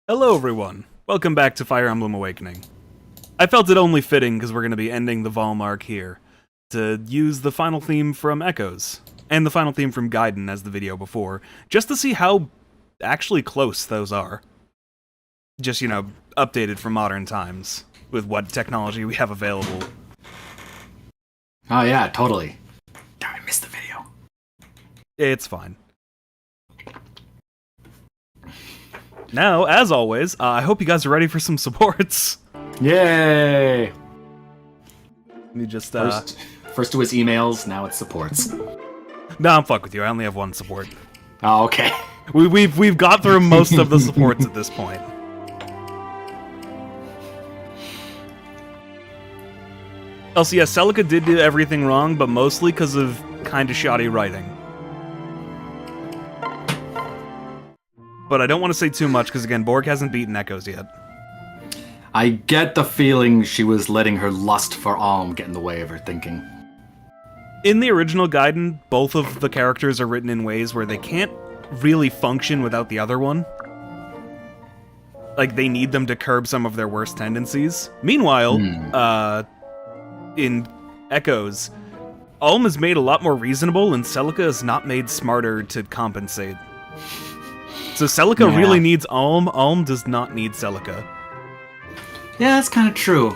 Hello everyone, welcome back to Fire Emblem Awakening. I felt it only fitting, because we're going to be ending the Vol arc here, to use the final theme from Echoes, and the final theme from Gaiden as the video before, just to see how actually close those are. Just, updated for modern times, with what technology we have available. Oh yeah, totally. Darn, I missed the video. It's fine. Now, as always, I hope you guys are ready for some supports. Yay! Let me just, First it was emails, now it's supports. No, I'm fuck with you, I only have one support. Oh, okay. We've got through most of the supports at this point. Also, yeah, Celica did do everything wrong, but mostly because of kinda shoddy writing. But I don't want to say too much, because again, Borg hasn't beaten Echoes yet. I get the feeling she was letting her lust for Alm get in the way of her thinking. In the original Gaiden, both of the characters are written in ways where they can't really function without the other one. Like, they need them to curb some of their worst tendencies. Meanwhile, in Echoes, Alm is made a lot more reasonable, and Celica is not made smarter to compensate. So Celica really needs Alm. Alm does not need Celica. Yeah, that's kind of true.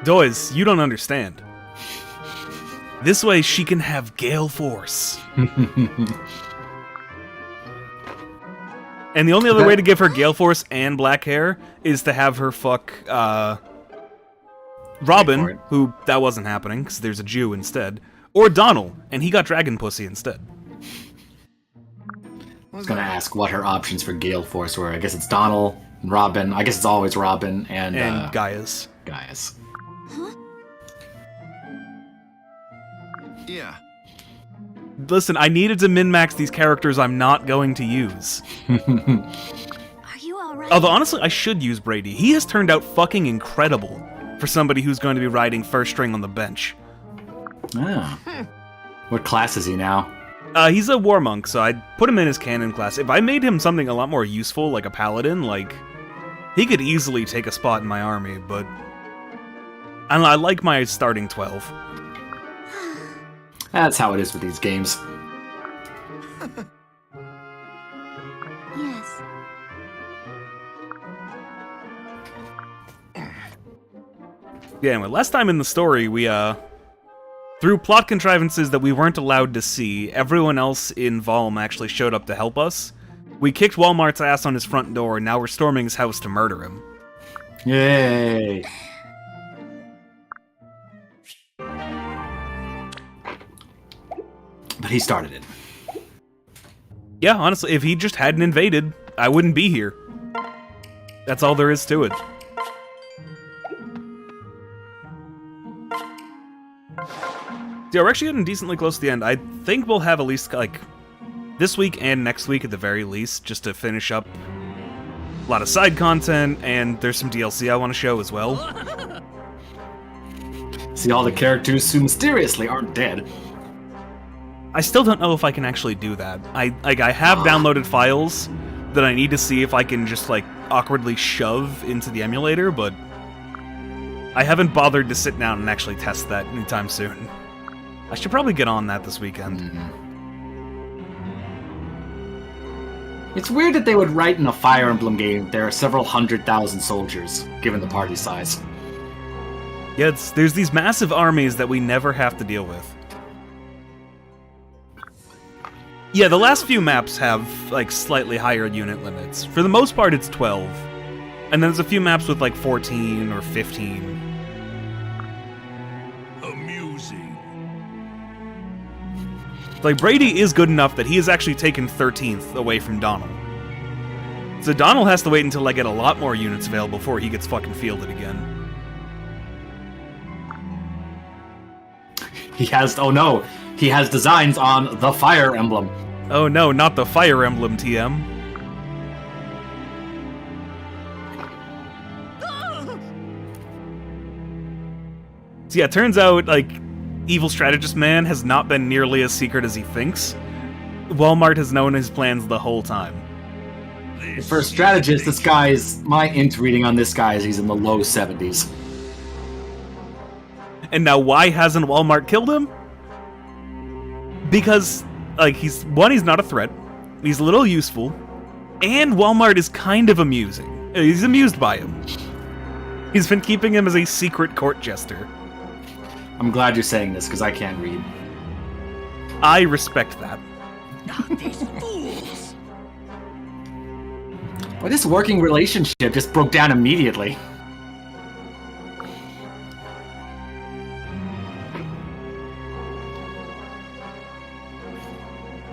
Dois, you don't understand. This way she can have Gale Force. And the only other way to give her Gale Force and black hair is to have her fuck Robin, who that wasn't happening because there's a Jew instead, or Donald, and he got Dragon Pussy instead. I was gonna ask what her options for Gale Force were. I guess it's Donald, Robin. I guess it's always Robin and Gaius. Gaius. Huh? Yeah. Listen, I needed to min-max these characters I'm not going to use. Are you alright? Although, honestly, I should use Brady. He has turned out fucking incredible for somebody who's going to be riding first string on the bench. Ah. What class is he now? He's a war monk, so I'd put him in his canon class. If I made him something a lot more useful, like a paladin, he could easily take a spot in my army, but I don't know, I like my starting 12. That's how it is with these games. Yes. Yeah, anyway, last time in the story, we, through plot contrivances that we weren't allowed to see, everyone else in Valm actually showed up to help us. We kicked Walmart's ass on his front door, and now we're storming his house to murder him. Yay! But he started it. Yeah, honestly, if he just hadn't invaded, I wouldn't be here. That's all there is to it. Yeah, we're actually getting decently close to the end. I think we'll have at least, this week and next week at the very least, just to finish up a lot of side content, and there's some DLC I want to show as well. See all the characters who mysteriously aren't dead. I still don't know if I can actually do that. I have downloaded files that I need to see if I can just, awkwardly shove into the emulator, but I haven't bothered to sit down and actually test that anytime soon. I should probably get on that this weekend. It's weird that they would write in a Fire Emblem game there are several 100,000 soldiers, given the party size. Yeah, there's these massive armies that we never have to deal with. Yeah, the last few maps have, slightly higher unit limits. For the most part, it's 12. And then there's a few maps with, 14 or 15. Brady is good enough that he has actually taken 13th away from Donald. So Donald has to wait until I get a lot more units available before he gets fucking fielded again. He has designs on the Fire Emblem. Oh no, not the Fire Emblem, TM. So yeah, it turns out, Evil Strategist Man has not been nearly as secret as he thinks. Walmart has known his plans the whole time. For a strategist, this guy's... My int reading on this guy is he's in the low 70s. And now why hasn't Walmart killed him? Because, like, he's not a threat. He's a little useful. And Walmart is kind of amusing. He's amused by him. He's been keeping him as a secret court jester. I'm glad you're saying this, because I can't read. I respect that. These fools! Well, this working relationship just broke down immediately.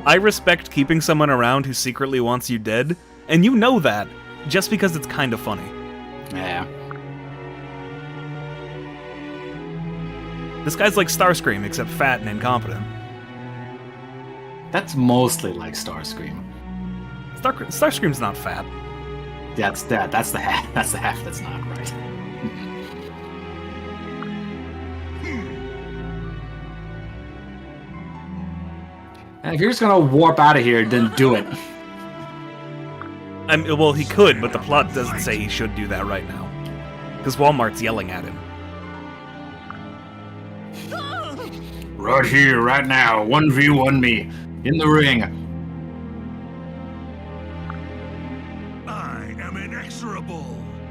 I respect keeping someone around who secretly wants you dead, and you know that, just because it's kind of funny. Yeah. This guy's like Starscream, except fat and incompetent. That's mostly like Starscream. Starscream's not fat. That's the half. That's the half that's not right. And if you're just gonna warp out of here, then do it. Well, he could, but the plot doesn't say he should do that right now. Because Walmart's yelling at him. Right here, right now, 1v1 me, in the ring. I am inexorable.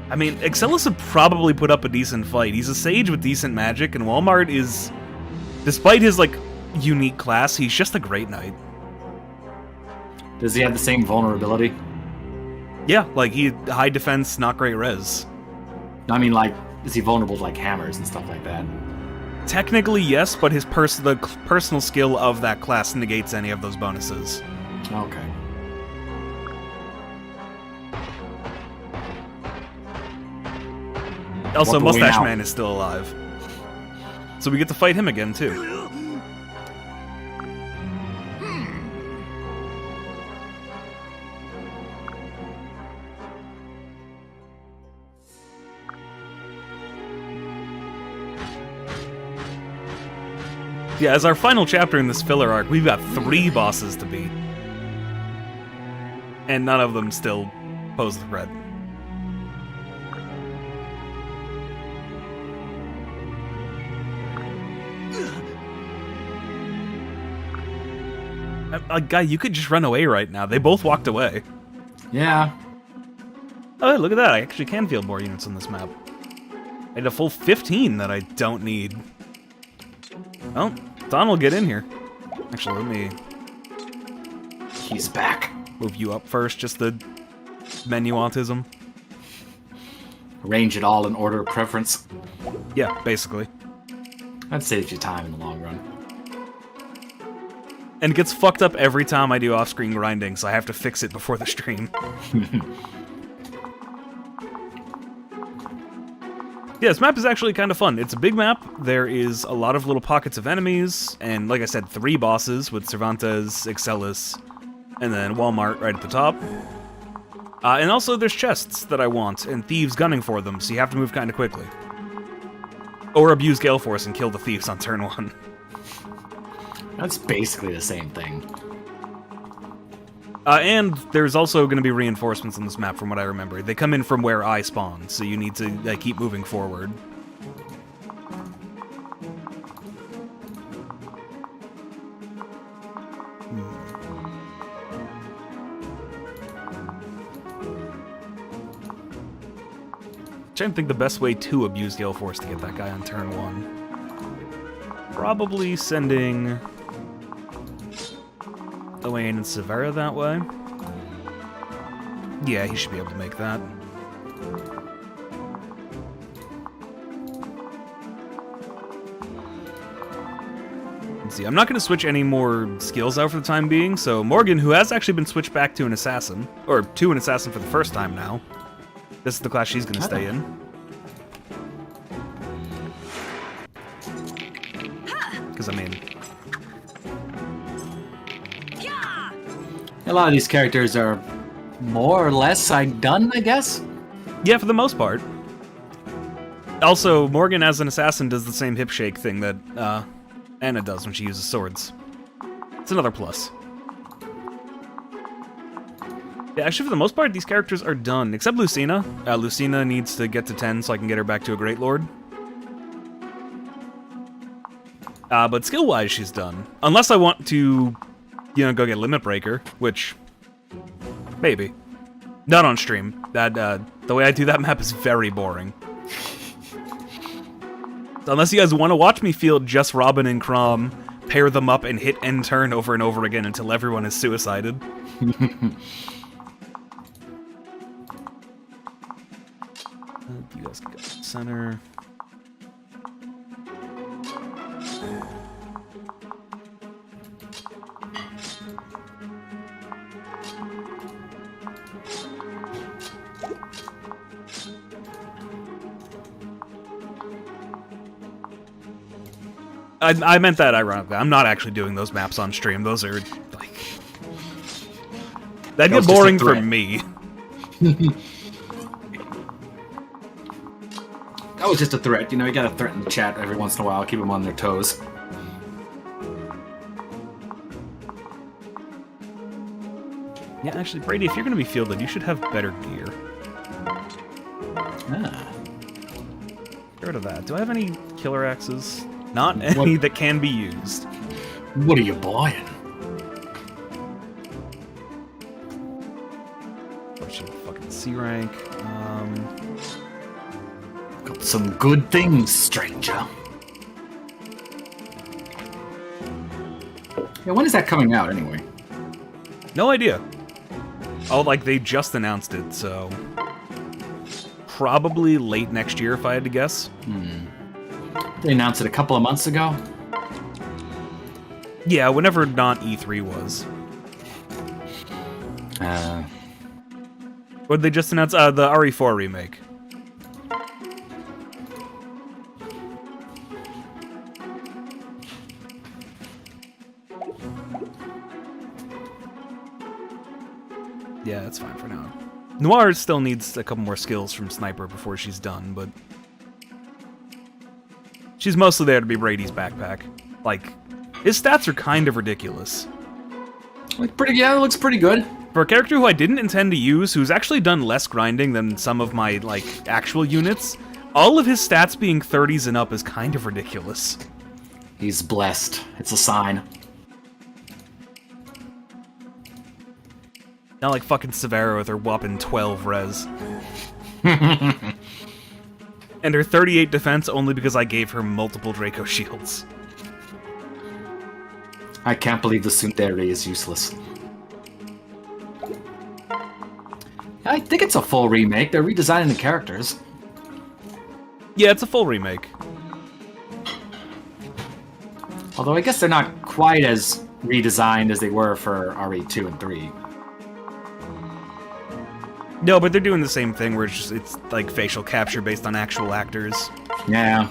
I mean, Excellus would probably put up a decent fight. He's a sage with decent magic, and Walmart is, despite his, like, unique class, he's just a great knight. Does he have the same vulnerability? Yeah, like, he high defense, not great res. I mean, like, is he vulnerable to, like, hammers and stuff like that? Technically, yes, but his the personal skill of that class negates any of those bonuses. Okay. Also, What do we Mustache now? Man is still alive. So we get to fight him again, too. Yeah, as our final chapter in this filler arc, we've got 3 bosses to beat. And none of them still pose the threat. Guy, you could just run away right now. They both walked away. Yeah. Oh, look at that. I actually can field more units on this map. I had a full 15 that I don't need. Well, Don will get in here. Actually, let me He's back. move you up first, just the menu autism. Arrange it all in order of preference. Yeah, basically. That saves you time in the long run. And it gets fucked up every time I do off-screen grinding, so I have to fix it before the stream. Yeah, this map is actually kind of fun. It's a big map. There is a lot of little pockets of enemies, and like I said, 3 bosses with Cervantes, Excellus, and then Walmart right at the top. And also there's chests that I want, and thieves gunning for them, so you have to move kind of quickly. Or abuse Gale Force and kill the thieves on turn 1. That's basically the same thing. And there's also going to be reinforcements on this map from what I remember. They come in from where I spawn, so you need to keep moving forward. Trying to think the best way to abuse Gale Force to get that guy on turn 1. Probably sending Elaine and Severa that way. Yeah, he should be able to make that. Let's see, I'm not going to switch any more skills out for the time being, so Morgan, who has actually been switched back to an assassin, or to an assassin for the first time now, this is the class she's going to stay in. Because, I mean... A lot of these characters are more or less done, I guess? Yeah, for the most part. Also, Morgan as an assassin does the same hip shake thing that Anna does when she uses swords. It's another plus. Yeah, actually, for the most part, these characters are done, except Lucina. Lucina needs to get to 10 so I can get her back to a Great Lord. But skill-wise, she's done. Unless I want to, you know, go get Limit Breaker, which... maybe. Not on stream. That, the way I do that map is very boring. So unless you guys want to watch me field just Robin and Chrom, pair them up and hit end turn over and over again until everyone is suicided. You guys can go to the center. I meant that ironically. I'm not actually doing those maps on stream. Those are, like... that'd get boring for me. That was just a threat. You know, you gotta threaten the chat every once in a while, keep them on their toes. Yeah, actually, Brady, if you're gonna be fielded, you should have better gear. Ah. Get rid of that. Do I have any killer axes? Not any that can be used. What are you buying? What should fucking C rank? Got some good things, stranger. Yeah, when is that coming out anyway? No idea. Oh, like they just announced it, so probably late next year if I had to guess. They announced it a couple of months ago. Yeah, whenever not E3 was. What did they just announce? The RE4 remake. Yeah, that's fine for now. Noir still needs a couple more skills from Sniper before she's done, but she's mostly there to be Brady's backpack. Like, his stats are kind of ridiculous. Like yeah, it looks pretty good. For a character who I didn't intend to use, who's actually done less grinding than some of my, like, actual units, all of his stats being 30s and up is kind of ridiculous. He's blessed. It's a sign. Not like fucking Severa with her whopping 12 res. And her 38 defense only because I gave her multiple Draco shields. I can't believe the Tsundere is useless. I think it's a full remake. They're redesigning the characters. Yeah, it's a full remake. Although I guess they're not quite as redesigned as they were for RE2 and 3. No, but they're doing the same thing where it's like facial capture based on actual actors. Yeah.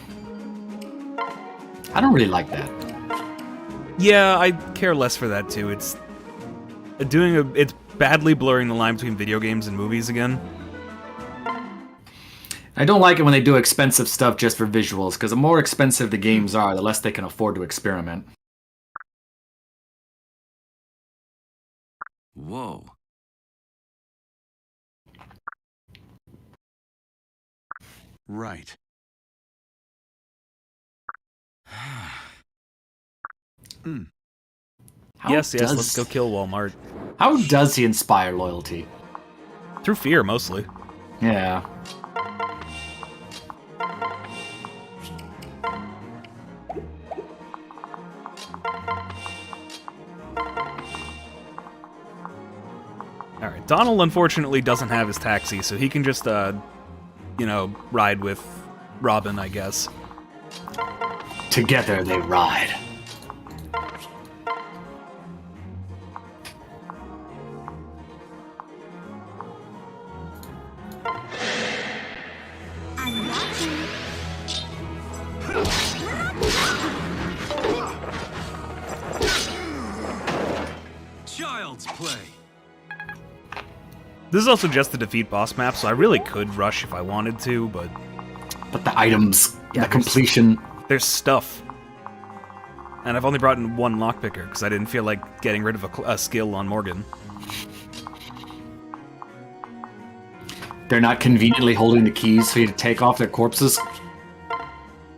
I don't really like that. Yeah, I care less for that too. It's it's badly blurring the line between video games and movies again. I don't like it when they do expensive stuff just for visuals, because the more expensive the games are, the less they can afford to experiment. Whoa. Right. Yes, let's go kill Walmart. How does he inspire loyalty? Through fear, mostly. Yeah. Alright, Donald unfortunately doesn't have his taxi, so he can just, you know, ride with Robin, I guess. Together they ride. I'm watching. Child's play. This is also just the defeat boss map, so I really could rush if I wanted to, but But the items, Yeah, the completion. there's stuff. And I've only brought in one lockpicker, because I didn't feel like getting rid of a skill on Morgan. they're not conveniently holding the keys for you to take off their corpses.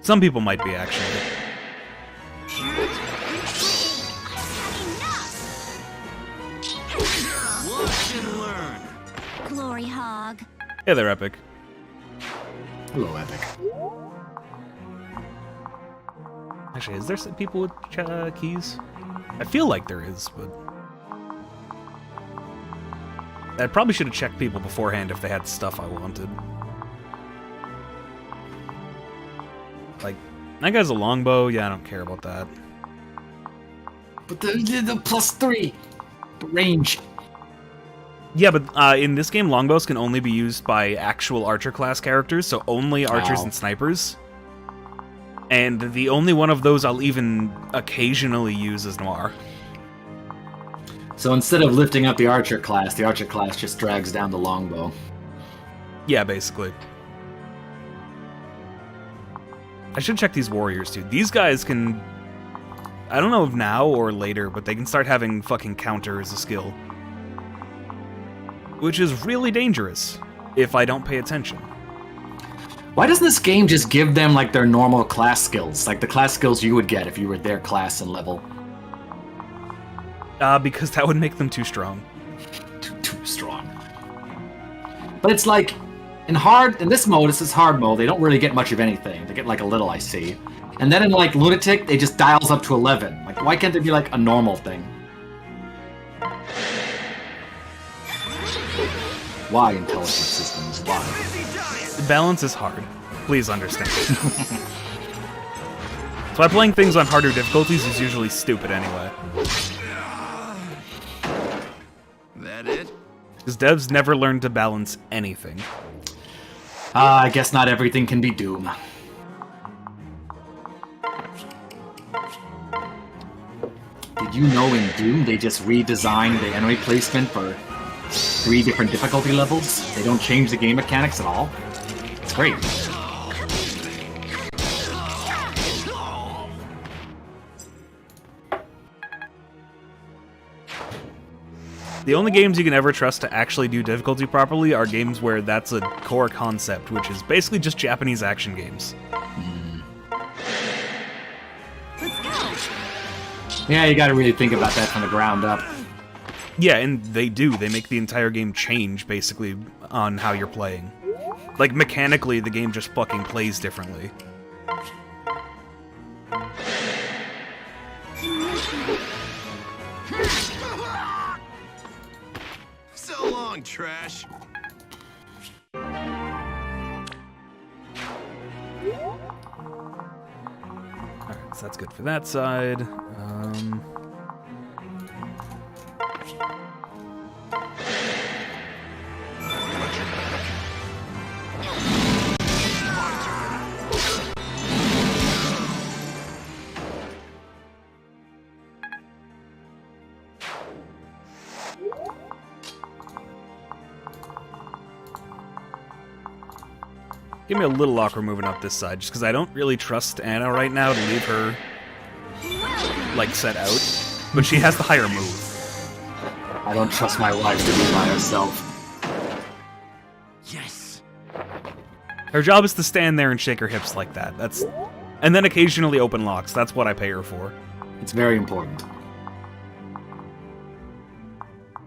Some people might be, actually. Watch and learn. Glory hog. Yeah, they're epic. Hello, Epic. Actually, is there some people with keys? I feel like there is, but... I probably should have checked people beforehand if they had stuff I wanted. Like, that guy's a longbow. Yeah, I don't care about that. But the +3, the range. Yeah, but in this game, longbows can only be used by actual archer class characters, so only archers Wow. and snipers. And the only one of those I'll even occasionally use is Noir. So instead of lifting up the archer class just drags down the longbow. Yeah, basically. I should check these warriors, too. These guys can... I don't know if now or later, but they can start having fucking counter as a skill. Which is really dangerous, if I don't pay attention. Why doesn't this game just give them like their normal class skills? Like the class skills you would get if you were their class and level. Because that would make them too strong. Too strong. But it's like, in this mode, this is hard mode, they don't really get much of anything. They get like a little, I see. And then in like Lunatic, it just dials up to 11. Like, why can't there be like a normal thing? Why intelligent systems? Why? The balance is hard. Please understand. That's why playing things on harder difficulties is usually stupid anyway. That it? Because devs never learn to balance anything. I guess not everything can be Doom. Did you know in Doom they just redesigned the enemy placement for 3 different difficulty levels? They don't change the game mechanics at all? It's great. The only games you can ever trust to actually do difficulty properly are games where that's a core concept, which is basically just Japanese action games. Let's go. Yeah, you gotta really think about that from the ground up. Yeah, and they do. They make the entire game change, basically, on how you're playing. Like, mechanically, the game just fucking plays differently. So long, trash. Alright, so that's good for that side. Give me a little awkward moving up this side, just because I don't really trust Anna right now to leave her, like, set out. But she has the higher move. I don't trust my wife to be by herself. Yes. Her job is to stand there and shake her hips like that. And then occasionally open locks. That's what I pay her for. It's very important.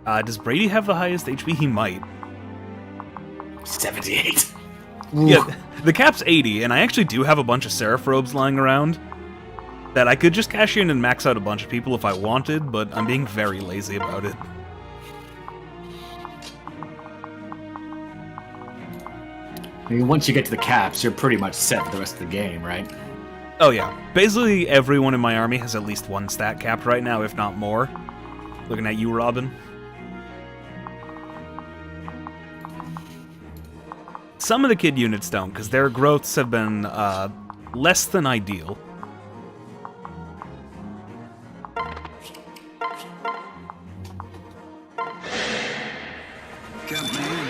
Does Brady have the highest HP? He might. 78. Yeah, the cap's 80, and I actually do have a bunch of Seraph robes lying around that I could just cash in and max out a bunch of people if I wanted, but I'm being very lazy about it. I mean, once you get to the caps, you're pretty much set for the rest of the game, right? Oh yeah, basically everyone in my army has at least one stat capped right now, if not more. Looking at you, Robin. Some of the kid units don't, because their growths have been less than ideal. Count me in.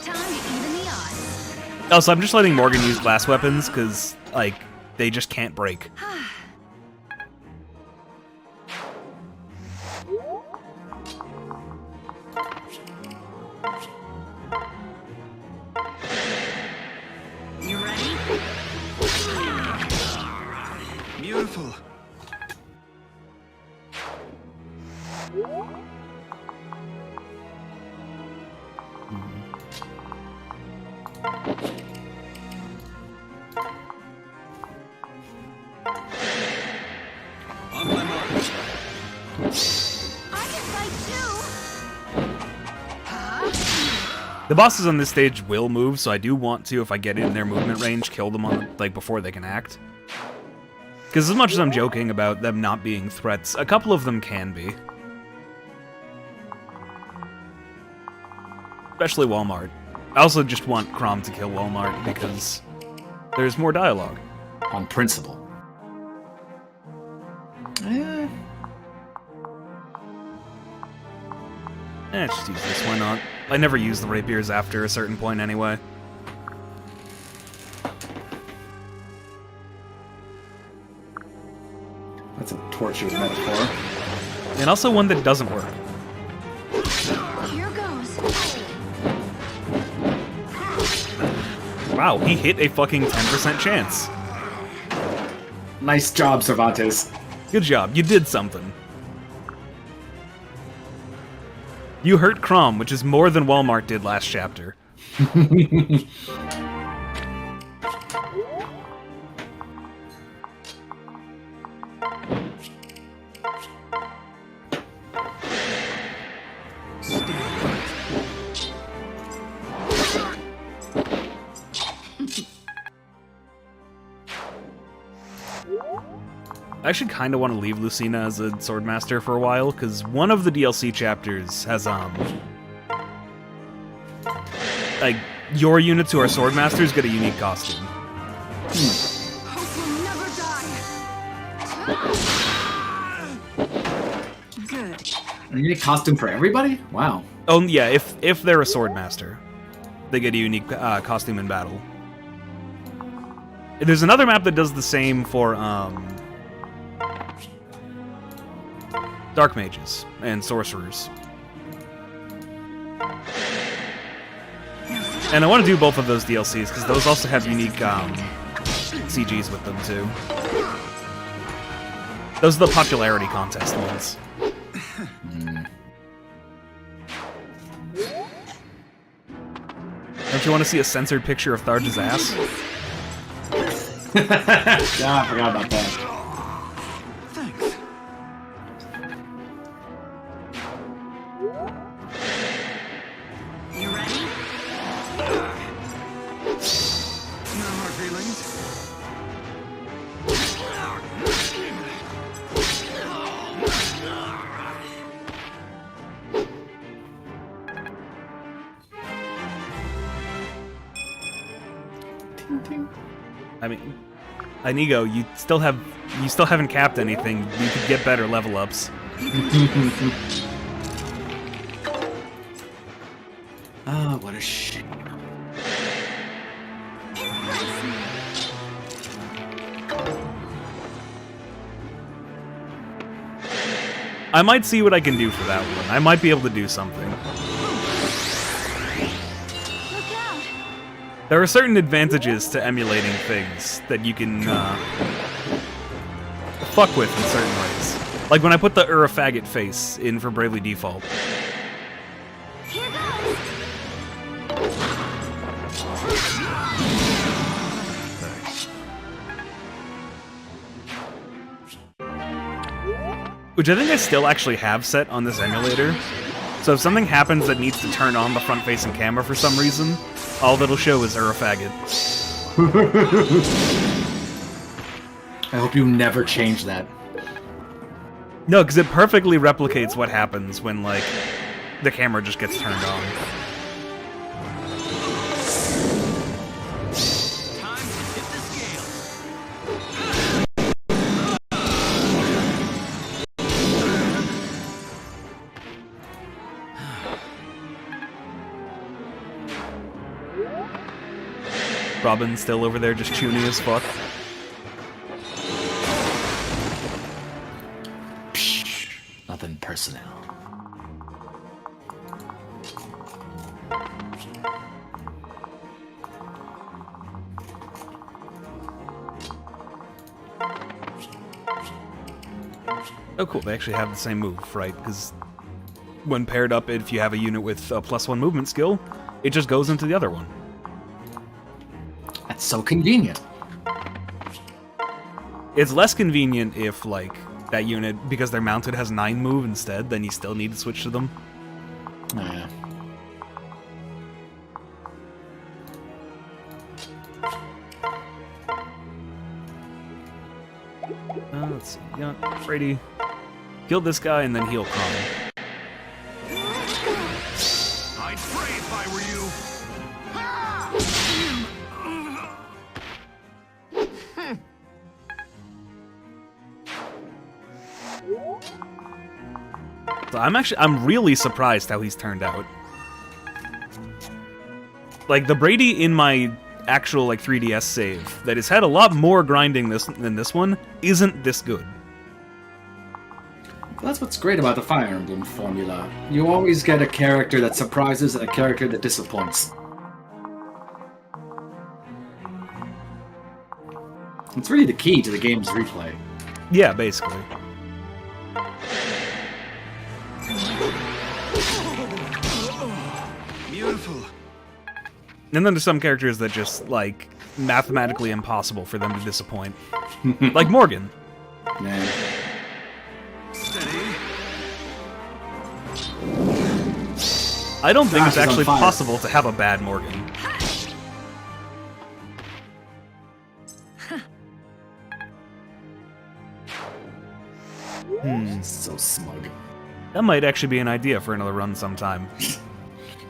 Time to even the odds. Also, I'm just letting Morgan use glass weapons, because, like, they just can't break. careful. On my mark. I can fight too. The bosses on this stage will move, so I do want to, if I get in their movement range, kill them on like before they can act. Because as much as I'm joking about them not being threats, a couple of them can be. Especially Walmart. I also just want Crom to kill Walmart because there's more dialogue. On principle. Just use this, why not? I never use the rapiers after a certain point anyway. That's a tortuous metaphor. And also one that doesn't work. Here goes. Wow, he hit a fucking 10% chance. Nice job, Cervantes. Good job, you did something. You hurt Crom, which is more than Walmart did last chapter. I actually kind of want to leave Lucina as a swordmaster for a while, because one of the DLC chapters has, like, your units who are swordmasters get a unique costume. Hope will never die. Good. A unique costume for everybody? Wow. Oh, yeah, if they're a swordmaster, they get a unique costume in battle. There's another map that does the same for, Dark Mages and Sorcerers. And I want to do both of those DLCs, because those also have unique CGs with them, too. Those are the popularity contest ones. Don't you want to see a censored picture of Tharj's ass? Yeah, I forgot about that. Thanks. You ready? No hard feelings. I mean, Inigo, you still haven't capped anything. You could get better level ups. Ah, what a shame. I might see what I can do for that one. I might be able to do something. Look out. There are certain advantages to emulating things that you can fuck with in certain ways. Like when I put the faggot face in for Bravely Default. Here goes. Which I think I still actually have set on this emulator. So if something happens that needs to turn on the front-facing camera for some reason, all that'll show is faggot. I hope you never change that. No, because it perfectly replicates what happens when, like, the camera just gets turned on. Time to hit the scale. Robin's still over there just tuning as fuck. Nothing personal. Oh, cool. They actually have the same move, right? Because when paired up, if you have a unit with a +1 movement skill, it just goes into the other one. That's so convenient. It's less convenient if, like, that unit, because they're mounted, has 9 move instead, then you still need to switch to them. Oh, yeah. Let's see. Yeah, Brady killed this guy and then heal Kong. I'd pray if I were you. So I'm really surprised how he's turned out. Like, the Brady in my actual, like, 3DS save, that has had a lot more grinding than this one, isn't this good. Well, that's what's great about the Fire Emblem formula. You always get a character that surprises and a character that disappoints. It's really the key to the game's replay. Yeah, basically. Beautiful. And then there's some characters that just, like, mathematically impossible for them to disappoint. Like Morgan. Man. Steady. I don't think Gosh, it's he's on actually fire. possible to have a bad Morgan. So smug. That might actually be an idea for another run sometime.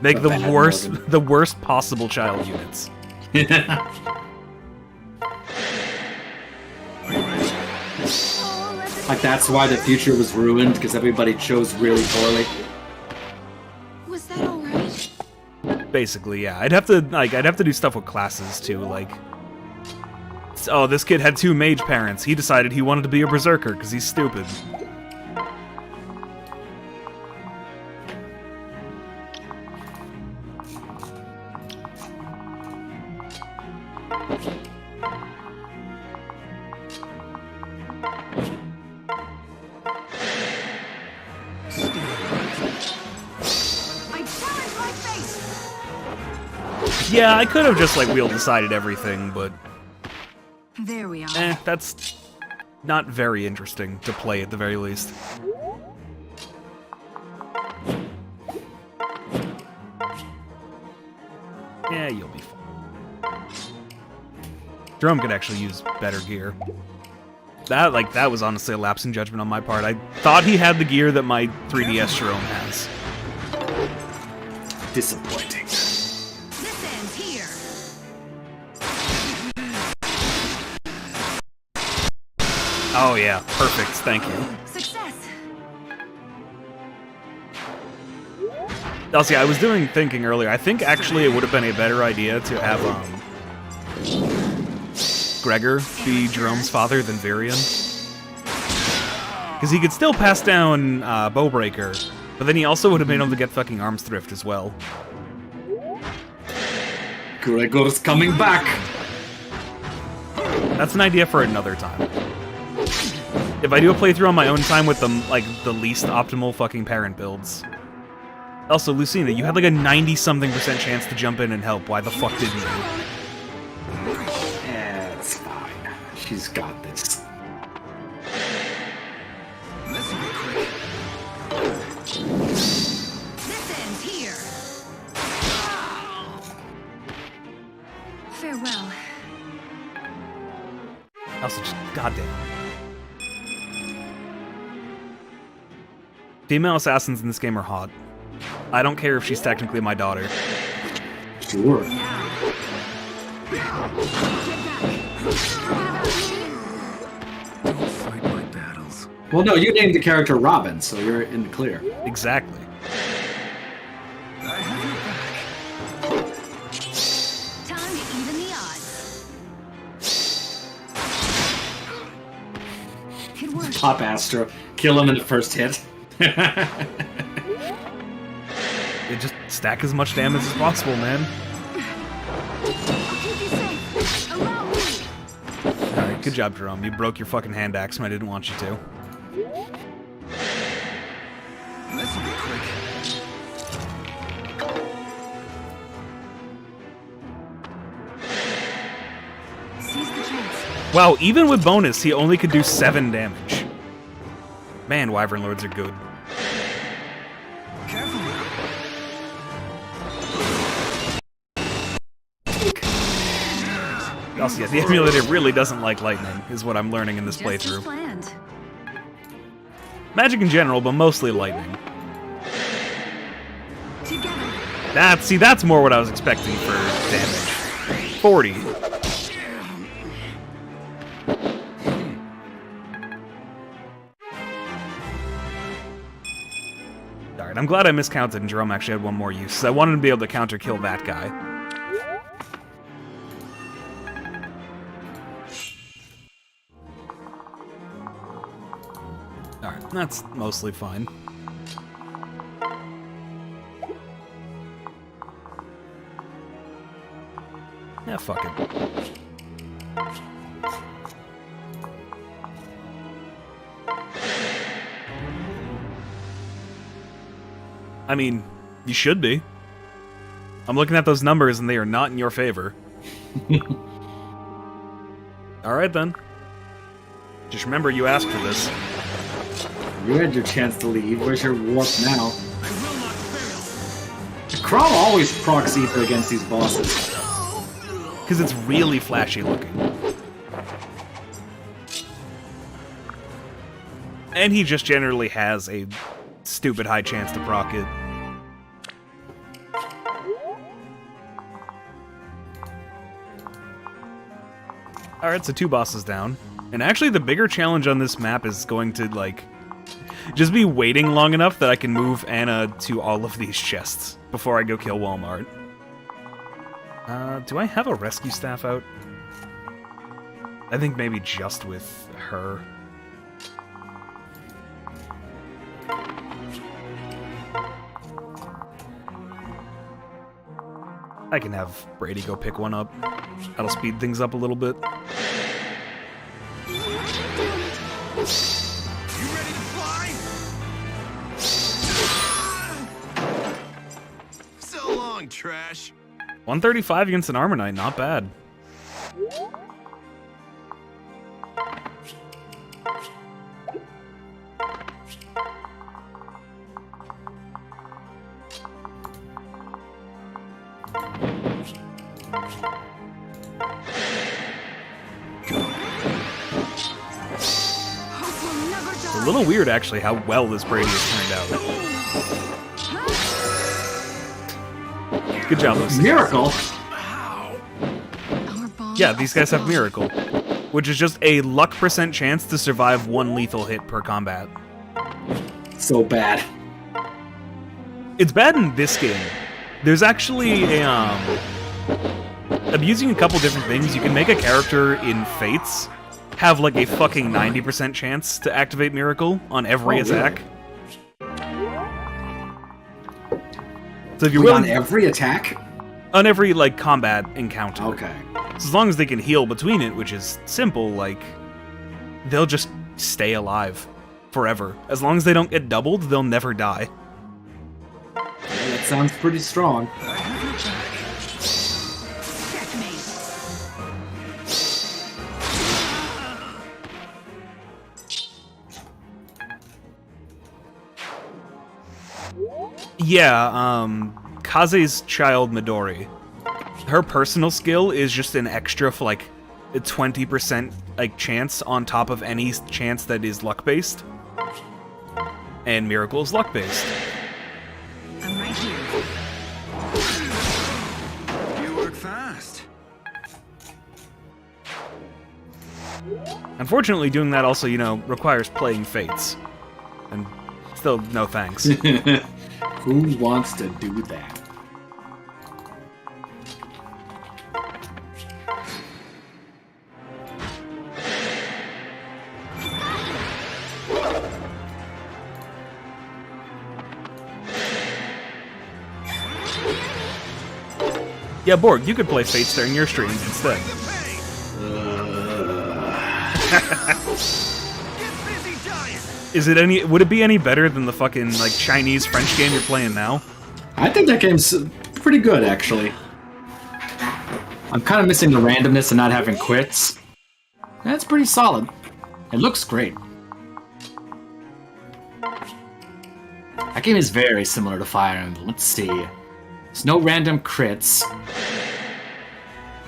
Make the bad worst, Morgan. the worst possible child units. Oh, let Like, that's why the future was ruined, because everybody chose really poorly. Was that all right? Basically, yeah. I'd have to do stuff with classes too, like. Oh, this kid had 2 mage parents. He decided he wanted to be a berserker because he's stupid. I challenge my fate! Yeah, I could have just, like, wheel-decided everything, but There we are. that's not very interesting to play at the very least. Yeah, you'll be fine. Jerome could actually use better gear. That was honestly a lapse in judgment on my part. I thought he had the gear that my 3DS Jerome has. Disappointing. This ends here. Oh yeah, perfect, thank you. Success. Also, yeah, I was thinking earlier, I think actually it would have been a better idea to have, Gregor be Jerome's father than Virion. Because he could still pass down, Bowbreaker, but then he also would have been able to get fucking Arms Thrift as well. Gregor's coming back! That's an idea for another time. If I do a playthrough on my own time with the least optimal fucking parent builds. Also, Lucina, you had like a 90-something% chance to jump in and help. Why the fuck didn't you? Yeah, it's fine. She's got this. This will be quick. This ends here. Farewell. Also, just goddamn. Female assassins in this game are hot. I don't care if she's technically my daughter. Sure. Fight my battles. Well, no, you named the character Robin, so you're in the clear. Exactly. I have your back. Time to even the odds. It worked. Pop Astro. Kill him in the first hit. It just stack as much damage as possible, man. I'll keep you safe. Allow me. Alright, good job, Jerome. You broke your fucking hand axe when I didn't want you to. Wow, even with bonus, he only could do 7 damage. Man, Wyvern Lords are good. Careful now. Also, yeah, the emulator really doesn't like lightning, is what I'm learning in this Just as playthrough. planned. Magic in general, but mostly lightning. Together. That's more what I was expecting for damage. 40. Alright, I'm glad I miscounted and Jerome actually had one more use, 'cause I wanted to be able to counter-kill that guy. Alright, that's mostly fine. Yeah, fuck it. I mean, you should be. I'm looking at those numbers and they are not in your favor. Alright then. Just remember you asked for this. You had your chance to leave. Where's your warp now? I will not fail. Crawl always procs ether against these bosses. Because it's really flashy looking. And he just generally has a stupid high chance to proc it. Alright, so 2 bosses down. And actually the bigger challenge on this map is going to, like, just be waiting long enough that I can move Anna to all of these chests before I go kill Walmart. Do I have a rescue staff out? I think maybe just with her. I can have Brady go pick one up. That'll speed things up a little bit. You ready to fly? So long, trash. 135 against an Armor Knight, not bad. Hope will never It's die. a little weird, actually, how well this Brady has turned out. Good job, Lucy. Miracle? Our bond Yeah, these guys have is Miracle, which is just a luck percent chance to survive 1 lethal hit per combat. So bad. It's bad in this game. There's actually a, abusing a couple different things. You can make a character in Fates have like a fucking 90% chance to activate Miracle on every Oh, really? attack. So if you're Wait, on willing, every attack? on every like combat encounter. Okay. So as long as they can heal between it, which is simple, like they'll just stay alive forever. As long as they don't get doubled, they'll never die. That sounds pretty strong. I have your back. checkmate. Yeah, Kaze's child Midori. Her personal skill is just an extra for like a 20% like chance on top of any chance that is luck based. And Miracle is luck based. I'm right here. You work fast. Unfortunately, doing that also, you know, requires playing Fates. And still, no thanks. Who wants to do that? Yeah, Borg, you could play Fates during your streams instead. Get busy dying. Is it any? Would it be any better than the fucking like Chinese French game you're playing now? I think that game's pretty good, actually. I'm kind of missing the randomness and not having quits. That's pretty solid. It looks great. That game is very similar to Fire Emblem. Let's see. There's no random crits.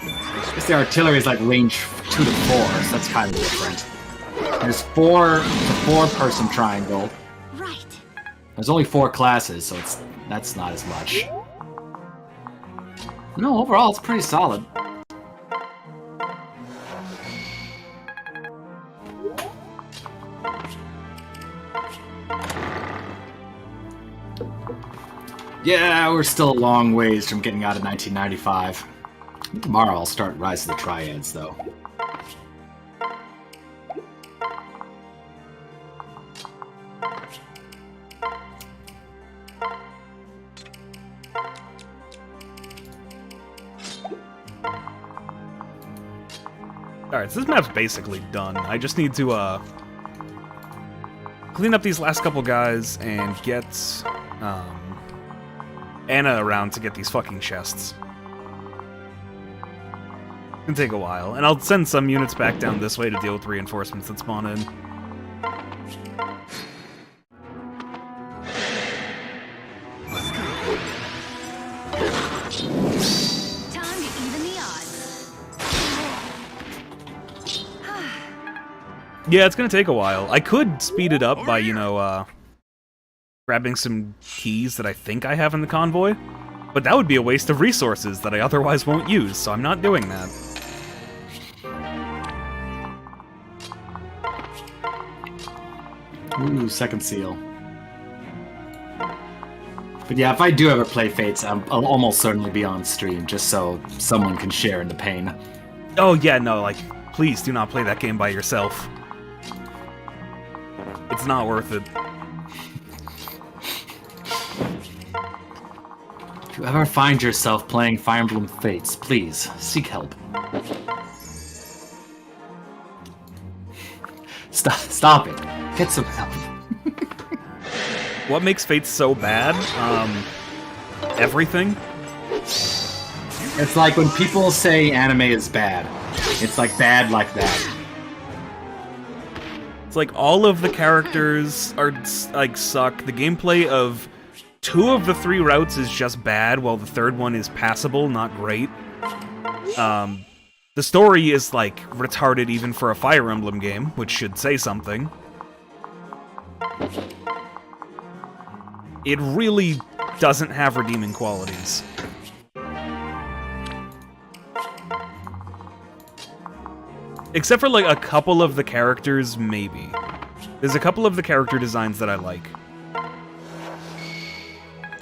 I guess the artillery is like range 2 to 4, so that's kind of different. There's a 4-person triangle. Right. There's only 4 classes, so that's not as much. No, overall it's pretty solid. Yeah, we're still a long ways from getting out of 1995. Tomorrow I'll start Rise of the Triads, though. Alright, so this map's basically done. I just need to, clean up these last couple guys and get, Anna around to get these fucking chests. It's gonna take a while, and I'll send some units back down this way to deal with reinforcements that spawn in. Time to even the odds. Yeah, it's gonna take a while. I could speed it up by, you know, grabbing some keys that I think I have in the convoy, but that would be a waste of resources that I otherwise won't use, so I'm not doing that. Ooh, second seal. But yeah, if I do ever play Fates, I'll almost certainly be on stream, just so someone can share in the pain. Oh yeah, no, like, please do not play that game by yourself. It's not worth it. If you ever find yourself playing Fire Emblem Fates, please, seek help. Stop it. Get some help. What makes Fates so bad? Everything? It's like when people say anime is bad. It's like bad like that. It's like all of the characters are, like, suck. The gameplay of 2 of the 3 routes is just bad, while the 3rd one is passable, not great. The story is, like, retarded even for a Fire Emblem game, which should say something. It really doesn't have redeeming qualities. Except for, like, a couple of the characters, maybe. There's a couple of the character designs that I like.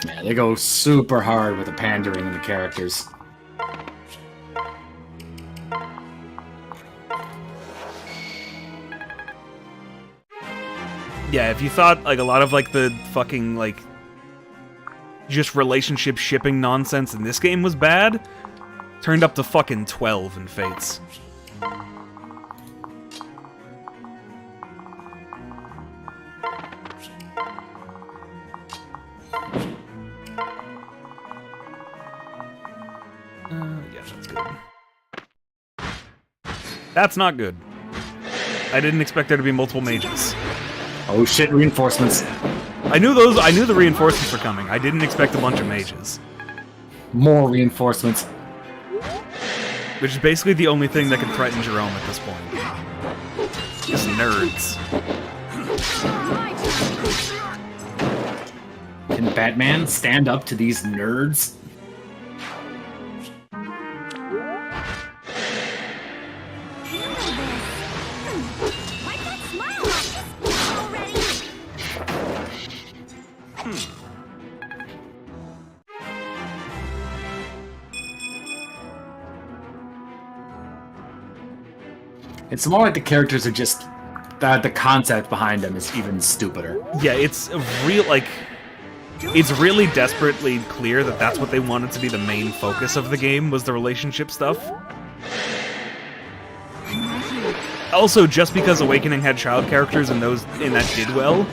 Yeah, they go super hard with the pandering in the characters. Yeah, if you thought, like, a lot of, like, the fucking, like, just relationship shipping nonsense in this game was bad, turned up to fucking 12 in Fates. Yeah, that's good. That's not good. I didn't expect there to be multiple mages. Oh shit, reinforcements. I knew the reinforcements were coming. I didn't expect a bunch of mages. More reinforcements. Which is basically the only thing that can threaten Jerome at this point. Just nerds. Can Batman stand up to these nerds? Wipe that smile off this bitch already. It's more like the characters are just... the concept behind them is even stupider. Yeah, it's a real, like... It's really desperately clear that that's what they wanted to be the main focus of the game, was the relationship stuff. Also, just because Awakening had child characters and that did well,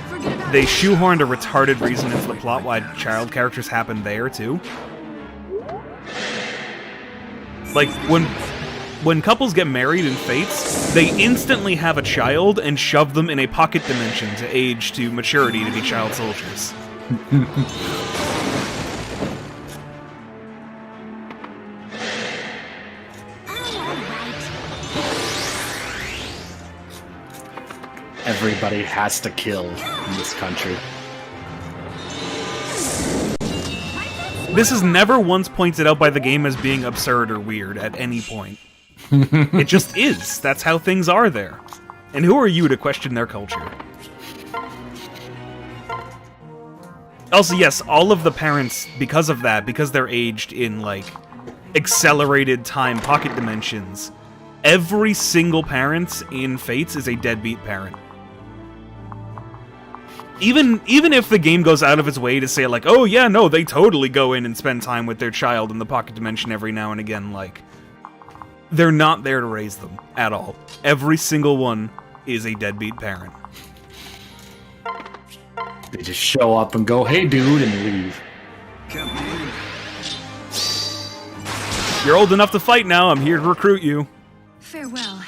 they shoehorned a retarded reason into the plot why child characters happened there, too. Like, when when couples get married in Fates, they instantly have a child and shove them in a pocket dimension to age to maturity to be child soldiers. Everybody has to kill in this country. This is never once pointed out by the game as being absurd or weird at any point. It just is. That's how things are there. And who are you to question their culture? Also, yes, all of the parents, because of that, because they're aged in, like, accelerated time pocket dimensions, every single parent in Fates is a deadbeat parent. Even if the game goes out of its way to say, like, oh yeah, no, they totally go in and spend time with their child in the pocket dimension every now and again, like, they're not there to raise them at all. Every single one is a deadbeat parent. They just show up and go, hey dude, and leave. You're old enough to fight now, I'm here to recruit you. Farewell.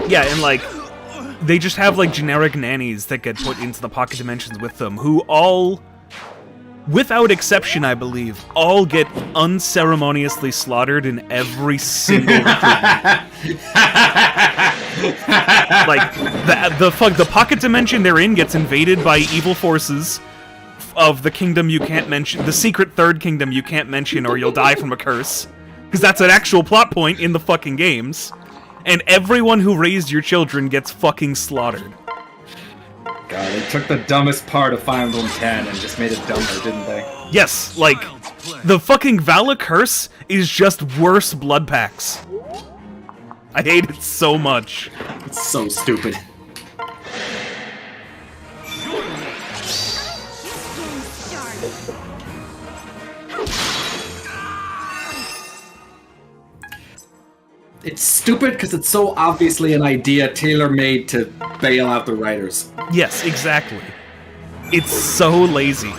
Yeah, and like, they just have like generic nannies that get put into the pocket dimensions with them, who all, without exception I believe, all get unceremoniously slaughtered in every single recruitment. Like, the pocket dimension they're in gets invaded by evil forces of the kingdom you can't mention, the secret third kingdom you can't mention or you'll die from a curse. Because that's an actual plot point in the fucking games. And everyone who raised your children gets fucking slaughtered. God, they took the dumbest part of Fire Emblem 10 and just made it dumber, didn't they? Yes, like, the fucking Vala curse is just worse blood packs. I hate it so much. It's so stupid. It's stupid because it's so obviously an idea tailor-made to bail out the writers. Yes, exactly. It's so lazy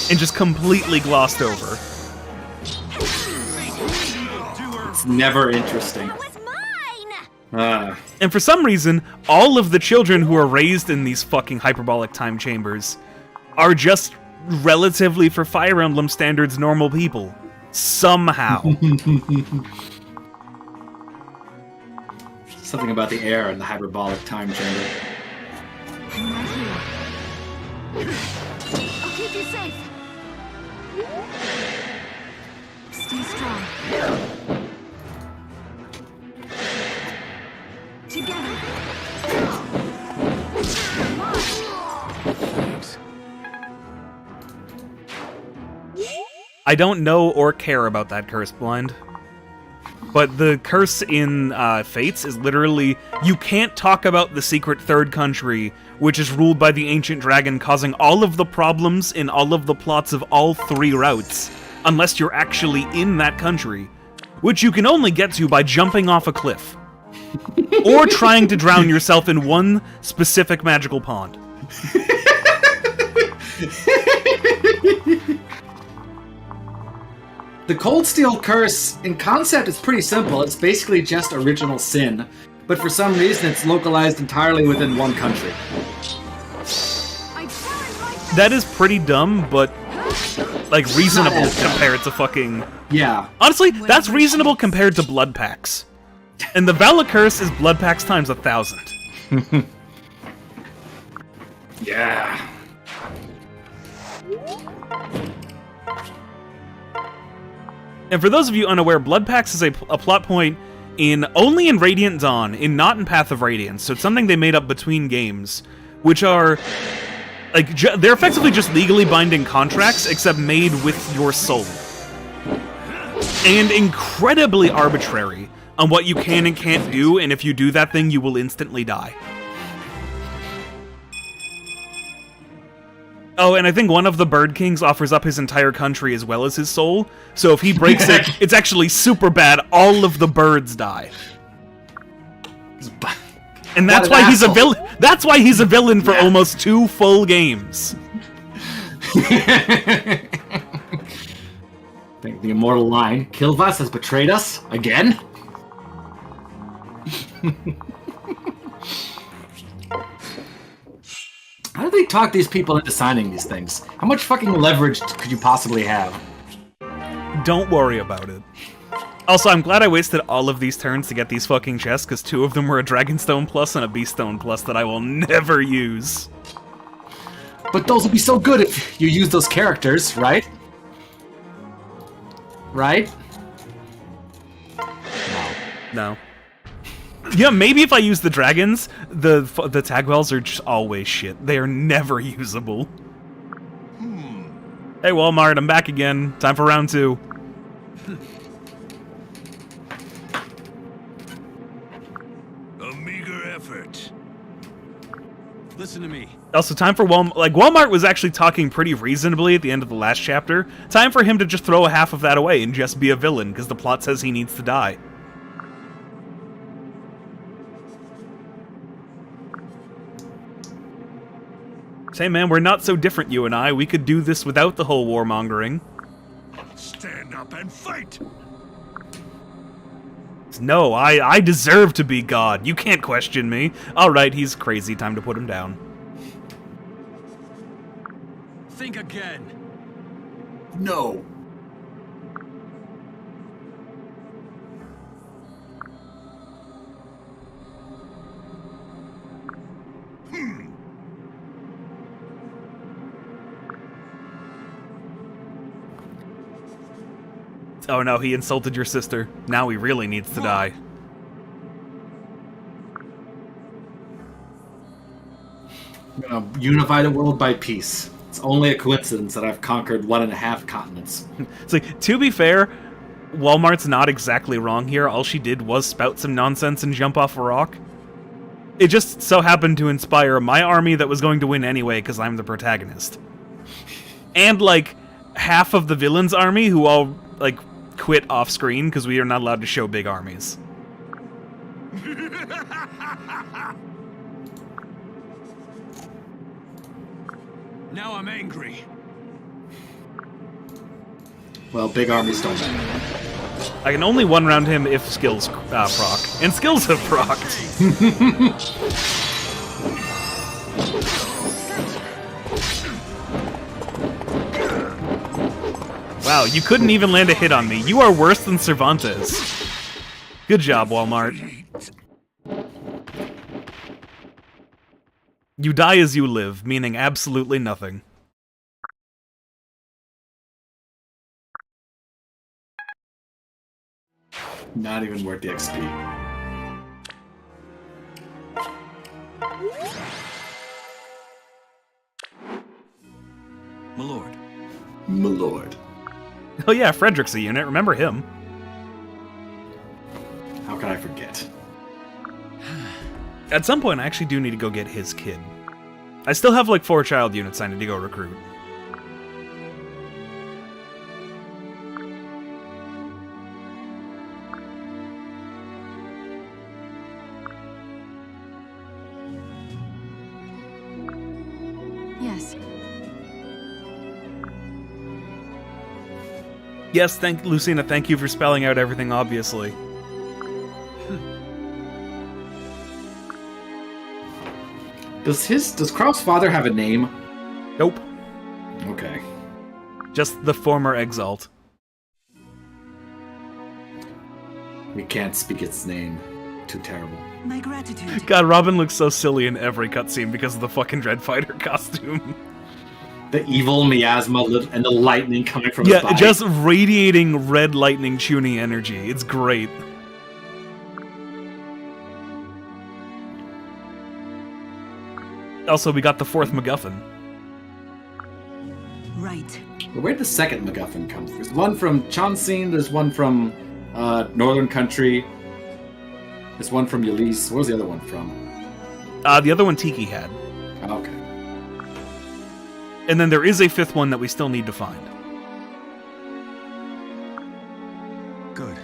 and just completely glossed over. It's never interesting. That was mine! And for some reason, all of the children who are raised in these fucking hyperbolic time chambers are just relatively, for Fire Emblem standards, normal people. Somehow. Something about the air in the hyperbolic time chamber. I'm right here. I'll keep you safe. Stay strong. Together. Thanks. I don't know or care about that curse, Blind. But the curse in Fates is literally, you can't talk about the secret third country, which is ruled by the ancient dragon, causing all of the problems in all of the plots of all three routes, unless you're actually in that country, which you can only get to by jumping off a cliff. Or trying to drown yourself in one specific magical pond. The Cold Steel Curse, in concept, is pretty simple. It's basically just original sin, but for some reason it's localized entirely within one country. That is pretty dumb, but, like, reasonable compared to fucking... Yeah. Honestly, that's reasonable compared to blood packs. And the Vala curse is blood packs times 1,000. Yeah. And for those of you unaware, Blood Packs is a plot point only in Radiant Dawn, not in Path of Radiance. So it's something they made up between games, which are like they're effectively just legally binding contracts, except made with your soul, and incredibly arbitrary on what you can and can't do. And if you do that thing, you will instantly die. Oh, and I think one of the Bird Kings offers up his entire country as well as his soul. So if he breaks it, it's actually super bad. All of the birds die. And that's why he's a villain. That's why he's a villain for almost 2 full games. I think the immortal line, Kilvas has betrayed us again? How do they talk these people into signing these things? How much fucking leverage could you possibly have? Don't worry about it. Also, I'm glad I wasted all of these turns to get these fucking chests, because 2 of them were a Dragonstone Plus and a Beaststone Plus that I will never use. But those would be so good if you use those characters, right? Right? No. Yeah, maybe if I use the dragons, the Tagwells are just always shit. They are never usable. Hey, Walmart, I'm back again. Time for round 2. A meager effort. Listen to me. Also, time for Walmart. Like, Walmart was actually talking pretty reasonably at the end of the last chapter. Time for him to just throw a half of that away and just be a villain, because the plot says he needs to die. Say, man, we're not so different, you and I. We could do this without the whole warmongering. Stand up and fight. No, I deserve to be God. You can't question me. Alright, he's crazy. Time to put him down. Think again. No. Oh no, he insulted your sister. Now he really needs to die. I'm gonna unify the world by peace. It's only a coincidence that I've conquered 1.5 continents. It's like, to be fair, Walmart's not exactly wrong here. All she did was spout some nonsense and jump off a rock. It just so happened to inspire my army that was going to win anyway because I'm the protagonist. And, like, half of the villain's army who all, like, quit off-screen because we are not allowed to show big armies. Now I'm angry. Well, big armies don't matter. I can only one-round him if skills proc. And skills have procced. Wow, you couldn't even land a hit on me. You are worse than Cervantes. Good job, Walmart. You die as you live, meaning absolutely nothing. Not even worth the XP. My lord. My lord. Oh yeah, Frederick's a unit, remember him. How could I forget? At some point, I actually do need to go get his kid. I still have like 4 child units I need to go recruit. Yes. Yes, Lucina, thank you for spelling out everything, obviously. Does Kraut's father have a name? Nope. Okay. Just the former Exalt. We can't speak its name. Too terrible. My gratitude. God, Robin looks so silly in every cutscene because of the fucking Dreadfighter costume. The evil miasma and the lightning coming from his Yeah, body. just radiating red lightning tuning energy. It's great. Also, we got the 4th MacGuffin. Right. Where'd the second MacGuffin come from? There's one from Chonsin, there's one from Northern Country, there's one from Ulysses. Where's the other one from? The other one Tiki had. Okay. And then there is a 5th one that we still need to find. Good.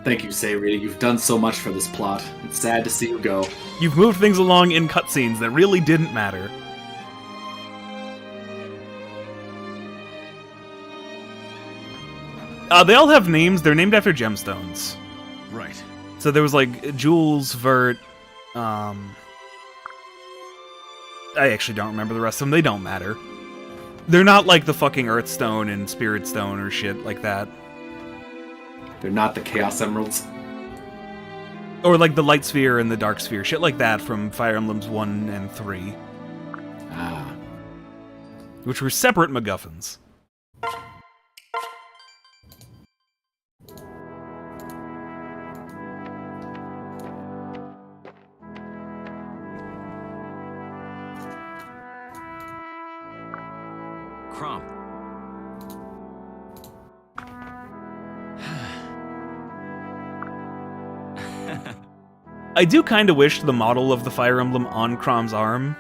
Thank you, Sayri. You've done so much for this plot. It's sad to see you go. You've moved things along in cutscenes that really didn't matter. They all have names. They're named after gemstones. Right. So there was like Jules, Vert, I actually don't remember the rest of them. They don't matter. They're not like the fucking Earthstone and Spirit Stone or shit like that. They're not the Chaos Emeralds. Or like the Light Sphere and the Dark Sphere. Shit like that from Fire Emblems 1 and 3. Ah. Which were separate MacGuffins. Crom. I do kind of wish the model of the Fire Emblem on Crom's arm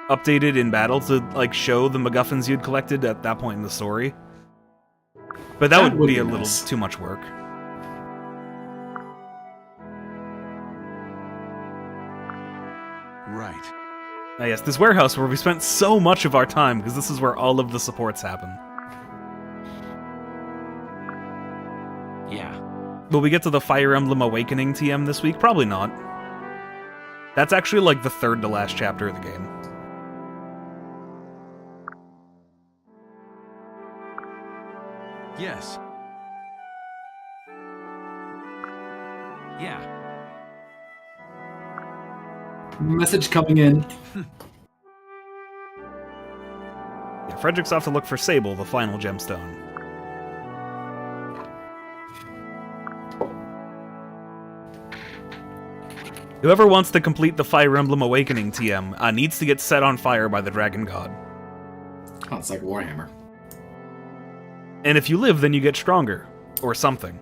updated in battle to like show the MacGuffins you'd collected at that point in the story. But that would be a little too much work. Right. Ah, yes, this warehouse where we spent so much of our time, because this is where all of the supports happen. Yeah. Will we get to the Fire Emblem Awakening TM this week? Probably not. That's actually like the 3rd to last chapter of the game. Yes. Yeah. Message coming in. Yeah, Frederick's off to look for Sable, the final gemstone. Whoever wants to complete the Fire Emblem Awakening TM needs to get set on fire by the Dragon God. Oh, it's like Warhammer. And if you live, then you get stronger. Or something.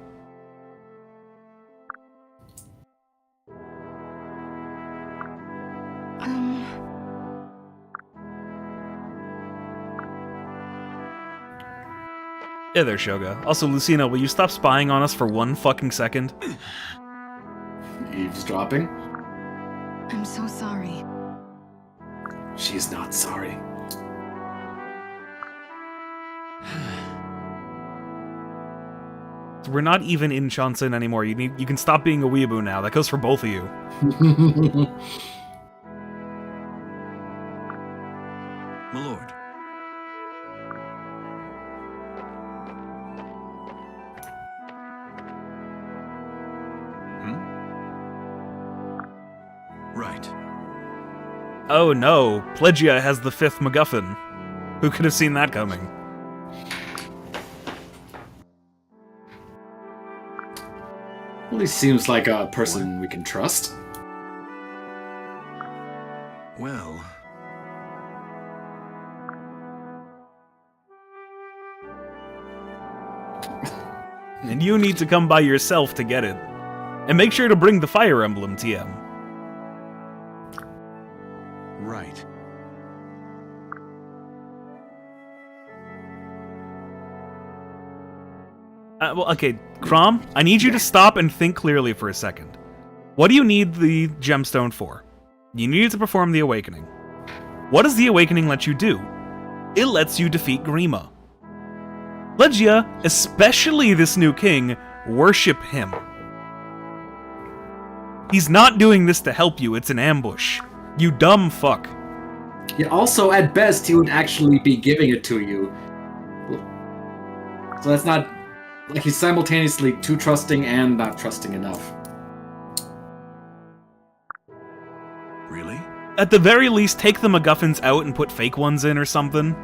Yeah, there, Shoga. Also, Lucina, will you stop spying on us for 1 fucking second? Eavesdropping? I'm so sorry. She's not sorry. We're not even in Shansen anymore. You can stop being a weeaboo now. That goes for both of you. My lord. Right. Oh no, Plegia has the 5th MacGuffin. Who could have seen that coming? Well, he seems like a person we can trust. Well. And you need to come by yourself to get it. And make sure to bring the Fire Emblem TM. Right. Well, okay, Crom, I need you to stop and think clearly for a second. What do you need the gemstone for? You need it to perform the awakening. What does the awakening let you do? It lets you defeat Grima. Plegia, especially this new king, worship him. He's not doing this to help you, it's an ambush. You dumb fuck. Yeah, also, at best, he would actually be giving it to you. So that's not... Like, he's simultaneously too trusting and not trusting enough. Really? At the very least, take the MacGuffins out and put fake ones in or something.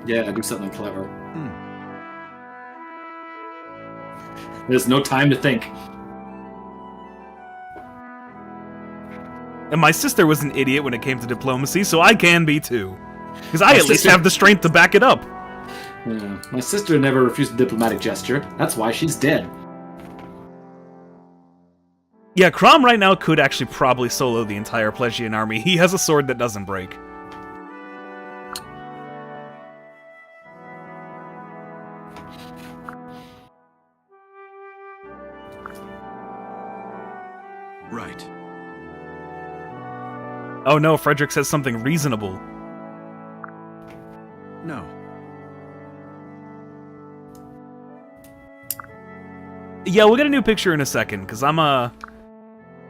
Yeah, do something clever. There's no time to think. And my sister was an idiot when it came to diplomacy, so I can be too. Because I My at least sister- have the strength to back it up. Yeah. My sister never refused a diplomatic gesture. That's why she's dead. Yeah, Crom right now could actually probably solo the entire Plegian army. He has a sword that doesn't break. Right. Oh no, Frederick says something reasonable. No. Yeah, we'll get a new picture in a second, because we're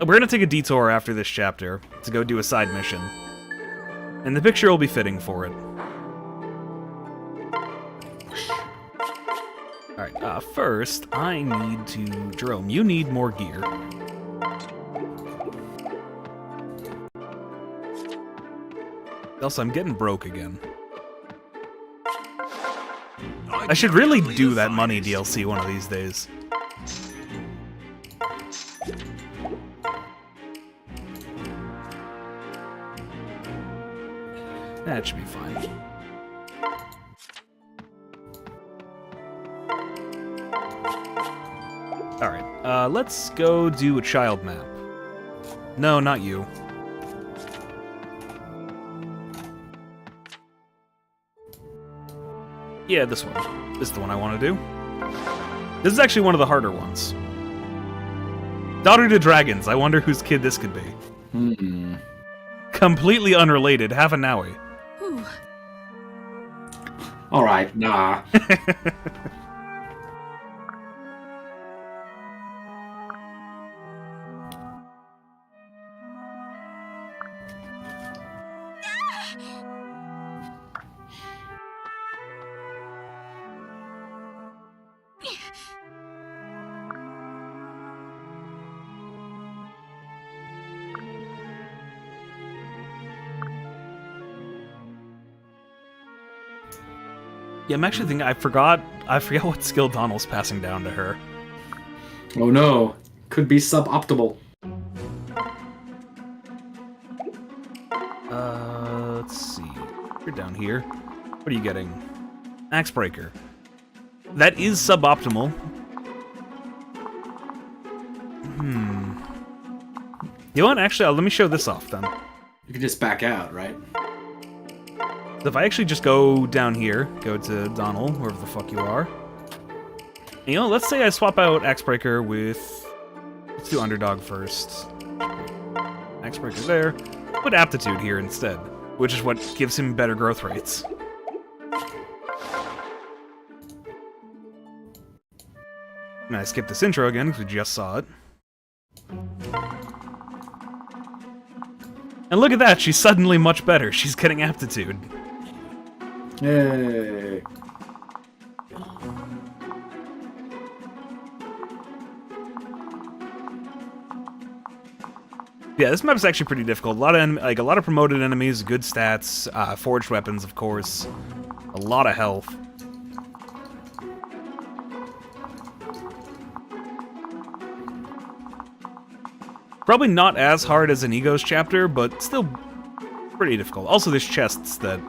gonna take a detour after this chapter to go do a side mission. And the picture will be fitting for it. Alright, first, I need to... Jerome, you need more gear. Else I'm getting broke again. I should really do that money DLC one of these days. That should be fine. Alright, let's go do a child map. No, not you. Yeah, this one. This is the one I want to do. This is actually one of the harder ones. Daughter to Dragons. I wonder whose kid this could be. Hmm. Completely unrelated. Half an hour. All right, nah. Yeah, I'm actually thinking I forgot what skill Donald's passing down to her. Oh no, could be suboptimal. Let's see. You're down here. What are you getting? Axe Breaker. That is suboptimal. You know what? Actually, let me show this off then. You can just back out, right? So if I actually just go down here, go to Donald, wherever the fuck you are. And, you know, let's say I swap out Axebreaker with... Let's do Underdog first. Axebreaker there. Put Aptitude here instead, which is what gives him better growth rates. And I skipped this intro again, because we just saw it. And look at that, she's suddenly much better. She's getting Aptitude. Yay. Yeah, this map is actually pretty difficult. A lot of promoted enemies, good stats, forged weapons, of course, a lot of health. Probably not as hard as an Egos chapter, but still pretty difficult. Also, there's chests that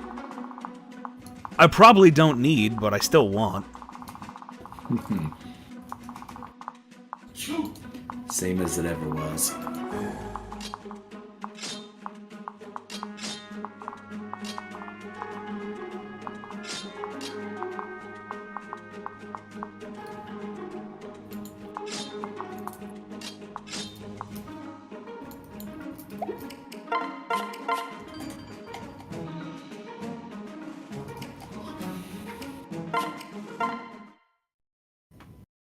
I probably don't need, but I still want. Same as it ever was.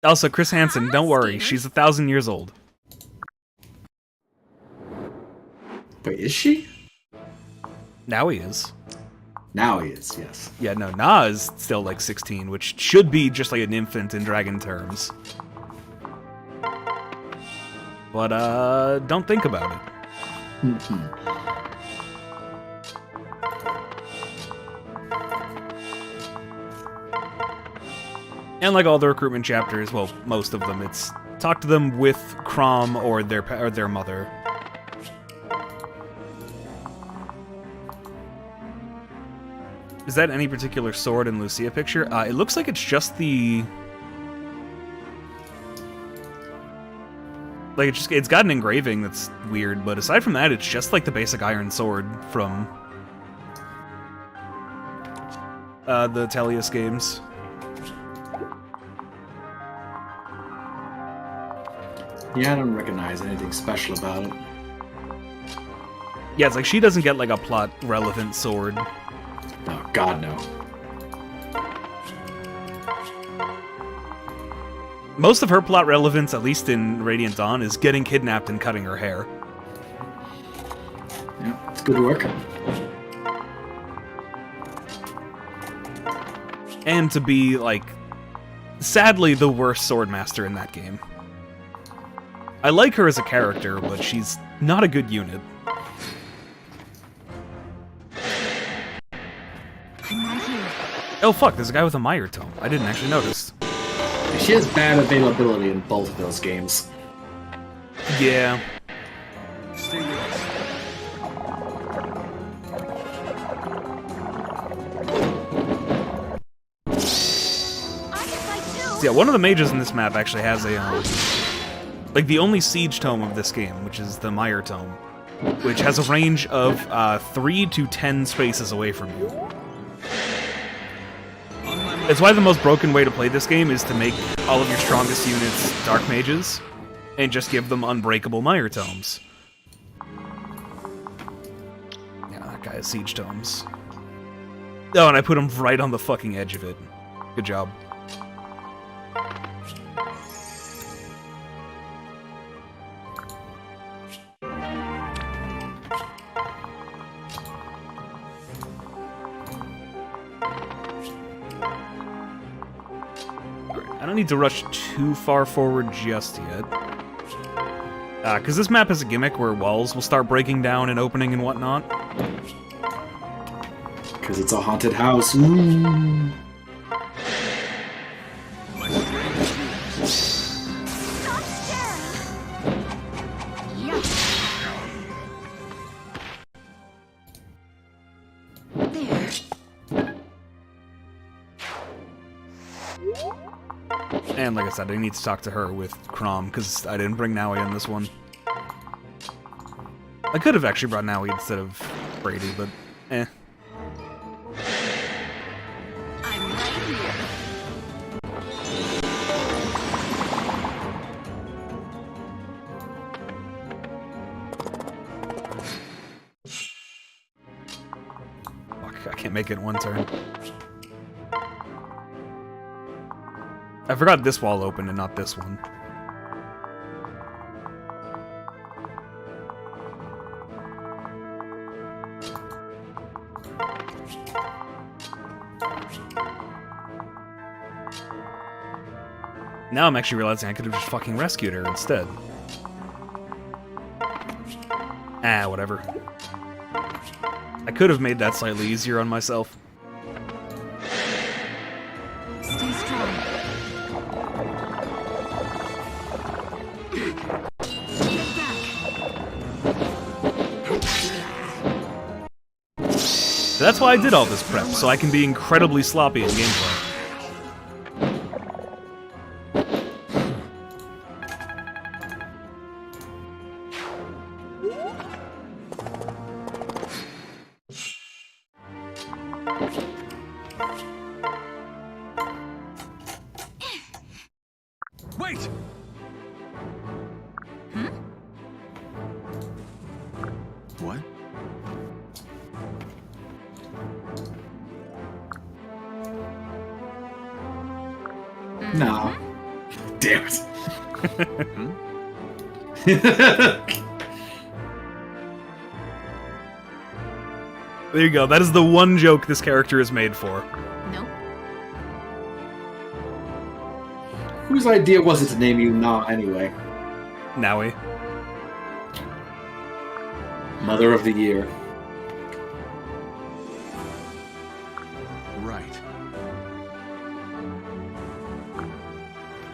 Also, Chris Hansen, don't worry, she's 1,000 years old. Wait, is she? Now he is. Now he is, yes. Yeah, no, Na is still like 16, which should be just like an infant in dragon terms. But, don't think about it. And like all the recruitment chapters, well, most of them, it's talk to them with Crom or their mother. Is that any particular sword in Lucia picture? It looks like it's just the... Like, it's got an engraving that's weird, but aside from that, it's just like the basic iron sword from the Tellius games. Yeah, I don't recognize anything special about it. Yeah, it's like she doesn't get like a plot-relevant sword. Oh, God, no. Most of her plot relevance, at least in Radiant Dawn, is getting kidnapped and cutting her hair. Yeah, it's good work. And to be, like, sadly the worst swordmaster in that game. I like her as a character, but she's not a good unit. Oh fuck, there's a guy with a Meyer tome. I didn't actually notice. She has bad availability in both of those games. Yeah. Stay with us. I can fight too. So yeah, one of the mages in this map actually has a, like the only siege tome of this game, which is the Meyer tome, which has a range of 3 to 10 spaces away from you. It's why the most broken way to play this game is to make all of your strongest units Dark Mages, and just give them unbreakable Meyer tomes. Yeah, that guy has siege tomes. Oh, and I put him right on the fucking edge of it. Good job. I don't need to rush too far forward just yet. Because this map has a gimmick where walls will start breaking down and opening and whatnot. Because it's a haunted house. Ooh. My strength is yours. Stop staring. Yeah. There. And like I said, I need to talk to her with Crom, because I didn't bring Naui on this one. I could have actually brought Naui instead of Brady, but eh. I'm right here. Fuck, I can't make it in one turn. I forgot this wall opened and not this one. Now I'm actually realizing I could have just fucking rescued her instead. Ah, whatever. I could have made that slightly easier on myself. Stay strong. Get back. So that's why I did all this prep, so I can be incredibly sloppy in gameplay. Wait! What? No. Damn it. There you go, that is the one joke this character is made for. Nope. Whose idea was it to name you Na anyway? Naui. Mother of the Year. Right.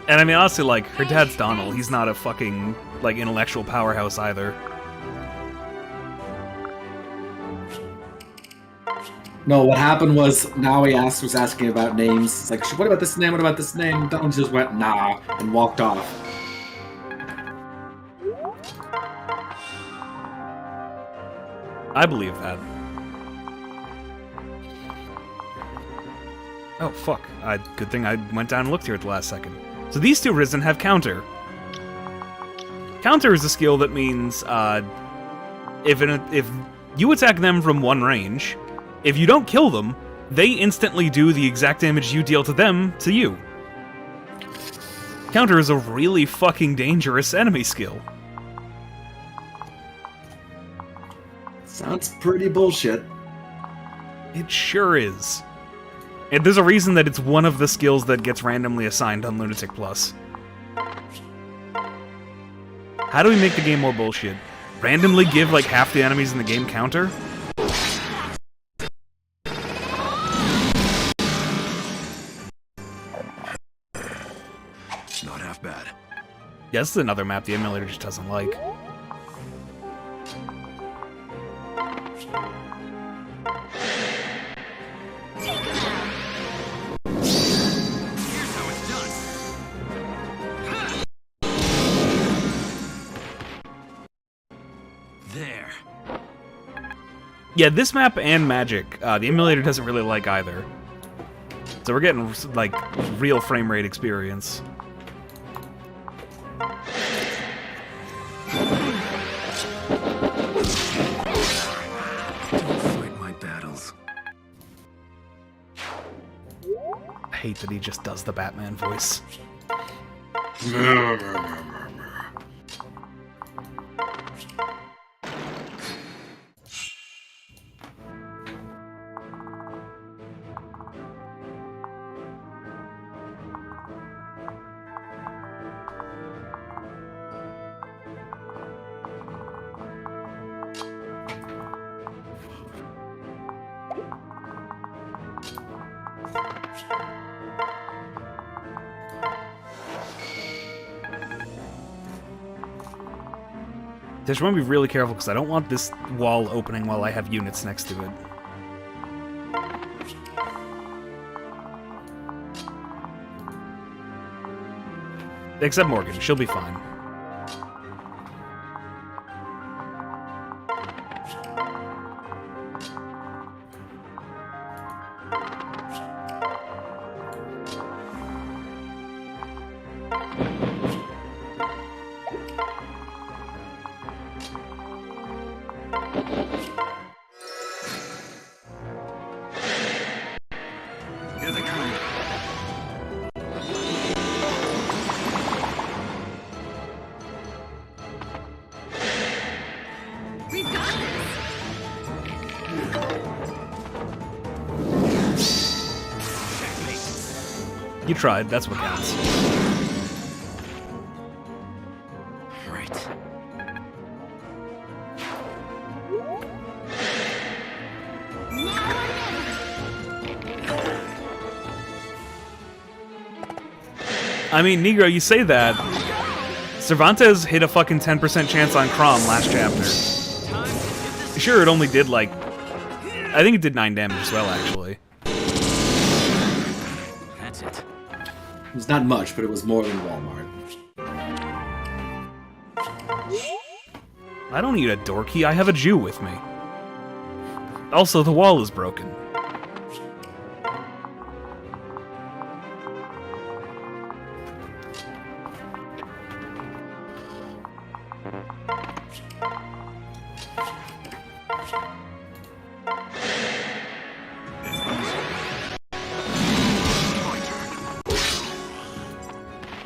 And I mean, honestly, like, her dad's Donald. He's not a fucking, like, intellectual powerhouse either. No, what happened was now he was asking about names. It's like, what about this name? What about this name? Donald just went nah and walked off. I believe that. Oh, fuck. Good thing I went down and looked here at the last second. So these two Risen have counter. Counter is a skill that means if you attack them from one range, if you don't kill them, they instantly do the exact damage you deal to them to you. Counter is a really fucking dangerous enemy skill. Sounds pretty bullshit. It sure is. And there's a reason that it's one of the skills that gets randomly assigned on Lunatic Plus. How do we make the game more bullshit? Randomly give like half the enemies in the game counter? Not half bad. Yeah, this is another map the emulator just doesn't like. Here's how it's done. There. Yeah, this map and Magic, the emulator doesn't really like either. So we're getting, like, real frame rate experience. Don't fight my battles. I hate that he just does the Batman voice. Just want to be really careful because I don't want this wall opening while I have units next to it. Except Morgan, she'll be fine. Here they come. We've got You tried, that's what counts. Right. I mean, Negro, you say that. Cervantes hit a fucking 10% chance on Crom last chapter. Sure, it only did like... I think it did 9 damage as well, actually. That's it. It was not much, but it was more than Walmart. I don't need a door key, I have a Jew with me. Also, the wall is broken.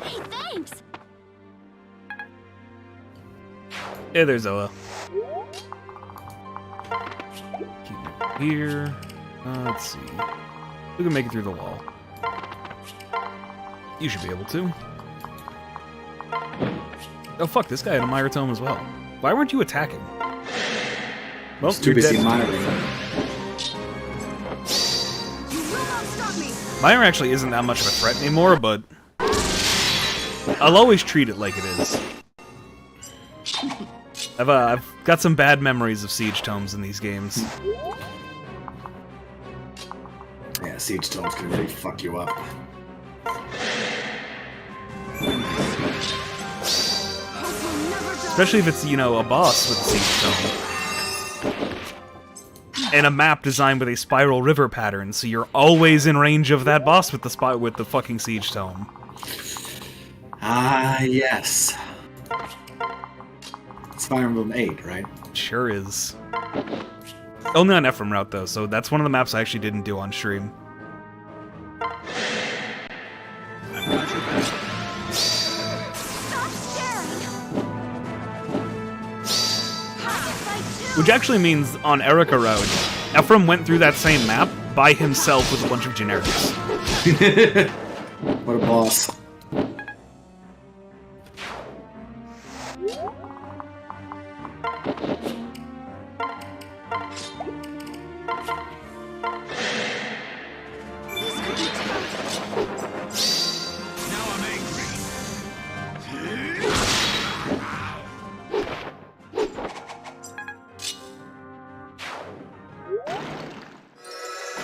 Hey, thanks. Hey there, Zoa. Keep it here. Let's see. We can make it through the wall. You should be able to. Oh fuck, this guy had a Myra Tome as well. Why weren't you attacking? Well, Too you're busy dead. monitoring. You will not stop me. Myra actually isn't that much of a threat anymore, but I'll always treat it like it is. I've got some bad memories of Siege Tomes in these games. Yeah, Siege Tomes can really fuck you up. Hope will never die. Especially if it's, you know, a boss with a Siege Tome. And a map designed with a spiral river pattern, so you're always in range of that boss with the fucking Siege Tome. Ah, yes. It's Fire Emblem 8, right? Sure is. Only on Ephraim route though, so that's one of the maps I actually didn't do on stream. I've got your back. Stop staring! Fight Which actually means on Erica route, Ephraim went through that same map by himself with a bunch of generics. What a boss. This could be tough. Now I'm angry.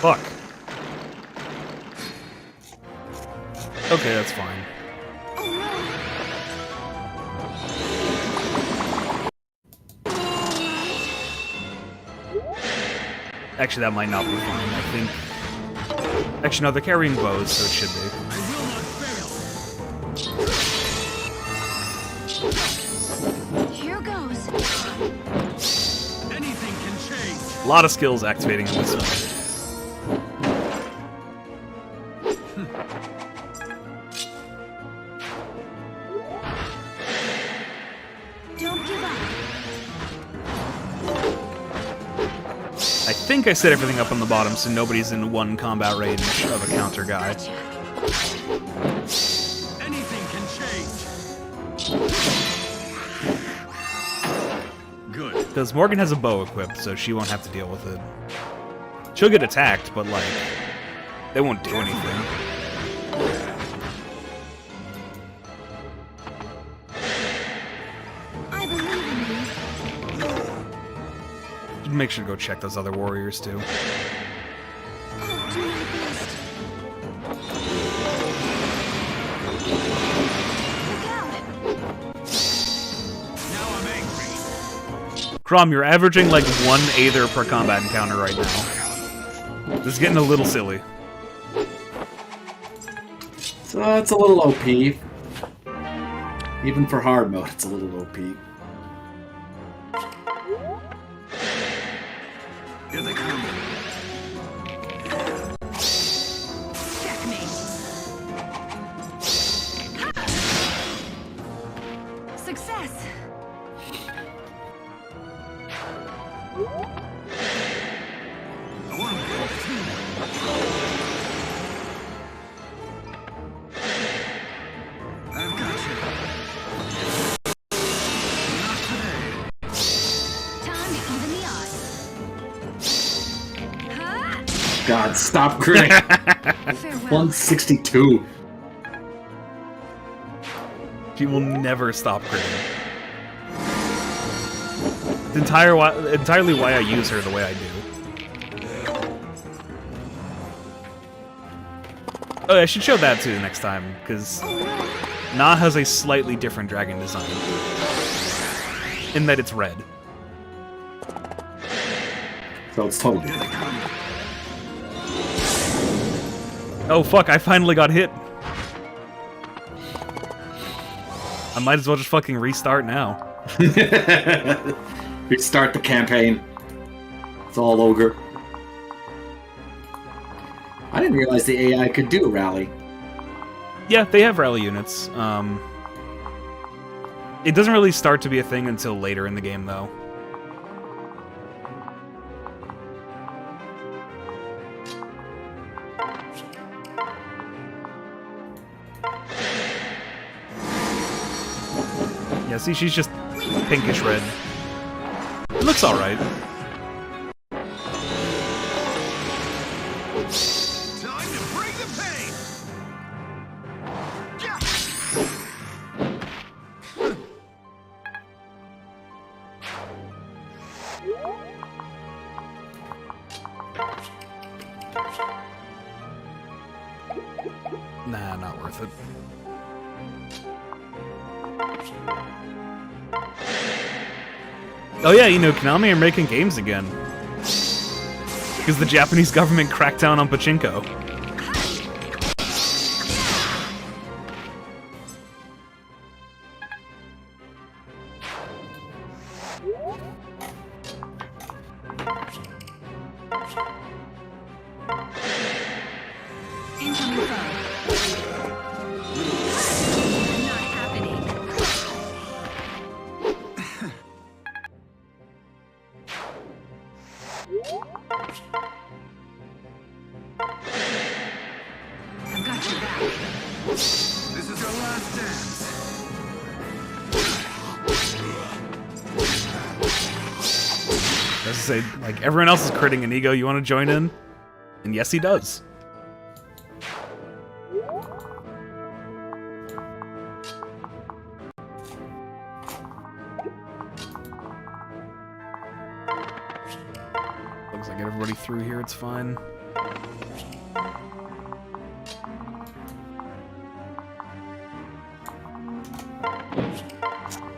Fuck. Okay, that's fine. Oh Actually, that might not be fine. I think... Actually, no, they're carrying bows, so it should be. I will not fail. no! Here goes. Anything can change. A lot of skills activating in this one. Don't give up. I think I set everything up on the bottom so nobody's in one combat range of a counter guy. Gotcha. Anything can change. Good. Because Morgan has a bow equipped, so she won't have to deal with it. She'll get attacked, but, like, they won't do anything. I believe in you. Just make sure to go check those other warriors, too. I'll do my best. Look out! Now I'm angry. Crom, you're averaging, like, 1 Aether per combat encounter right now. This is getting a little silly. So it's a little OP. Even for hard mode, it's a little OP. Here they come. Checkmate. Ha! Success. I want to go too. I've got you. Not today. Time to even the odds. Huh? God, stop critting! Farewell. 162. She will never stop critting. It's entirely why I use her the way I do. Oh, yeah, I should show that too next time, because Oh no! Na has a slightly different dragon design. In that it's red. So it's totally Here they come. Oh fuck, I finally got hit. I might as well just fucking restart now. Restart the campaign. It's all ogre. I didn't realize the AI could do a rally. Yeah, they have rally units. It doesn't really start to be a thing until later in the game, though. Yeah, see, she's just pinkish red. It looks alright. Time to bring the pain. Yeah. Nah, not worth it. Oh yeah, you know, Konami are making games again. Because the Japanese government cracked down on pachinko. This is your last dance. Let's say, like, everyone else is critting Inigo, you want to join in? And yes, he does. Looks like everybody through here, it's fine.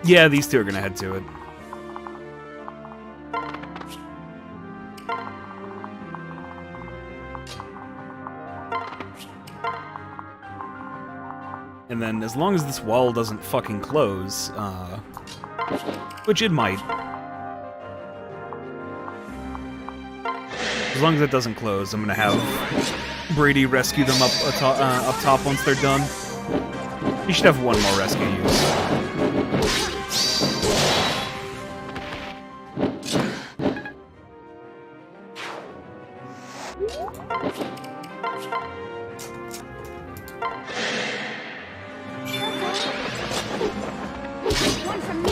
Yeah, these two are gonna head to it. And then, as long as this wall doesn't fucking close, which it might. As long as it doesn't close, I'm gonna have Brady rescue them up top once they're done. You should have one more rescue use. One from me.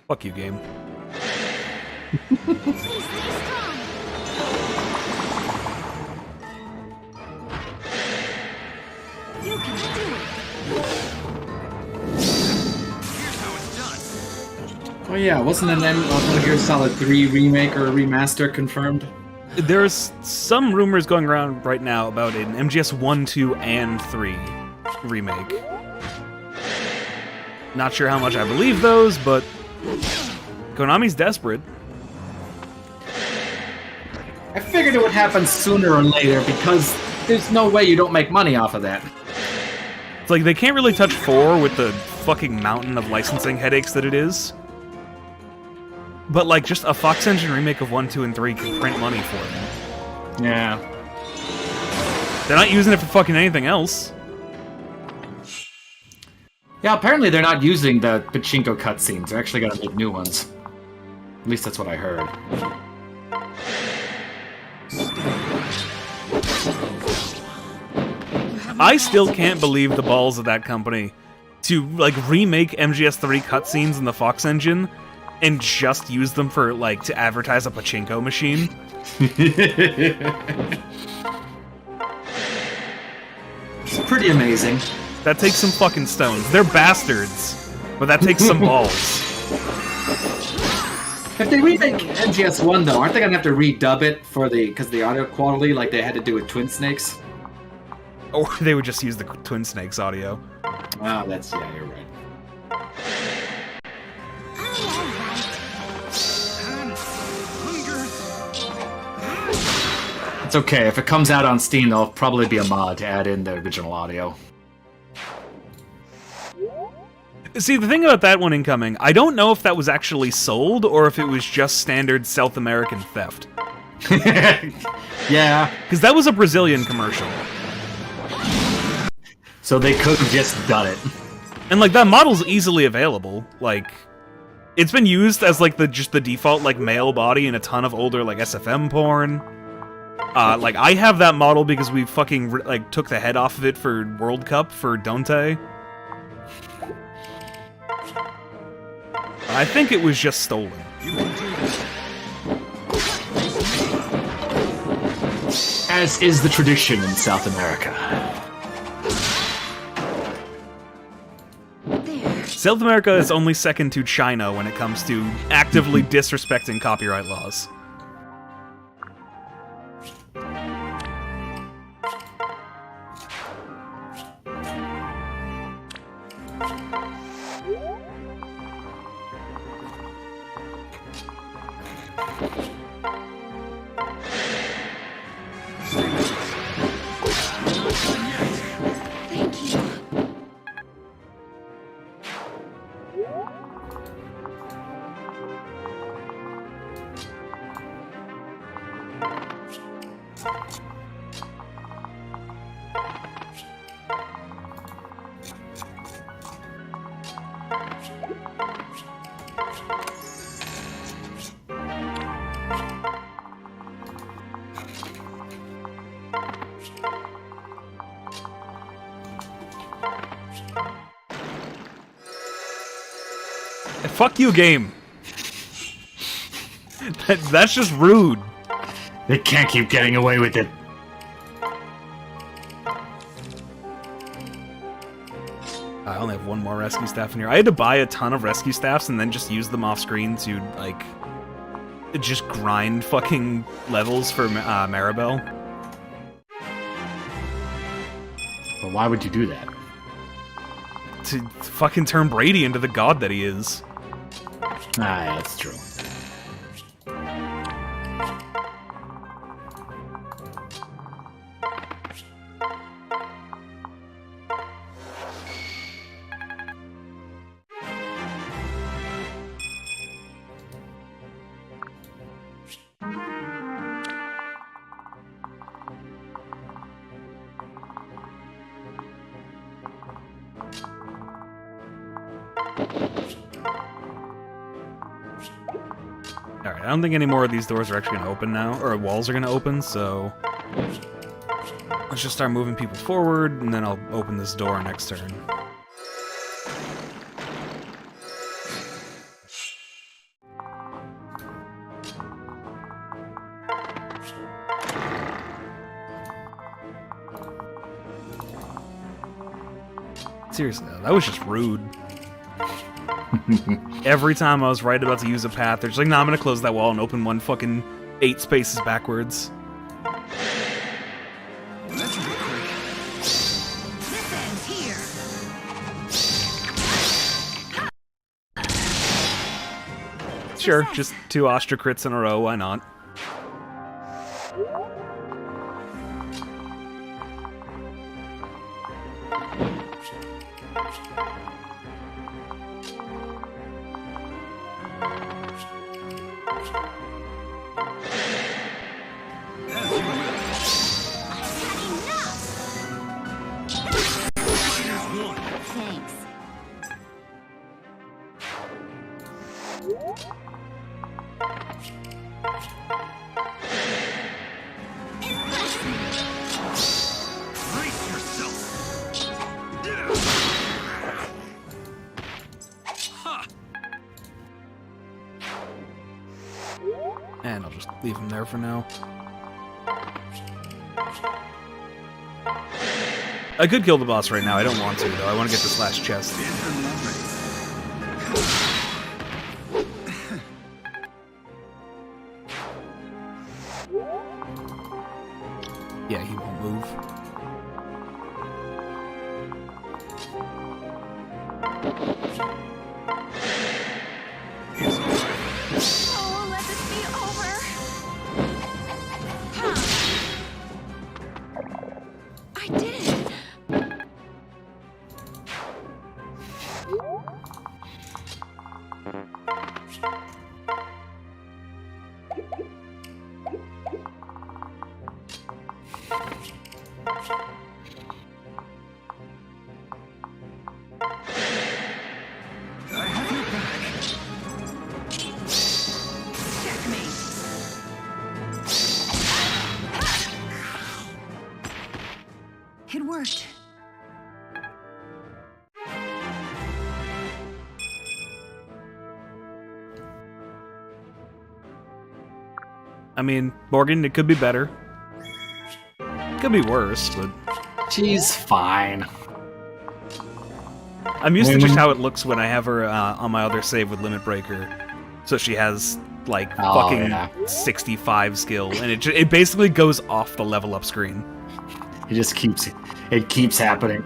Fuck you, game. Please stay strong. You can do it. Here's how it's done. Oh yeah, wasn't an Metal Gear Solid 3 remake or remaster confirmed? There's some rumors going around right now about an MGS 1, 2, and 3 remake. Not sure how much I believe those, but Konami's desperate. I figured it would happen sooner or later because there's no way you don't make money off of that. It's like they can't really touch 4 with the fucking mountain of licensing headaches that it is. But like just a Fox Engine remake of 1, 2, and 3 can print money for them. Yeah. They're not using it for fucking anything else. Yeah, apparently they're not using the pachinko cutscenes. They're actually gonna make new ones. At least that's what I heard. I still can't believe the balls of that company to like remake MGS3 cutscenes in the Fox Engine and just use them for like to advertise a pachinko machine. It's pretty amazing. That takes some fucking stones. They're bastards, but that takes some balls. If they remake MGS1 though, aren't they gonna have to redub it for because the audio quality like they had to do with Twin Snakes? Or they would just use the Twin Snakes audio. Oh, that's yeah, you're right. It's okay. If it comes out on Steam, there'll probably be a mod to add in the original audio. See, the thing about that one incoming, I don't know if that was actually sold or if it was just standard South American theft. Yeah. Because that was a Brazilian commercial. So they could have just done it. And like that model's easily available. Like it's been used as like just the default like male body in a ton of older like SFM porn. Like I have that model because we fucking like took the head off of it for World Cup for Dante. I think it was just stolen. As is the tradition in South America. There. South America is only second to China when it comes to actively disrespecting copyright laws. Thank you. Fuck you, game. That's just rude. They can't keep getting away with it. I only have one more rescue staff in here. I had to buy a ton of rescue staffs and then just use them off screen to, like, just grind fucking levels for Maribel. But why would you do that? To fucking turn Brady into the god that he is. Ah, that's true. Alright, I don't think any more of these doors are actually going to open now, or walls are going to open, so... Let's just start moving people forward, and then I'll open this door next turn. Seriously, though, that was just rude. Every time I was right about to use a path, they're just like, nah, I'm gonna close that wall and open one fucking 8 spaces backwards. That's a bit quick. This ends here. Sure, just 2 Astra crits in a row, why not? Thanks. Brace yourself. Ha! And I'll just leave him there for now. I could kill the boss right now, I don't want to, though. I want to get this last chest. Yeah, he won't move. Oh, let this be over. Huh. I did it. I have your back. Checkmate. It worked. I mean, Morgan, it could be better. It could be worse, but... She's fine. I'm used to just how it looks when I have her on my other save with Limit Breaker. So she has, like, Oh, fucking yeah. 65 skill, and it basically goes off the level up screen. It just keeps happening.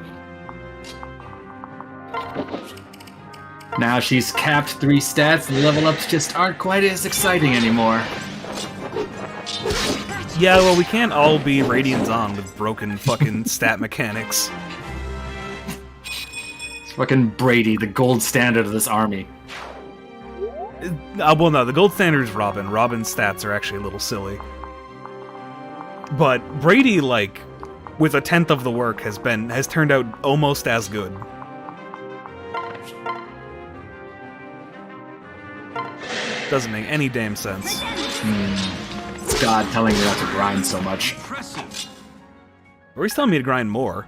Now she's capped 3 stats, and the level ups just aren't quite as exciting anymore. Yeah, well, we can't all be Radiant on with broken fucking stat mechanics. It's fucking Brady, the gold standard of this army. Well, no, the gold standard is Robin. Robin's stats are actually a little silly. But Brady, like, with 1/10 of the work, has turned out almost as good. Doesn't make any damn sense. It's God telling me not to grind so much. Impressive. Or he's telling me to grind more.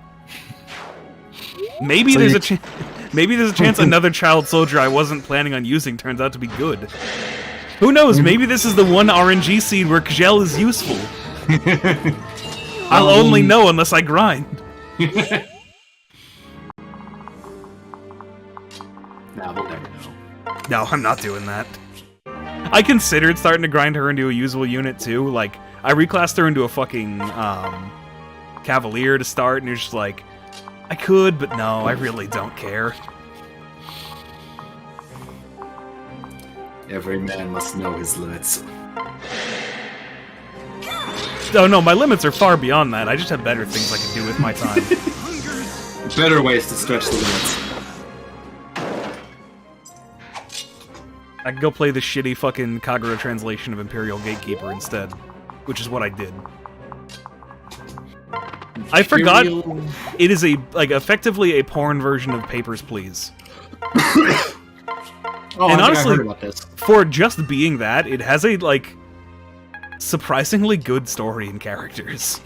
Maybe So there's you- a chance. Maybe there's a chance another child soldier I wasn't planning on using turns out to be good. Who knows? Maybe this is the one RNG seed where Kjell is useful. I'll only know unless I grind. Nah, we'll never know. No, I'm not doing that. I considered starting to grind her into a usable unit too. Like, I reclassed her into a fucking Cavalier to start, and you're just like, I could, but no, I really don't care. Every man must know his limits. Oh no, my limits are far beyond that. I just have better things I can do with my time. Better ways to stretch the limits. I could go play the shitty fucking Kagura translation of Imperial Gatekeeper instead, which is what I did. I forgot it is effectively a porn version of Papers, Please. Oh, And I honestly- heard about this. For just being that, it has a, like, surprisingly good story and characters.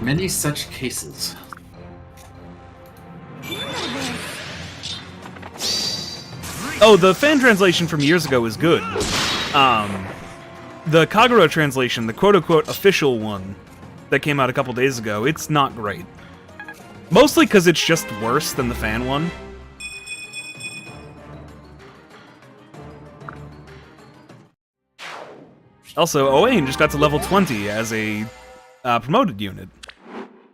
Many such cases. Oh, the fan translation from years ago is good. The Kagura translation, the quote-unquote official one that came out a couple days ago, it's not great. Mostly because it's just worse than the fan one. Also, Owain just got to level 20 as a promoted unit.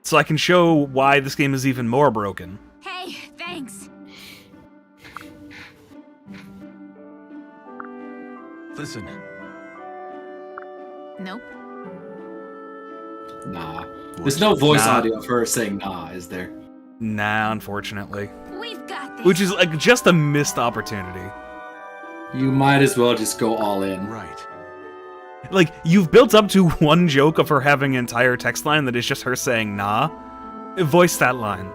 So I can show why this game is even more broken. Hey, thanks. Listen, Nope. Nah. There's no voice Nah. audio of her saying nah, is there? Nah, unfortunately. We've got this. Which is like just a missed opportunity. You might as well just go all in. right. Like, you've built up to one joke of her having an entire text line that is just her saying nah. Voice that line.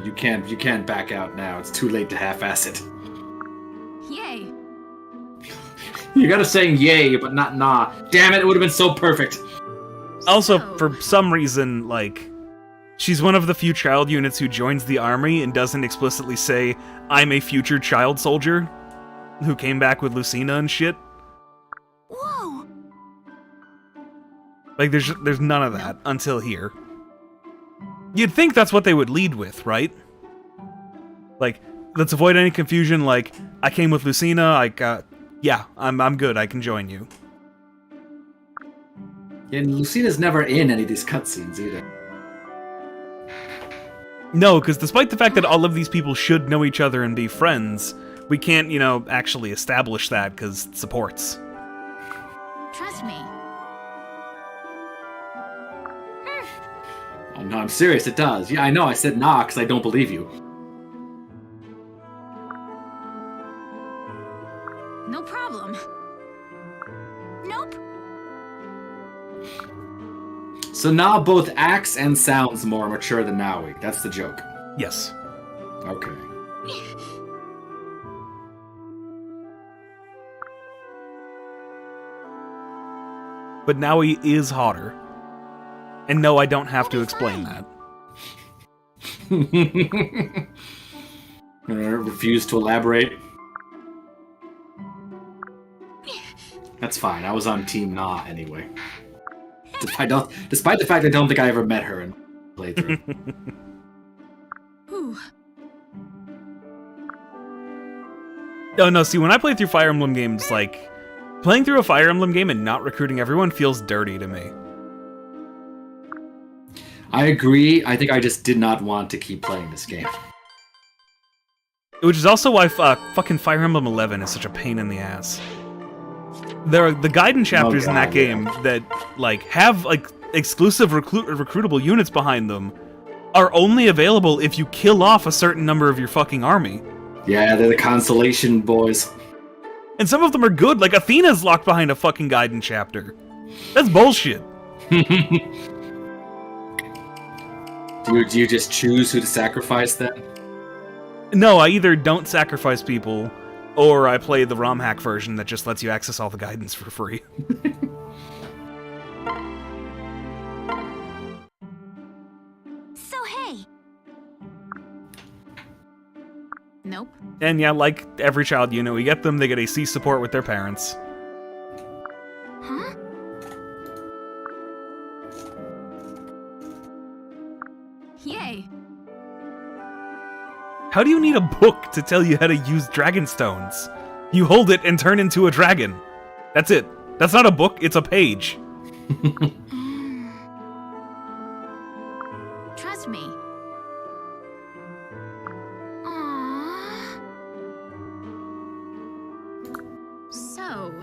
You can't back out now. It's too late to half-ass it. Yay. You gotta say yay, but not nah. Damn it, it would have been so perfect. Also, So- for some reason, like, she's one of the few child units who joins the army and doesn't explicitly say, I'm a future child soldier who came back with Lucina and shit. Whoa. Like, there's none of that until here. You'd think that's what they would lead with, right? Like, let's avoid any confusion, like, I came with Lucina, yeah, I'm good, I can join you. And Lucina's never in any of these cutscenes either. No, because despite the fact that all of these people should know each other and be friends, we can't, actually establish that because supports. Trust me. Oh no, I'm serious, it does. Yeah, I know, I said nah because I don't believe you. No problem. Nope. So nah both acts and sounds more mature than Naui. That's the joke. Yes. Okay. But now he is hotter. And no, I don't have to explain that. Refuse to elaborate. That's fine. I was on Team Nah anyway. Despite the fact I don't think I ever met her in playthrough. Whew. Oh no, see, when I play through Fire Emblem games, like, playing through a Fire Emblem game and not recruiting everyone feels dirty to me. I agree. I think I just did not want to keep playing this game. Which is also why fucking Fire Emblem 11 is such a pain in the ass. There are the Gaiden chapters in that God, game that, like, have, like, exclusive recruitable units behind them are only available if you kill off a certain number of your fucking army. Yeah, they're the consolation boys. And some of them are good, like Athena's locked behind a fucking Gaiden chapter. That's bullshit. Do you just choose who to sacrifice then? No, I either don't sacrifice people, or I play the ROM hack version that just lets you access all the guidance for free. So hey. Nope. And yeah, like every child you know, you get them, they get AC support with their parents. Huh? Yay. How do you need a book to tell you how to use dragon stones? You hold it and turn into a dragon. That's it. That's not a book, it's a page. Trust me. Aww. So.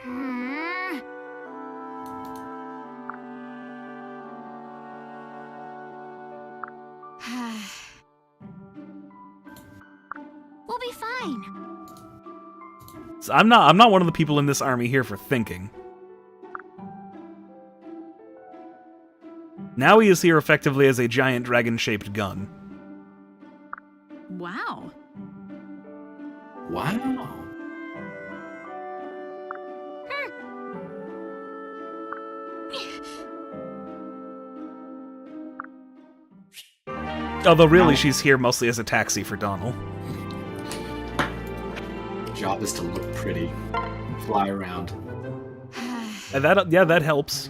Hmm. We'll be fine. So I'm not one of the people in this army here for thinking. Now he is here effectively as a giant dragon-shaped gun. Wow. Wow. Although really, she's here mostly as a taxi for Donald. Job is to look pretty, and fly around. And that helps.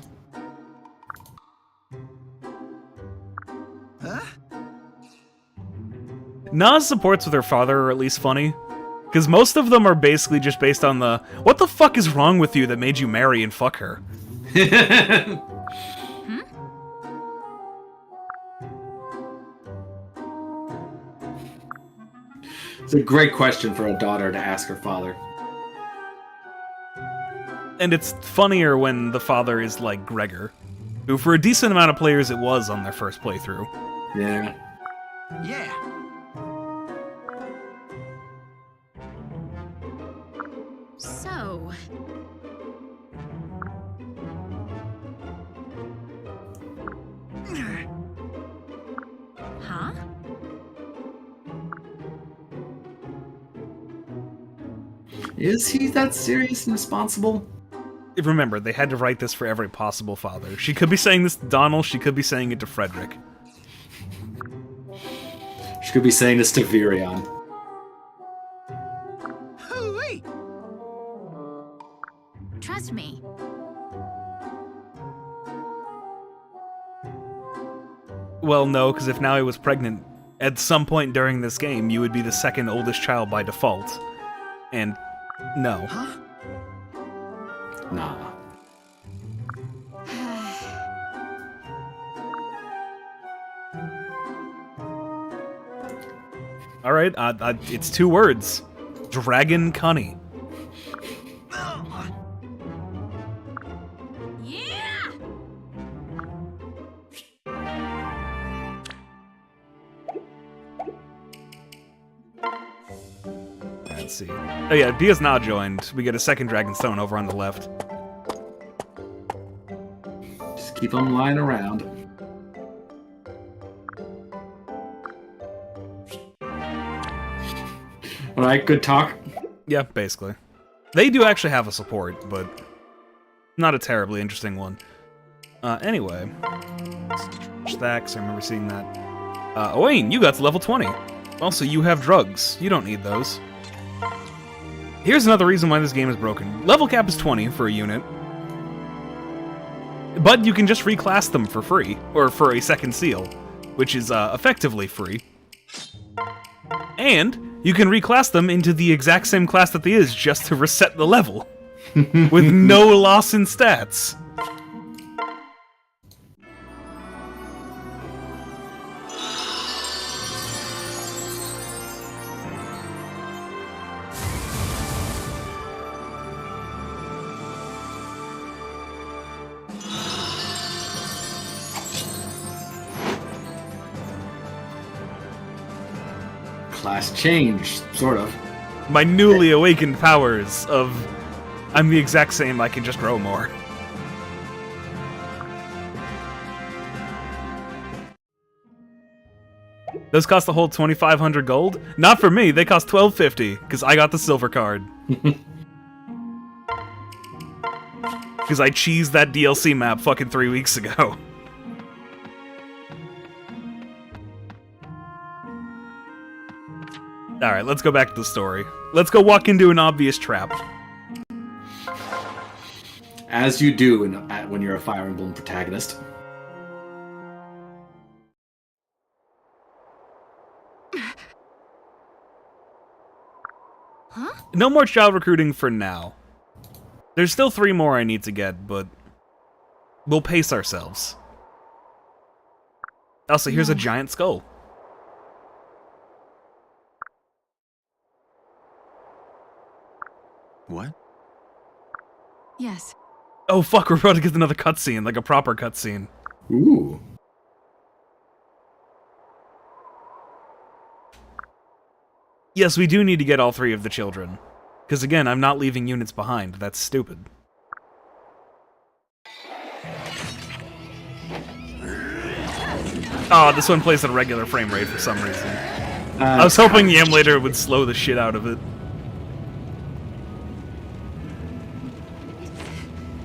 Na's supports with her father are at least funny. Because most of them are basically just based on the, what the fuck is wrong with you that made you marry and fuck her? It's a great question for a daughter to ask her father. And it's funnier when the father is like Gregor, who for a decent amount of players it was on their first playthrough. Yeah. Yeah. So. Huh? Is he that serious and responsible? Remember, they had to write this for every possible father. She could be saying this to Donald, she could be saying it to Frederick. She could be saying this to Virion. Hooey! Trust me. Well, no, because if Naui was pregnant, at some point during this game, you would be the second oldest child by default. And no. Huh? Nah. Alright, it's 2 words. Dragon Cunny. Yeah! Let's see. Oh yeah, Bia's now joined. We get a second Dragonstone over on the left. Just keep them lying around. Alright, good talk. Yeah, basically. They do actually have a support, but not a terribly interesting one. Anyway. Stacks, I remember seeing that. Owain, you got to level 20. Also, you have drugs. You don't need those. Here's another reason why this game is broken. Level cap is 20 for a unit. But you can just reclass them for free, or for a second seal, which is effectively free. And you can reclass them into the exact same class that they is just to reset the level, with no loss in stats. Class change, sort of. My newly awakened powers of I'm the exact same, I can just grow more. Those cost the whole 2,500 gold? Not for me, they cost 1,250, because I got the silver card. Because I cheesed that DLC map fucking 3 weeks ago. Alright, let's go back to the story. Let's go walk into an obvious trap. As you do when you're a Fire Emblem protagonist. Huh? No more child recruiting for now. There's still 3 more I need to get, but we'll pace ourselves. Also, here's a giant skull. What? Yes. Oh fuck, we're about to get another cutscene, like a proper cutscene. Ooh. Yes, we do need to get all 3 of the children. Because again, I'm not leaving units behind. That's stupid. Oh, this one plays at a regular frame rate for some reason. I was hoping the emulator would slow the shit out of it.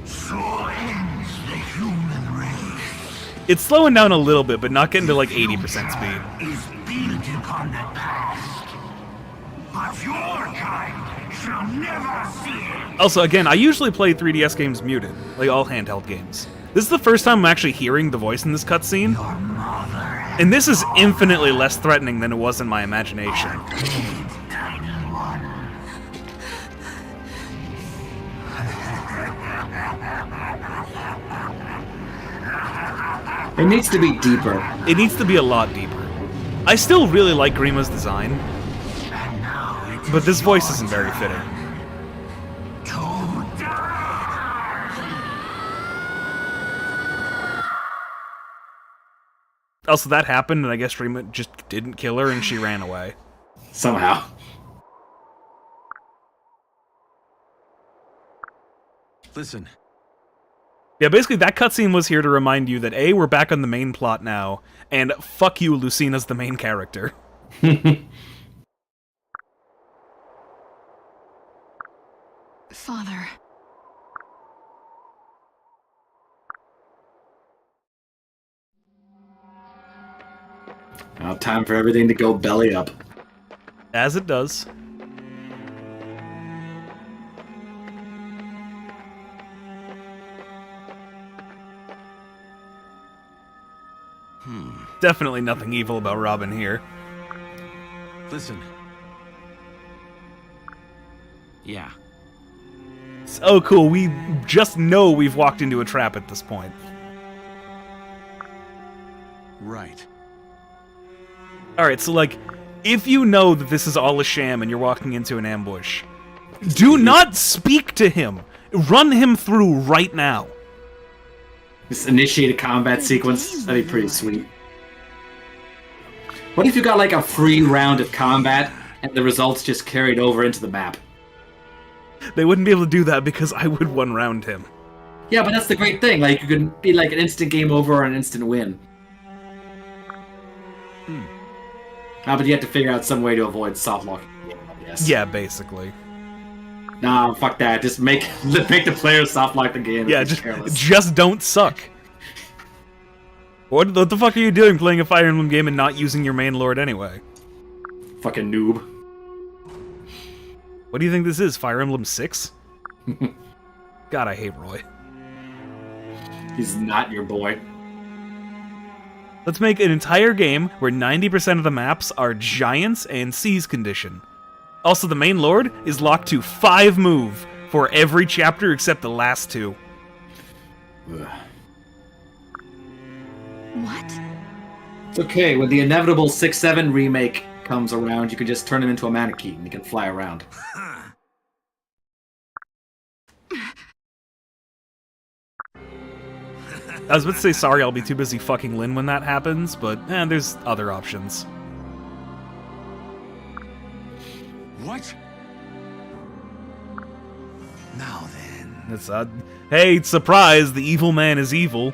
So ends the human race. It's slowing down a little bit, but not getting to like 80% speed. Is built upon the past. But your kind shall never see it. Also, again, I usually play 3DS games muted, like all handheld games. This is the first time I'm actually hearing the voice in this cutscene, Your mother and this is infinitely less threatening than it was in my imagination. tiny one. It needs to be deeper. It needs to be a lot deeper. I still really like Grima's design, And now it but this voice isn't very fitting. to die. Also, that happened, and I guess Rima just didn't kill her, and she ran away. Somehow. Listen. Yeah, basically, that cutscene was here to remind you that A, we're back on the main plot now, and fuck you, Lucina's the main character. Father. Now time for everything to go belly up. As it does. Definitely nothing evil about Robin here. Listen. Yeah. Oh, cool, we just know we've walked into a trap at this point. Right. Alright, so like, if you know that this is all a sham and you're walking into an ambush, do not speak to him! Run him through right now! Just initiate a combat sequence. That'd be pretty sweet. What if you got like a free round of combat and the results just carried over into the map? They wouldn't be able to do that because I would one-round him. Yeah, but that's the great thing. Like, you could be like an instant game over or an instant win. But you have to figure out some way to avoid soft locking the game, I guess. Yeah, basically. Nah, fuck that. Just make the players soft lock the game. Yeah, It's careless. just don't suck. What the fuck are you doing playing a Fire Emblem game and not using your main lord anyway? Fucking noob. What do you think this is, Fire Emblem 6? God, I hate Roy. He's not your boy. Let's make an entire game where 90% of the maps are giants and seas condition. Also, the main lord is locked to 5 move for every chapter except the last 2. Ugh. What? It's okay. When the inevitable 6-7 remake comes around, you can just turn him into a mannequin and he can fly around. I was about to say sorry, I'll be too busy fucking Lynn when that happens, but there's other options. What? Now then. It's hey, surprise! The evil man is evil.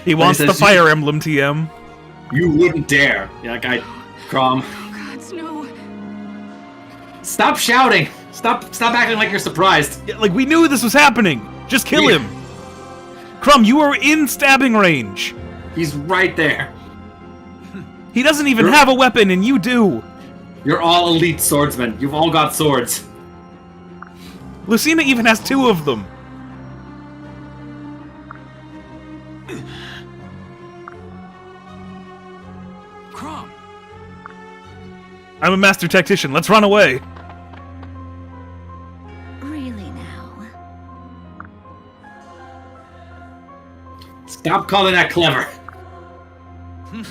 He wants the says, Fire Emblem TM. You wouldn't dare. Yeah, that guy, Crom. Oh, gods, no. Stop shouting. Stop acting like you're surprised. Yeah, like, we knew this was happening! Just kill him! Crumb, you are in stabbing range! He's right there. He doesn't even have a weapon, and you do! You're all elite swordsmen. You've all got swords. Lucina even has 2 of them! Crom. I'm a master tactician, let's run away! Really now? Stop calling that clever.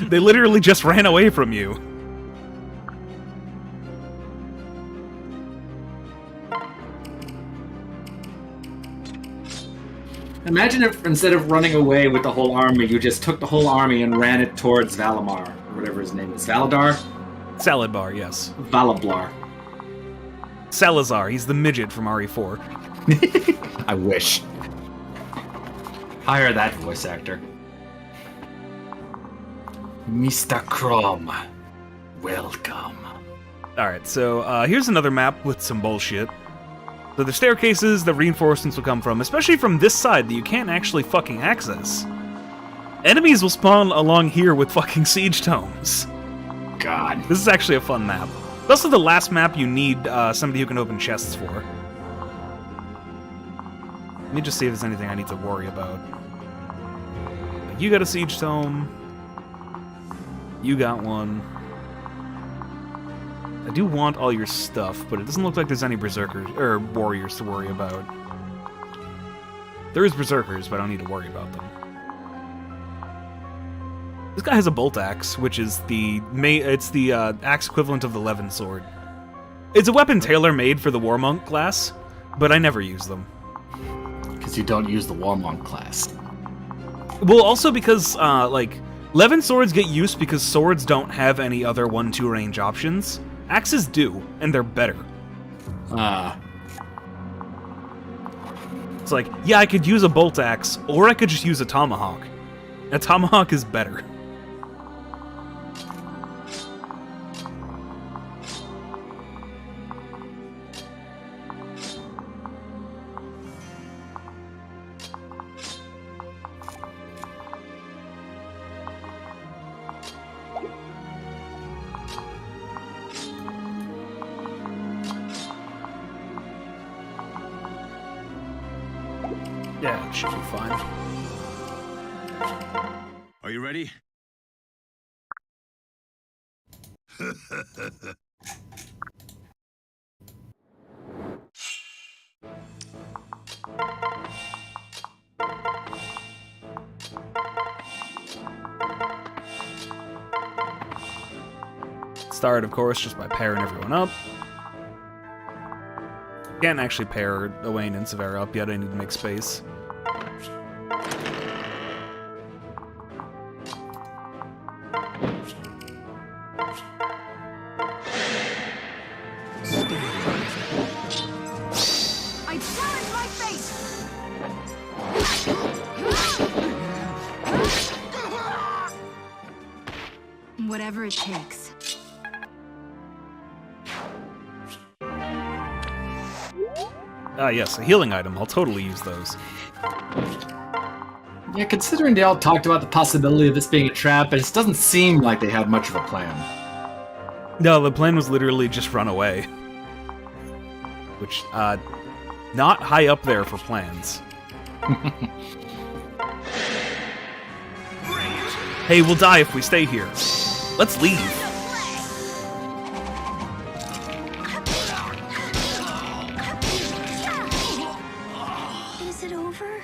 They literally just ran away from you. Imagine if instead of running away with the whole army, you just took the whole army and ran it towards Valimar, or whatever his name is. Valadar? Salad bar, yes. Valablar. Salazar, he's the midget from RE4. I wish. Hire that voice actor. Mr. Crom, welcome. Alright, so here's another map with some bullshit. So the staircases, the reinforcements will come from, especially from this side that you can't actually fucking access. Enemies will spawn along here with fucking siege tomes. God. This is actually a fun map. It's also the last map you need somebody who can open chests for. Let me just see if there's anything I need to worry about. You got a siege tome. You got one. I do want all your stuff, but it doesn't look like there's any berserkers or warriors to worry about. There is berserkers, but I don't need to worry about them. This guy has a bolt axe, which is the axe equivalent of the Levin sword. It's a weapon tailor-made for the War Monk class, but I never use them. Because you don't use the War Monk class. Well, also because, like, Levin swords get used because swords don't have any other 1-2 range options. Axes do, and they're better. It's like, yeah, I could use a bolt axe, or I could just use a tomahawk. A tomahawk is better. Yeah, it should be fine. Are you ready? Start, of course, just by pairing everyone up. Can't actually pair Owain and Severa up yet, I need to make space. I challenge my fate! Whatever it takes. Ah, yes, a healing item. I'll totally use those. Yeah, considering they all talked about the possibility of this being a trap, it just doesn't seem like they had much of a plan. No, the plan was literally just run away. Which, not high up there for plans. Hey, we'll die if we stay here. Let's leave. Is it over?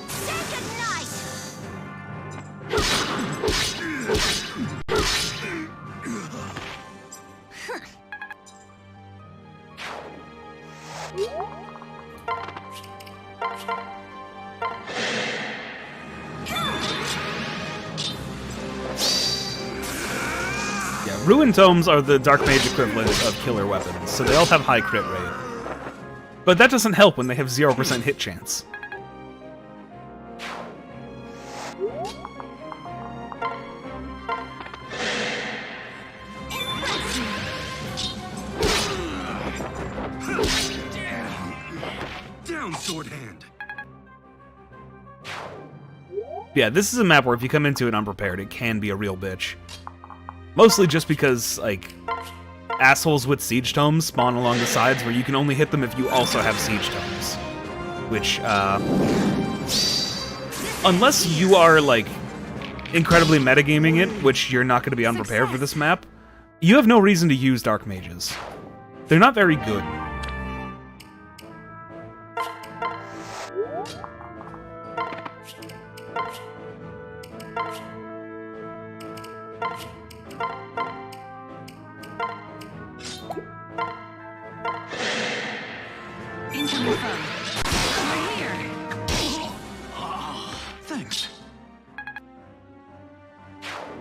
Say goodnight! Ruin Tomes are the Dark Mage equivalent of killer weapons, so they all have high crit rate. But that doesn't help when they have 0% hit chance. Down, sword hand. Yeah, this is a map where if you come into it unprepared, it can be a real bitch. Mostly just because, like, assholes with Siege Tomes spawn along the sides where you can only hit them if you also have Siege Tomes. Which, unless you are, like, incredibly metagaming it, which you're not going to be unprepared for this map, you have no reason to use Dark Mages. They're not very good. Thanks.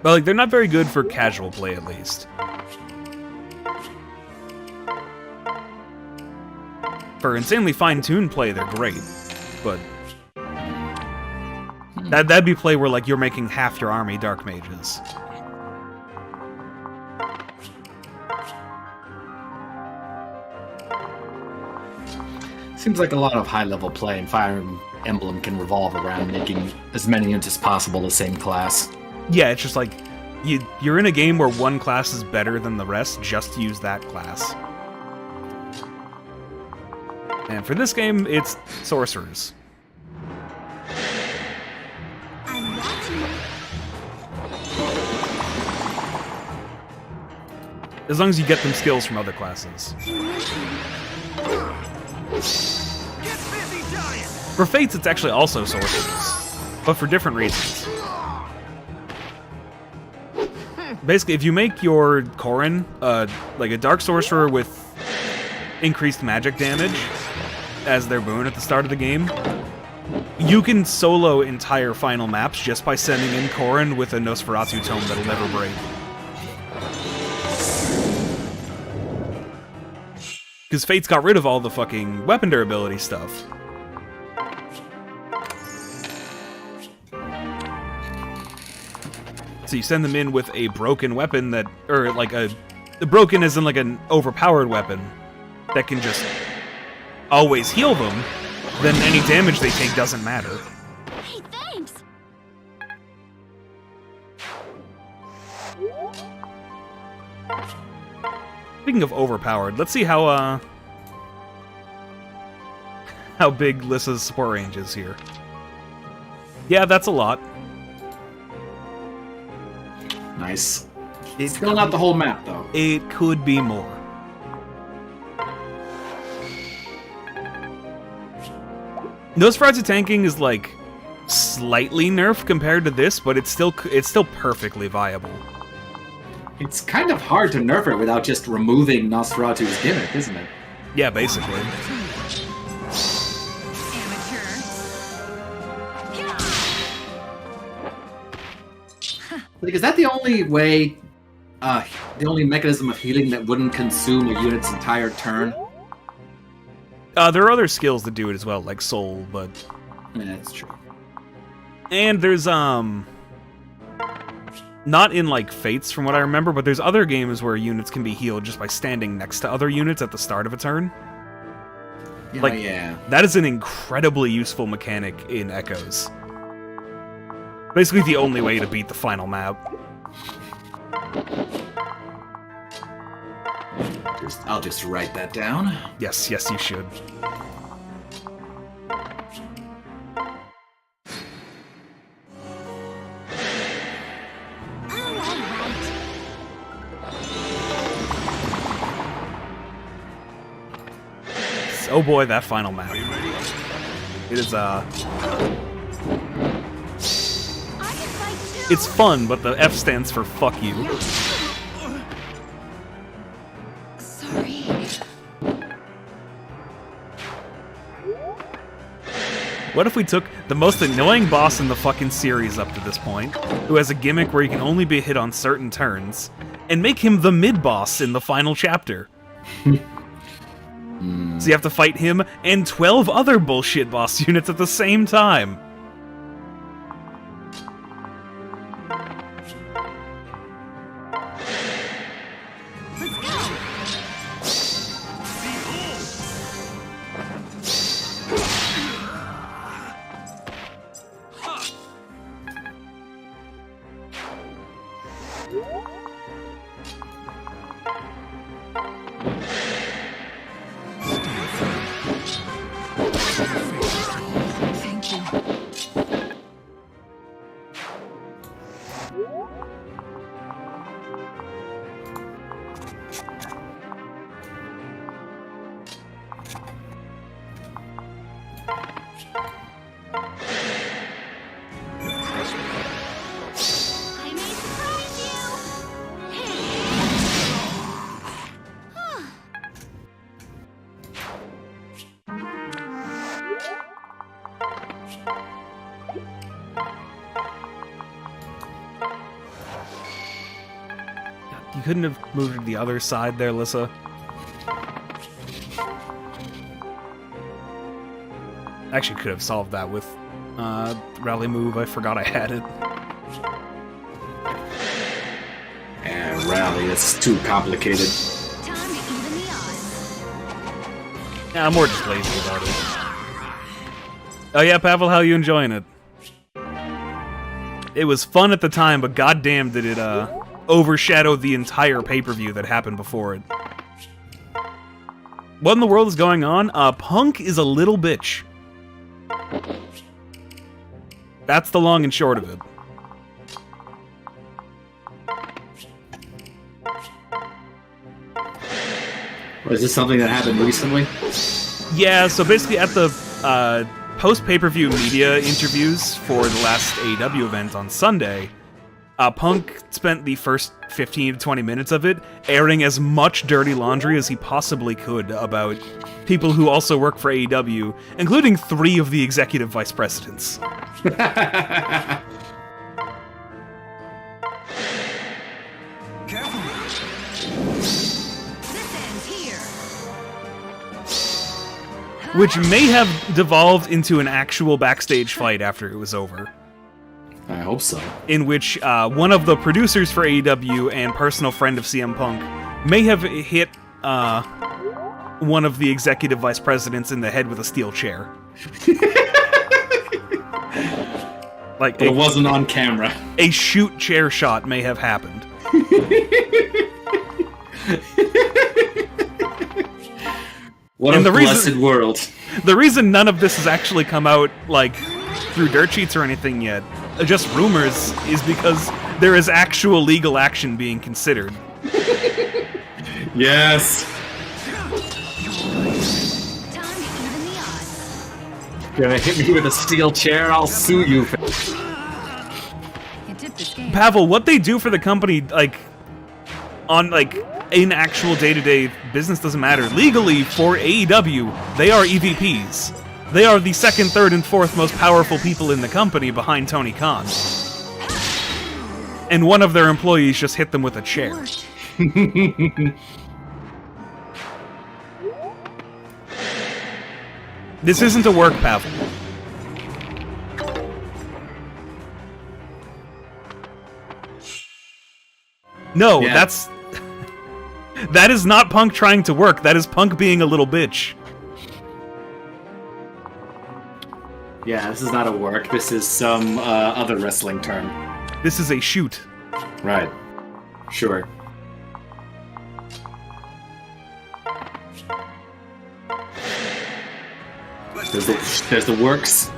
But, like, they're not very good for casual play, at least. For insanely fine-tuned play, they're great, but that'd be play where, like, you're making half your army Dark Mages. Seems like a lot of high-level play in Fire Emblem can revolve around making as many units as possible the same class. Yeah, it's just like, you're in a game where one class is better than the rest, just use that class. And for this game, it's sorcerers. I'm watching. As long as you get them skills from other classes. Get busy dying. For Fates, it's actually also sorcerers, but for different reasons. Basically, if you make your Corrin like a Dark Sorcerer with increased magic damage as their boon at the start of the game, you can solo entire final maps just by sending in Corrin with a Nosferatu tome that'll never break. Because Fates got rid of all the fucking weapon durability stuff. So you send them in with a broken weapon that, or like broken as in like an overpowered weapon that can just always heal them, then any damage they take doesn't matter. Hey, thanks. Speaking of overpowered, let's see how big Lissa's support range is here. Yeah, that's a lot. Nice. It's Still not the whole map, though. It could be more. Nosferatu tanking is like slightly nerfed compared to this, but it's still perfectly viable. It's kind of hard to nerf it without just removing Nosferatu's gimmick, isn't it? Yeah, basically. Amateur. Like, is that the only way, the only mechanism of healing that wouldn't consume a unit's entire turn? There are other skills that do it as well, like Soul, but... Yeah, that's true. And there's, not in, like, Fates, from what I remember, but there's other games where units can be healed just by standing next to other units at the start of a turn. Yeah, Like, yeah. That is an incredibly useful mechanic in Echoes. Basically the only way to beat the final map. I'll just write that down. Yes, yes, you should. Oh boy, that final map. It is, it's fun, but the F stands for fuck you. Sorry. What if we took the most annoying boss in the fucking series up to this point, who has a gimmick where he can only be hit on certain turns, and make him the mid-boss in the final chapter. So you have to fight him and 12 other bullshit boss units at the same time. Thank you. I may surprise you. You couldn't have moved to the other side there, Lissa. Actually, could have solved that with rally move. I forgot I had it. And rally, it's too complicated. Time to even the odds. Yeah, I'm more just lazy about it. Oh yeah, Pavel, how you enjoying it? It was fun at the time, but goddamn did it overshadow the entire pay-per-view that happened before it. What in the world is going on? Punk is a little bitch. That's the long and short of it. Is this something that happened recently? Yeah, so basically at the post-pay-per-view media interviews for the last AEW event on Sunday, Punk spent the first 15 to 20 minutes of it airing as much dirty laundry as he possibly could about people who also work for AEW, including 3 of the executive vice presidents. This ends here. Which may have devolved into an actual backstage fight after it was over, I hope so. in which one of the producers for AEW and personal friend of CM Punk may have hit one of the executive vice presidents in the head with a steel chair. Like But it wasn't on camera. a shoot chair shot may have happened. What And a the blessed reason- world. The reason none of this has actually come out, like, through dirt sheets or anything yet, just rumors, is because there is actual legal action being considered. Yes. Time to even the odds. Gonna hit me with a steel chair, I'll sue you. You tipped the scale. Pavel, what they do for the company, like, on, like, in actual day-to-day business doesn't matter. Legally, for AEW, they are EVPs. They are the second, third, and fourth most powerful people in the company behind Tony Khan. And one of their employees just hit them with a chair. Worked. This isn't a work, Pavel. No, Yeah. that's... That is not Punk trying to work. That is Punk being a little bitch. Yeah, this is not a work. This is some other wrestling term. This is a shoot. Right. Sure. There's the works.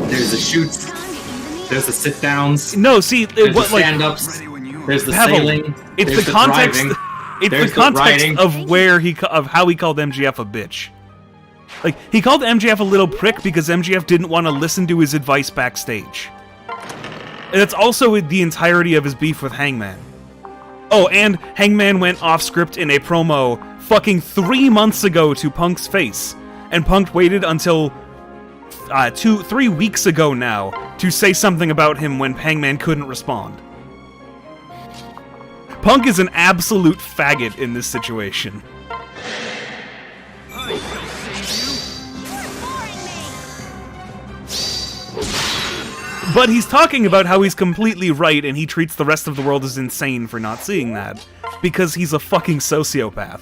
There's the shoots. Time to even the There's the sit downs. No, see, There's what the like stand ups. There's the Pavel, sailing. it's there's the context. driving. It's There's the the context riding. of where of how he called MJF a bitch. Like he called MJF a little prick because MJF didn't want to listen to his advice backstage. And that's also the entirety of his beef with Hangman. Oh, and Hangman went off script in a promo fucking 3 months ago to Punk's face, and Punk waited until 3 weeks ago now to say something about him when Hangman couldn't respond. Punk is an absolute faggot in this situation. I shall save you. But he's talking about how he's completely right and he treats the rest of the world as insane for not seeing that. Because he's a fucking sociopath.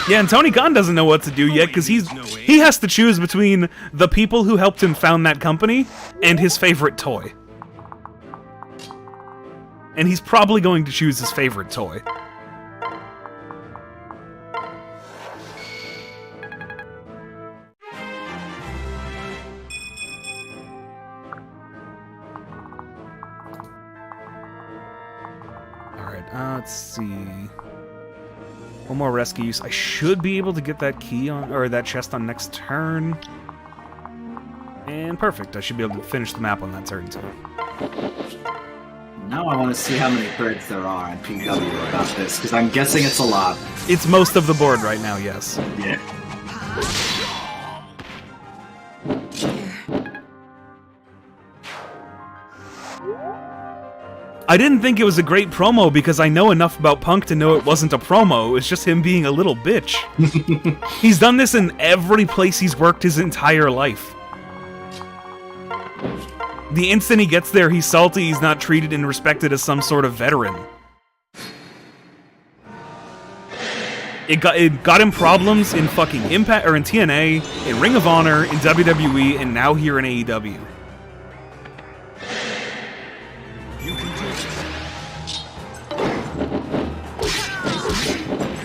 Yeah, and Tony Khan doesn't know what to do yet because he has to choose between the people who helped him found that company and his favorite toy. And he's probably going to choose his favorite toy. Alright, let's see. One more rescue use. I should be able to get that key on, or that chest on next turn. And perfect. I should be able to finish the map on that turn too. Now I want to see how many birds there are on PW about this, because I'm guessing it's a lot. It's most of the board right now, yes. Yeah. I didn't think it was a great promo because I know enough about Punk to know it wasn't a promo, it was just him being a little bitch. He's done this in every place he's worked his entire life. The instant he gets there, he's salty, he's not treated and respected as some sort of veteran. It got him problems in fucking Impact, or in TNA, in Ring of Honor, in WWE, and now here in AEW.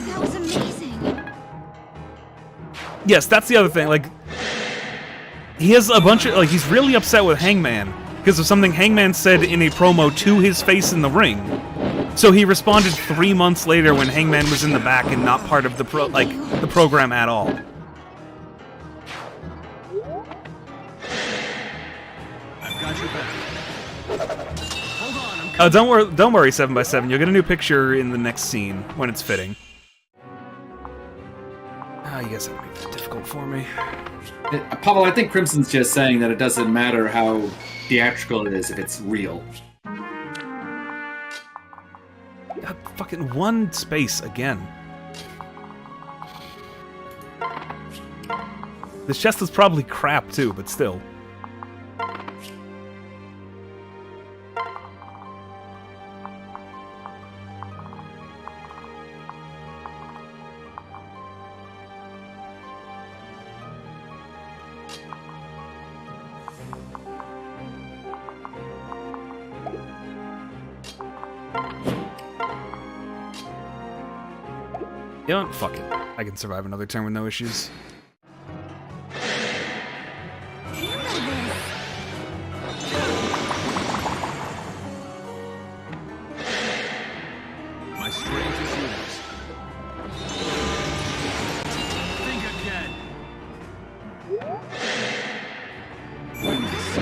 That was amazing. Yes, that's the other thing, like, he has a bunch of, like, he's really upset with Hangman because of something Hangman said in a promo to his face in the ring. So he responded 3 months later when Hangman was in the back and not part of the the program at all. I've got your back. Hold on, Don't worry, 7x7. You'll get a new picture in the next scene when it's fitting. You guys have made that difficult for me. Pablo, I think Crimson's just saying that it doesn't matter how theatrical it is if it's real. Fucking one space again. This chest is probably crap too, but still. You know what? Fuck it. I can survive another turn with no issues. my strength is yours. Think again. Win this.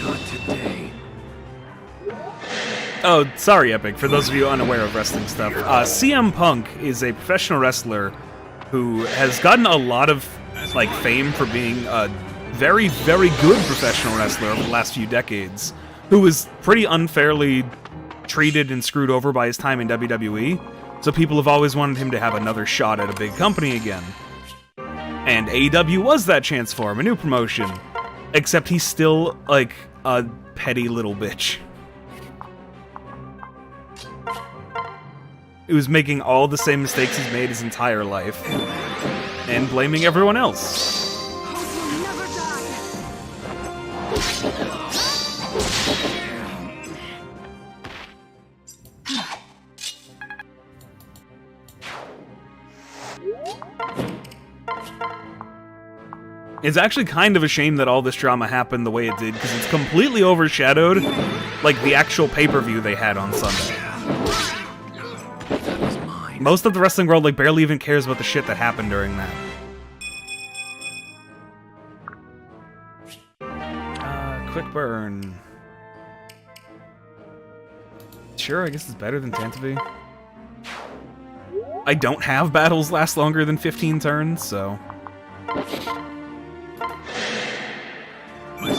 Not today. Oh, sorry, Epic. For those of you unaware of wrestling stuff, CM Punk is a professional wrestler who has gotten a lot of fame for being a very, very good professional wrestler over the last few decades, who was pretty unfairly treated and screwed over by his time in WWE. So people have always wanted him to have another shot at a big company again. And AEW was that chance for him, a new promotion. Except he's still, like, a petty little bitch. He was making all the same mistakes he's made his entire life. And blaming everyone else. It's actually kind of a shame that all this drama happened the way it did, because it's completely overshadowed, like, the actual pay-per-view they had on Sunday. Most of the wrestling world, like, barely even cares about the shit that happened during that. Quick burn. Sure, I guess it's better than Tantive. I don't have battles last longer than 15 turns, so... I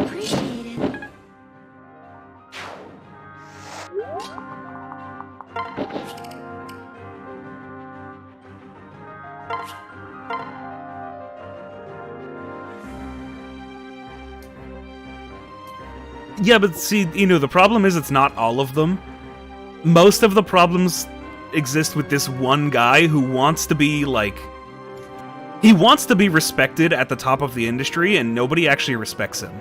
appreciate it. Yeah, but see, the problem is it's not all of them. Most of the problems exist with this one guy who wants to be, like... He wants to be respected at the top of the industry, and nobody actually respects him.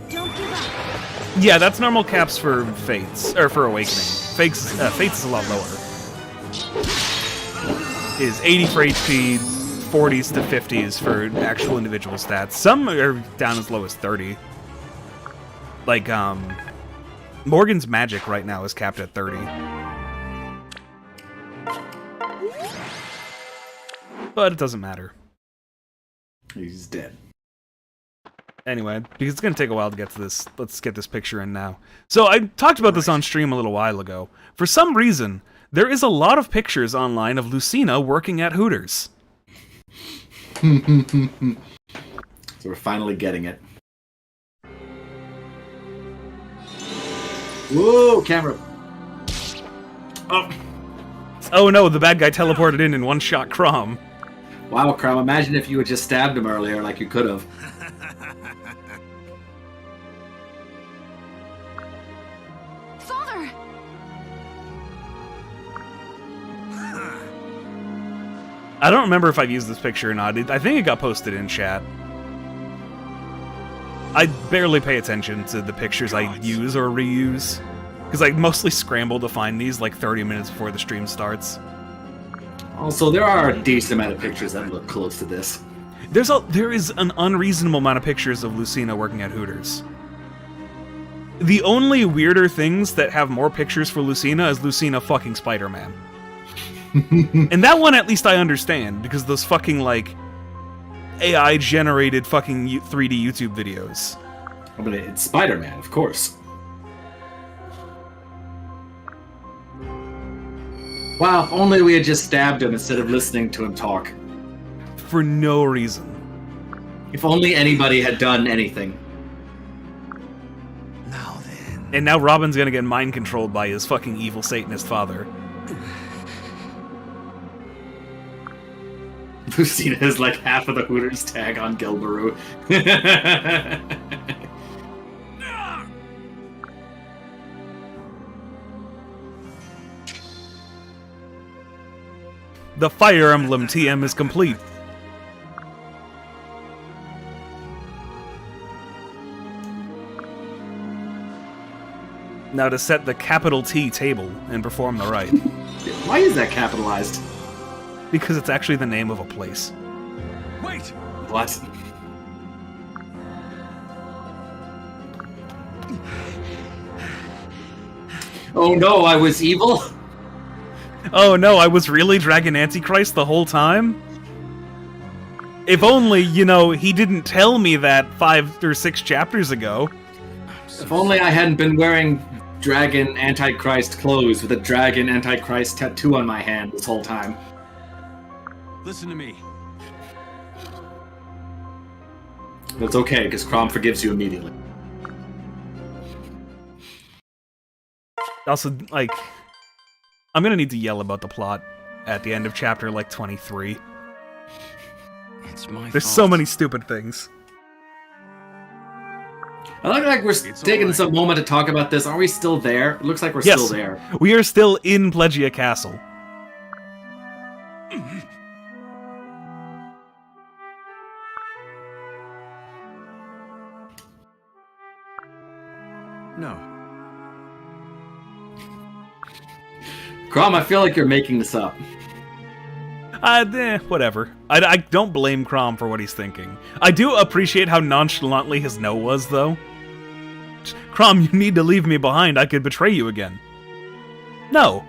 Don't give up. Yeah, that's normal caps for Fates, or for Awakening. Fates is a lot lower. Is 80 for HP, 40s to 50s for actual individual stats. Some are down as low as 30. Like, Morgan's magic right now is capped at 30. But it doesn't matter. He's dead. Anyway, because it's going to take a while to get to this, let's get this picture in now. So I talked about this on stream a little while ago. For some reason, there is a lot of pictures online of Lucina working at Hooters. So we're finally getting it. Whoa, camera. Oh. Oh no, the bad guy teleported in and one-shot Crom. Wow, Crom, imagine if you had just stabbed him earlier like you could have. Father! I don't remember if I've used this picture or not. I think it got posted in chat. I barely pay attention to the pictures I use or reuse, because I mostly scramble to find these like 30 minutes before the stream starts. Also, there are a decent amount of pictures that look close to this. There is an unreasonable amount of pictures of Lucina working at Hooters. The only weirder things that have more pictures for Lucina is Lucina fucking Spider-Man. And that one at least I understand, because those fucking, like, AI-generated fucking 3D YouTube videos. Oh, but it's Spider-Man, of course. Wow, if only we had just stabbed him instead of listening to him talk. For no reason. If only anybody had done anything. Now then. And now Robin's gonna get mind-controlled by his fucking evil Satanist father. Lucina has like half of the Hooters tag on Gilbaru. The Fire Emblem TM is complete. Now to set the capital T table and perform the rite. Why is that capitalized? Because it's actually the name of a place. Wait! What? Oh no, I was evil? Oh no, I was really Dragon Antichrist the whole time? If only, he didn't tell me that 5 or 6 chapters ago. If only I hadn't been wearing Dragon Antichrist clothes with a Dragon Antichrist tattoo on my hand this whole time. Listen to me. But it's okay, because Crom forgives you immediately. Also, like, I'm gonna need to yell about the plot at the end of chapter, 23. It's my There's fault. so many stupid things. I look like we're taking alright. some moment to talk about this. Are we still there? It looks like we're Yes. still there. We are still in Plegia Castle. No. Crom, I feel like you're making this up. Whatever. I don't blame Crom for what he's thinking. I do appreciate how nonchalantly his no was, though. Crom, you need to leave me behind. I could betray you again. No.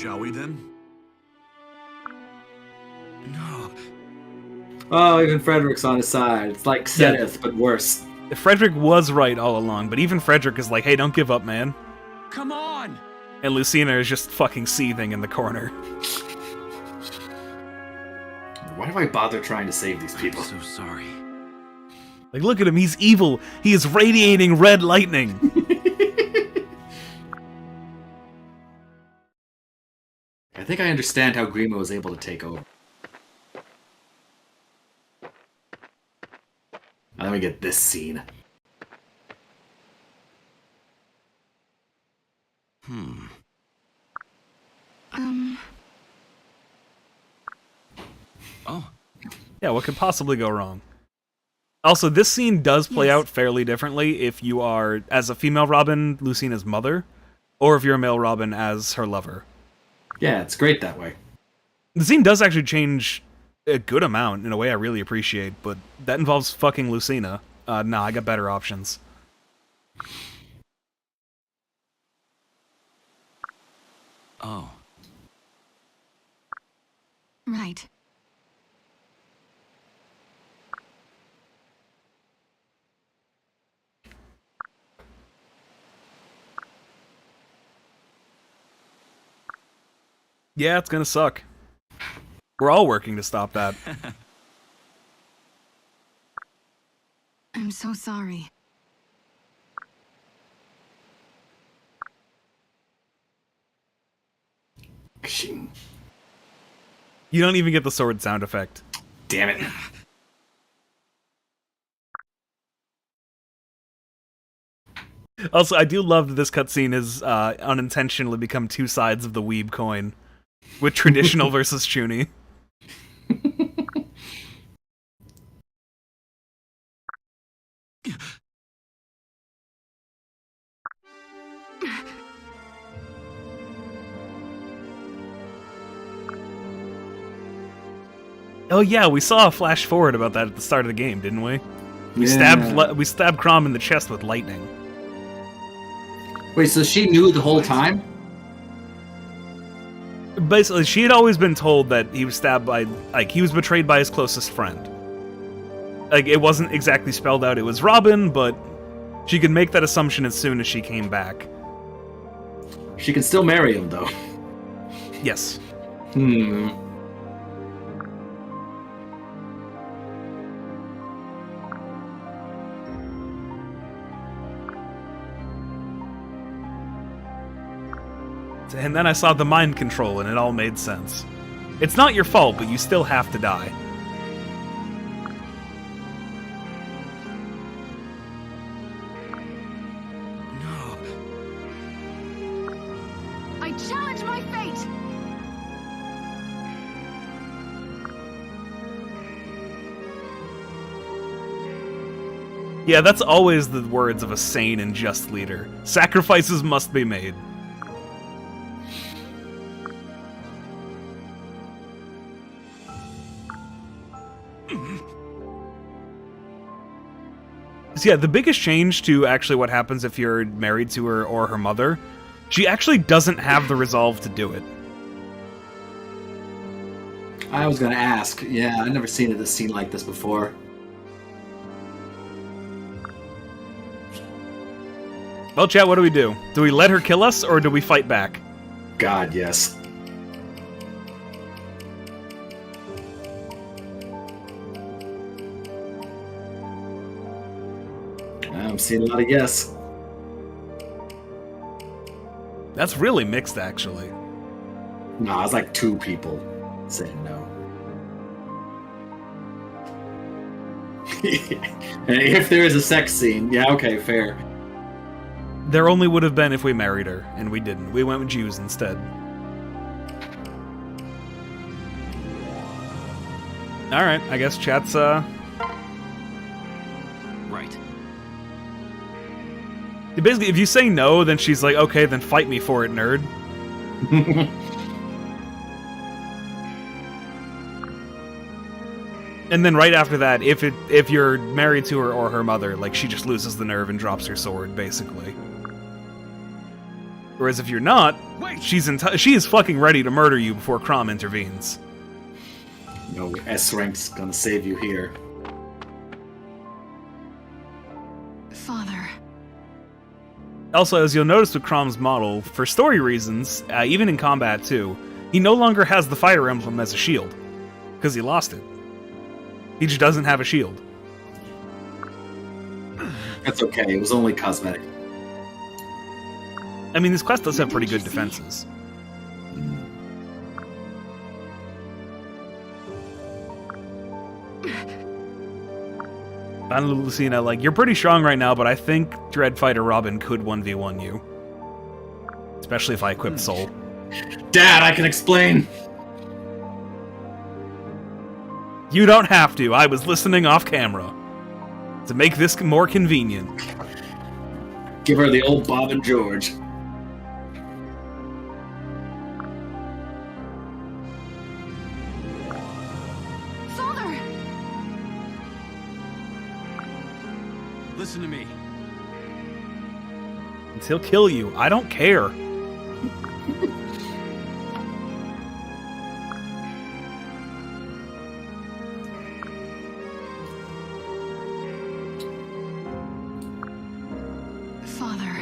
Shall we then? No. Oh, even Frederick's on his side. It's like Seth, but worse. Frederick was right all along, but even Frederick is like, hey, don't give up, man. Come on! And Lucina is just fucking seething in the corner. Why do I bother trying to save these people? I'm so sorry. Like, look at him, he's evil. He is radiating red lightning. I think I understand how Grima was able to take over. Now let me get this scene. Oh. Yeah, what could possibly go wrong? Also, this scene does play out fairly differently if you are, as a female Robin, Lucina's mother, or if you're a male Robin as her lover. Yeah, it's great that way. The scene does actually change a good amount in a way I really appreciate, but that involves fucking Lucina. Nah, I got better options. Oh. Right. Yeah, it's gonna suck. We're all working to stop that. I'm so sorry. Kshing. You don't even get the sword sound effect. Damn it. Also, I do love that this cutscene has unintentionally become two sides of the weeb coin, with traditional versus Chuny. Oh yeah, we saw a flash forward about that at the start of the game, didn't we? We stabbed Crom in the chest with lightning. Wait, so she knew the whole time? Basically, she had always been told that he was stabbed by, like, he was betrayed by his closest friend. Like, it wasn't exactly spelled out it was Robin, but she could make that assumption as soon as she came back. She can still marry him, though. Yes. And then I saw the mind control, and it all made sense. It's not your fault, but you still have to die. No. I challenge my fate! Yeah, that's always the words of a sane and just leader. Sacrifices must be made. So yeah, the biggest change to actually what happens if you're married to her or her mother, she actually doesn't have the resolve to do it. I was gonna ask. Yeah, I've never seen a scene like this before. Well, chat, what do we do? Do we let her kill us, or do we fight back? God, yes. I'm seeing a lot of yes. That's really mixed, actually. No, it's like 2 people saying no. And if there is a sex scene, yeah, okay, fair. There only would have been if we married her, and we didn't. We went with Jews instead. Alright, I guess chat's, Right. Basically, if you say no, then she's like, okay, then fight me for it, nerd. And then right after that, if you're married to her or her mother, like, she just loses the nerve and drops her sword, basically. Whereas if you're not, she is fucking ready to murder you before Crom intervenes. No, S-Rank's gonna save you here. Father. Also, as you'll notice with Crom's model, for story reasons, even in combat too, he no longer has the fire emblem as a shield. Because he lost it. He just doesn't have a shield. That's okay, it was only cosmetic. I mean, this quest does have pretty good defenses. Finally, Lucina, like, you're pretty strong right now, but I think Dread Fighter Robin could 1v1 you. Especially if I equip Soul. Dad, I can explain! You don't have to. I was listening off camera. To make this more convenient. Give her the old Bob and George. Father! Listen to me. He'll kill you. I don't care. Father.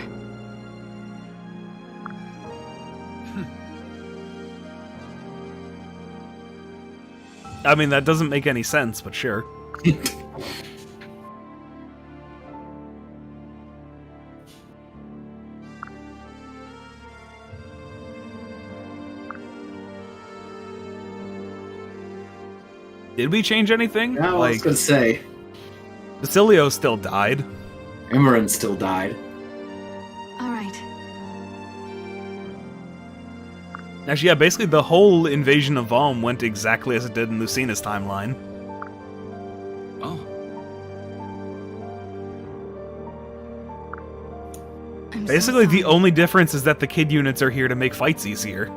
I mean, that doesn't make any sense, but sure. Did we change anything? Yeah, I was gonna say. Basilio still died. Imran still died. Alright. Actually, yeah, basically the whole invasion of Valm went exactly as it did in Lucina's timeline. Oh. I'm so Basically, the sorry. only difference is that the kid units are here to make fights easier.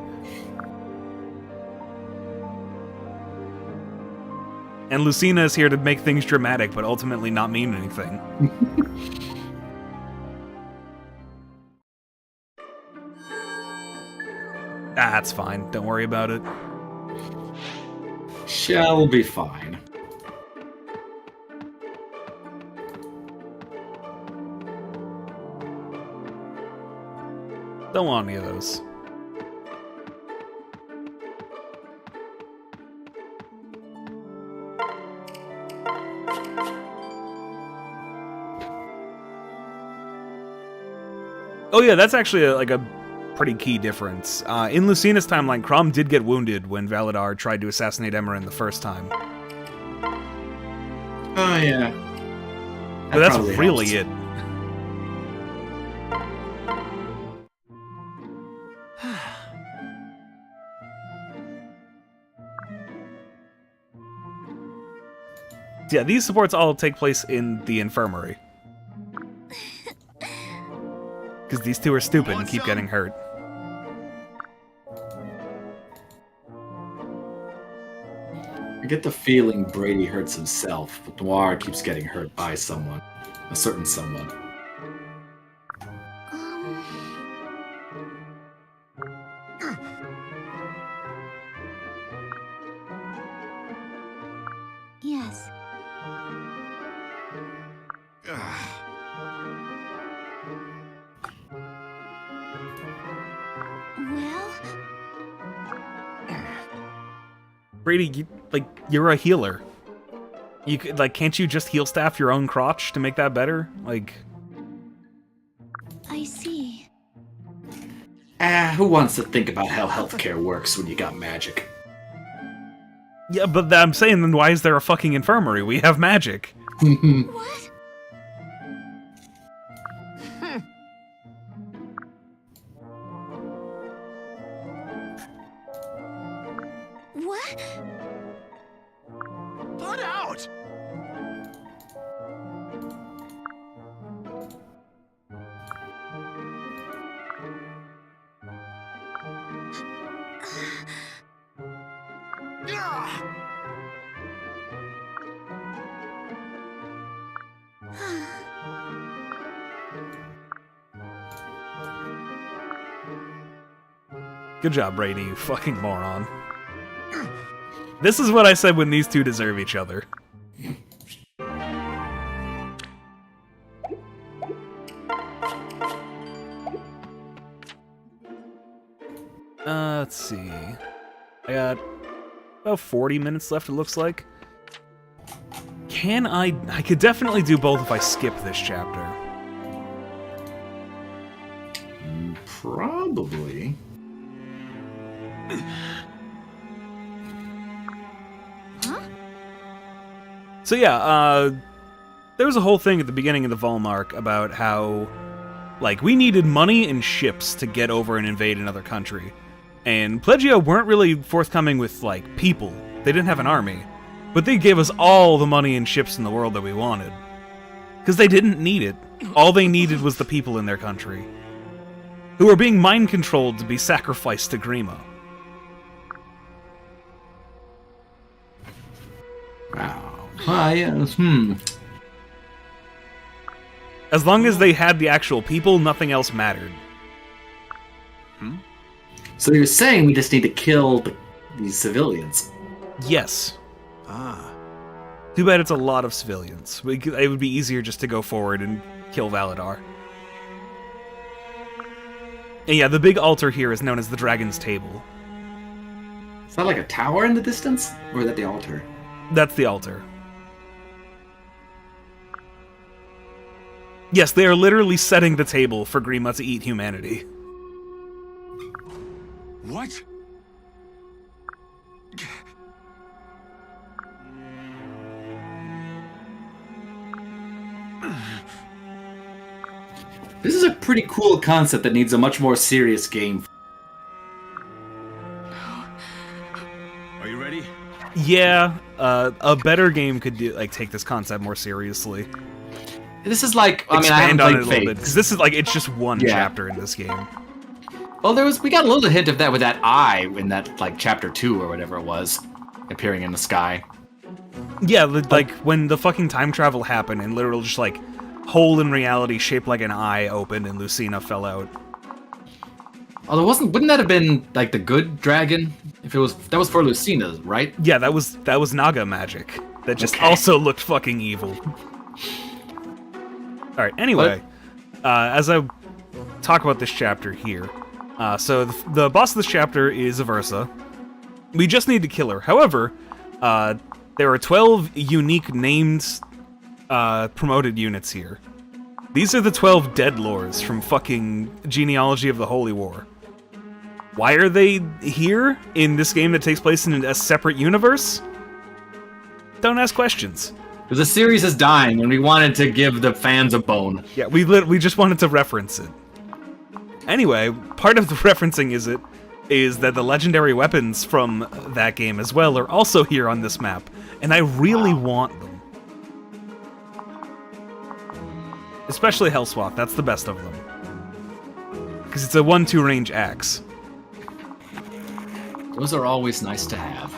And Lucina is here to make things dramatic, but ultimately not mean anything. That's fine. Don't worry about it. Shall be fine. Don't want any of those. Oh yeah, that's actually a pretty key difference. In Lucina's timeline, Crom did get wounded when Valadar tried to assassinate Emerin the first time. Oh, yeah. But that's probably really helps. it. Yeah, these supports all take place in the infirmary. Because these two are stupid and keep getting hurt. I get the feeling Brady hurts himself, but Noir keeps getting hurt by someone. A certain someone. Um... Yes. Well, Brady, you're a healer. You could, can't you just heal staff your own crotch to make that better? I see. Who wants to think about how healthcare works when you got magic? Yeah, but I'm saying, then why is there a fucking infirmary? We have magic. What? What? Put out! Good job, Brady, you fucking moron. This is what I said when these two deserve each other. Let's see. I got about 40 minutes left, it looks like. I could definitely do both if I skip this chapter. Probably. So yeah, there was a whole thing at the beginning of the Volmark about how, like, we needed money and ships to get over and invade another country. And Pledgio weren't really forthcoming with, like, people. They didn't have an army. But they gave us all the money and ships in the world that we wanted. Because they didn't need it. All they needed was the people in their country, who were being mind-controlled to be sacrificed to Grima. Wow. Yes. As long as they had the actual people, nothing else mattered. So you're saying we just need to kill these civilians? Yes. Ah. Too bad it's a lot of civilians. It would be easier just to go forward and kill Valadar. And yeah, the big altar here is known as the Dragon's Table. Is that like a tower in the distance? Or is that the altar? That's the altar. Yes, they are literally setting the table for Grima to eat humanity. What? This is a pretty cool concept that needs a much more serious game. Are you ready? Yeah, a better game could take this concept more seriously. This is like, I haven't Expand on it a played little bit, Fate. because this is like, it's just one chapter in this game. Well, we got a little hint of that with that eye in that, like, chapter 2 or whatever it was, appearing in the sky. Yeah, like when the fucking time travel happened and literal just like hole in reality shaped like an eye opened and Lucina fell out. Although wouldn't that have been like the good dragon? If it was, that was for Lucina, right? Yeah, that was Naga magic. That just Okay. also looked fucking evil. Alright, anyway, as I talk about this chapter here, so the boss of this chapter is Aversa. We just need to kill her. However, there are 12 unique named promoted units here. These are the 12 dead lords from fucking Genealogy of the Holy War. Why are they here in this game that takes place in a separate universe? Don't ask questions. Because the series is dying, and we wanted to give the fans a bone. Yeah, we just wanted to reference it. Anyway, part of the referencing is that the legendary weapons from that game as well are also here on this map, and I really want them. Especially Hellswath, that's the best of them. Because it's a 1-2 range axe. Those are always nice to have.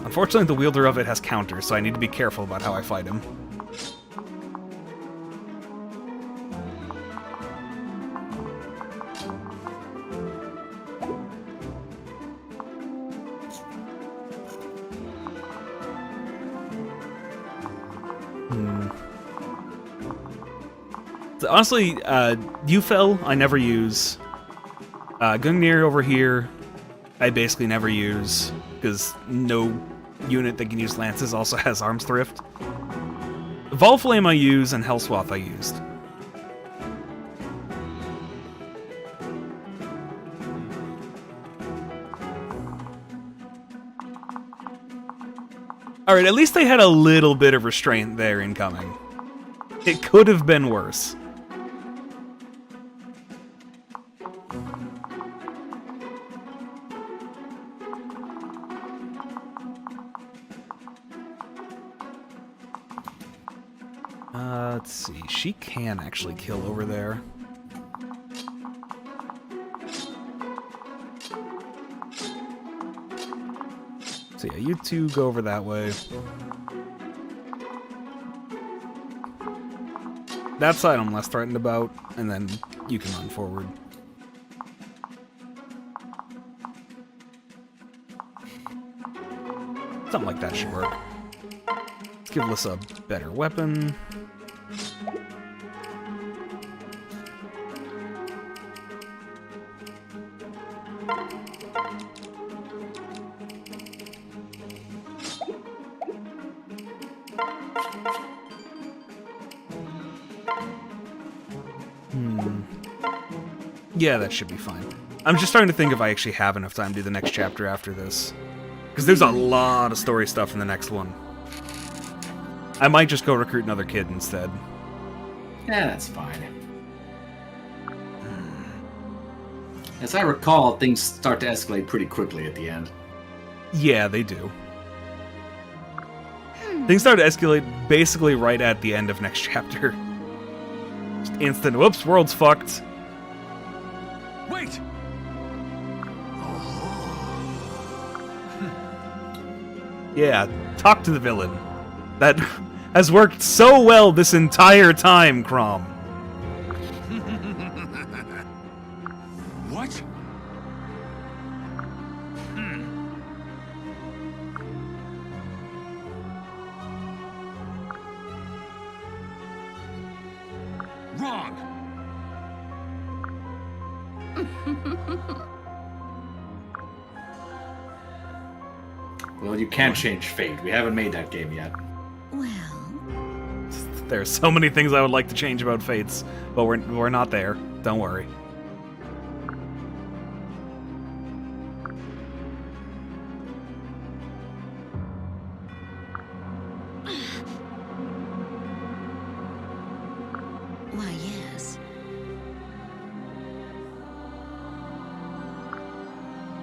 Unfortunately, the wielder of it has counters, so I need to be careful about how I fight him. So honestly, Ufel, I never use. Gungnir over here, I basically never use, because no unit that can use lances also has arms thrift. Volflame I use, and Hellswath I used. Alright, at least they had a little bit of restraint there incoming. It could have been worse. Let's see. She can actually kill over there. So yeah, you two go over that way. That side I'm less threatened about, and then you can run forward. Something like that should work. Let's give Lissa a better weapon. Yeah, that should be fine. I'm just starting to think if I actually have enough time to do the next chapter after this. Because there's a lot of story stuff in the next one. I might just go recruit another kid instead. Yeah, that's fine. As I recall, things start to escalate pretty quickly at the end. Yeah, they do. Things start to escalate basically right at the end of next chapter. Just instant, whoops, world's fucked. Wait! Yeah, talk to the villain. That has worked so well this entire time, Crom. What? Wrong! Well, you can't change fate. We haven't made that game yet. Well, There's so many things I would like to change about Fates, but we're not there. Don't worry. why, yes.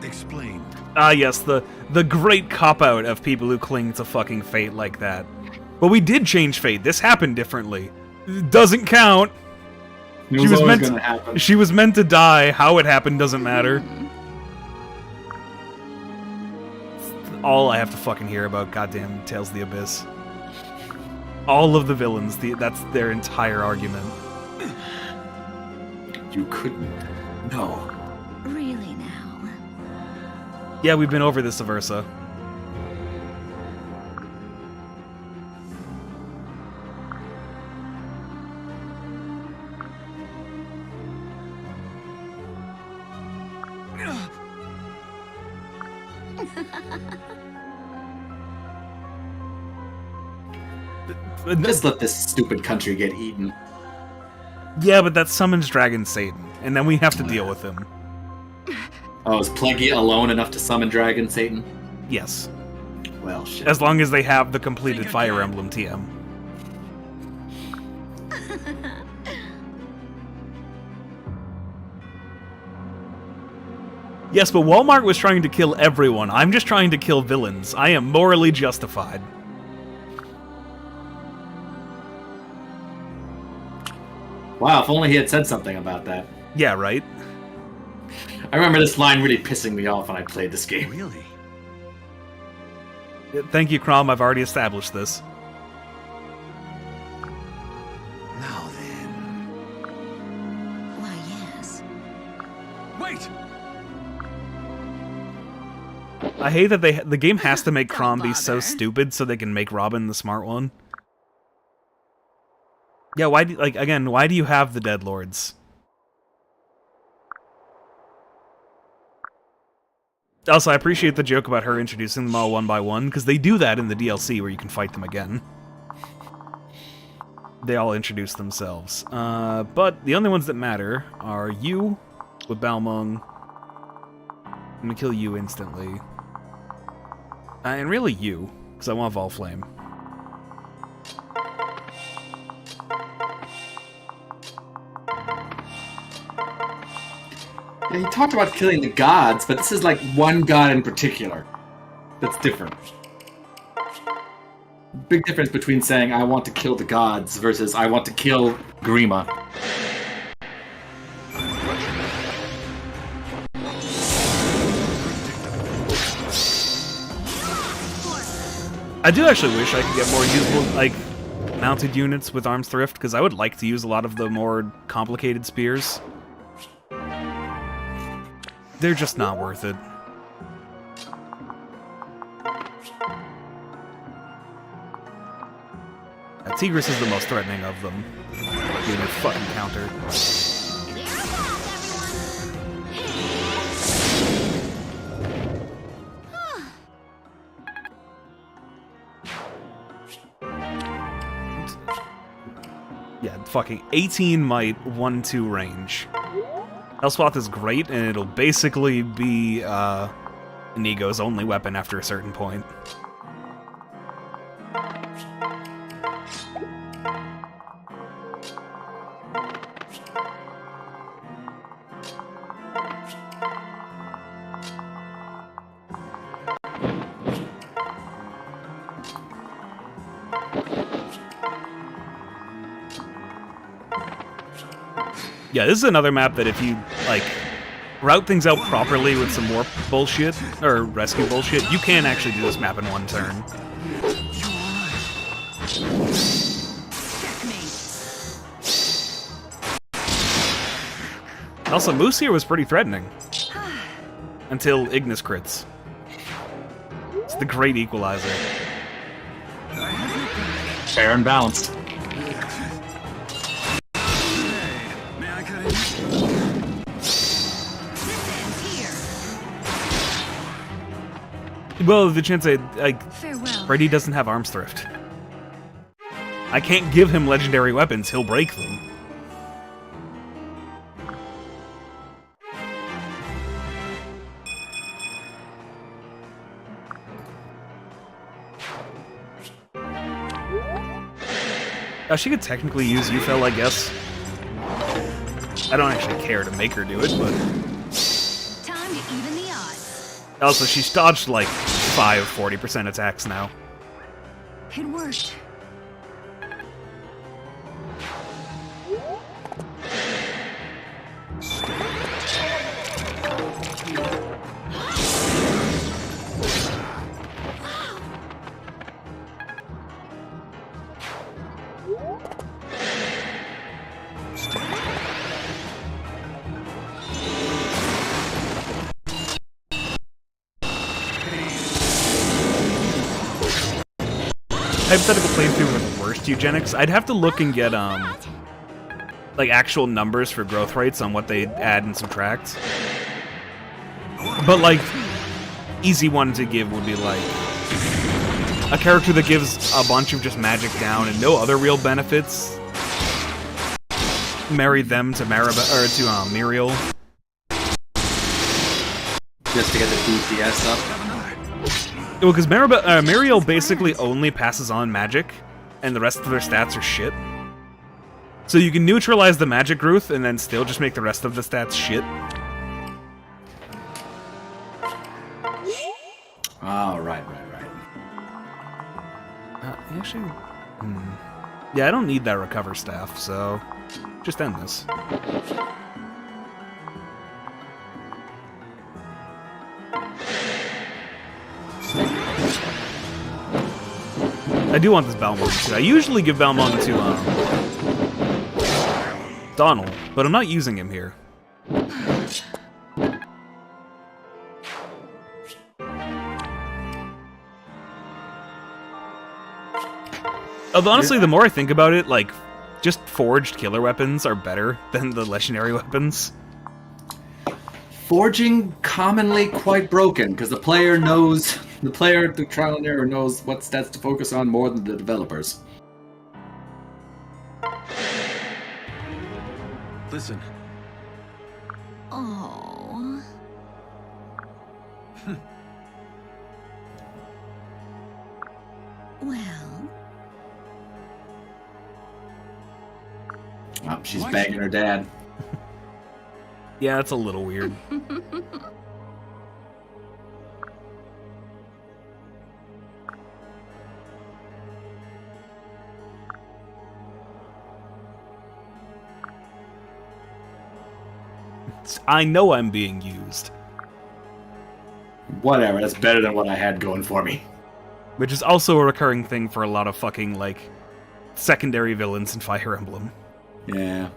Explain. Ah, yes, the great cop-out of people who cling to fucking fate like that. But we did change fate. This happened differently. It doesn't count. It was always going to happen. She was meant to die. How it happened doesn't matter. All I have to fucking hear about goddamn Tales of the Abyss. All of the villains, that's their entire argument. You couldn't. No. Really now. Yeah, we've been over this, Aversa. Just let this stupid country get eaten. Yeah, but that summons Dragon Satan, and then we have to deal with him. Oh, is Plaguey alone enough to summon Dragon Satan? Yes. Well, shit. As long as they have the completed Fire Emblem TM. Yes, but Walmart was trying to kill everyone. I'm just trying to kill villains. I am morally justified. Wow, if only he had said something about that. Yeah, right? I remember this line really pissing me off when I played this game. Really? Thank you, Crom. I've already established this. Now then. Why, yes. Wait! I hate that the game has to make Don't Crom be so bother. stupid so they can make Robin the smart one. Yeah, why do, why do you have the Dead Lords? Also, I appreciate the joke about her introducing them all one by one, because they do that in the DLC where you can fight them again. They all introduce themselves. But the only ones that matter are you with Balmung. I'm gonna kill you instantly. And really you, because I want Volflame. Yeah, he talked about killing the gods, but this is like one god in particular that's different. Big difference between saying I want to kill the gods versus I want to kill Grima. I do actually wish I could get more usable, mounted units with Arms Thrift, because I would like to use a lot of the more complicated spears. They're just not worth it. Tigris is the most threatening of them. Give me a fucking counter. Yeah, fucking 18 might, 1-2 range. Hellswath is great, and it'll basically be Inigo's only weapon after a certain point. Yeah, this is another map that if you, like, route things out properly with some warp bullshit, or rescue bullshit, you can actually do this map in one turn. Also, Moose here was pretty threatening. Until Ignis crits. It's the great equalizer. Fair and balanced. Well, the chance like, Farewell. Freddy doesn't have arms thrift. I can't give him legendary weapons, he'll break them. She could technically use Ufel, I guess. I don't actually care to make her do it, but... Time to even the odds. Also, she's dodged like 40% attacks now. It worked. Hypothetical playthrough with worst eugenics, I'd have to look and get, like, actual numbers for growth rates on what they add and subtract. But, like, easy one to give would be, like, a character that gives a bunch of just magic down and no other real benefits. Marry them to Muriel. Just to get the DPS up. Well, because Muriel basically only passes on magic, and the rest of their stats are shit. So you can neutralize the magic growth, and then still just make the rest of the stats shit. Oh, right. Actually... Yeah, I don't need that recover staff, so... just end this. I do want this Balmung too. I usually give Balmung to Donald, but I'm not using him here. Although honestly, the more I think about it, like, just forged killer weapons are better than the legendary weapons. Forging commonly quite broken because the player knows. The player, the trial and error, knows what stats to focus on more than the developers. Listen. Oh. Well. Oh, she's bagging her dad. Yeah, that's a little weird. I know I'm being used. Whatever, that's better than what I had going for me. Which is also a recurring thing for a lot of fucking, like, secondary villains in Fire Emblem. Yeah.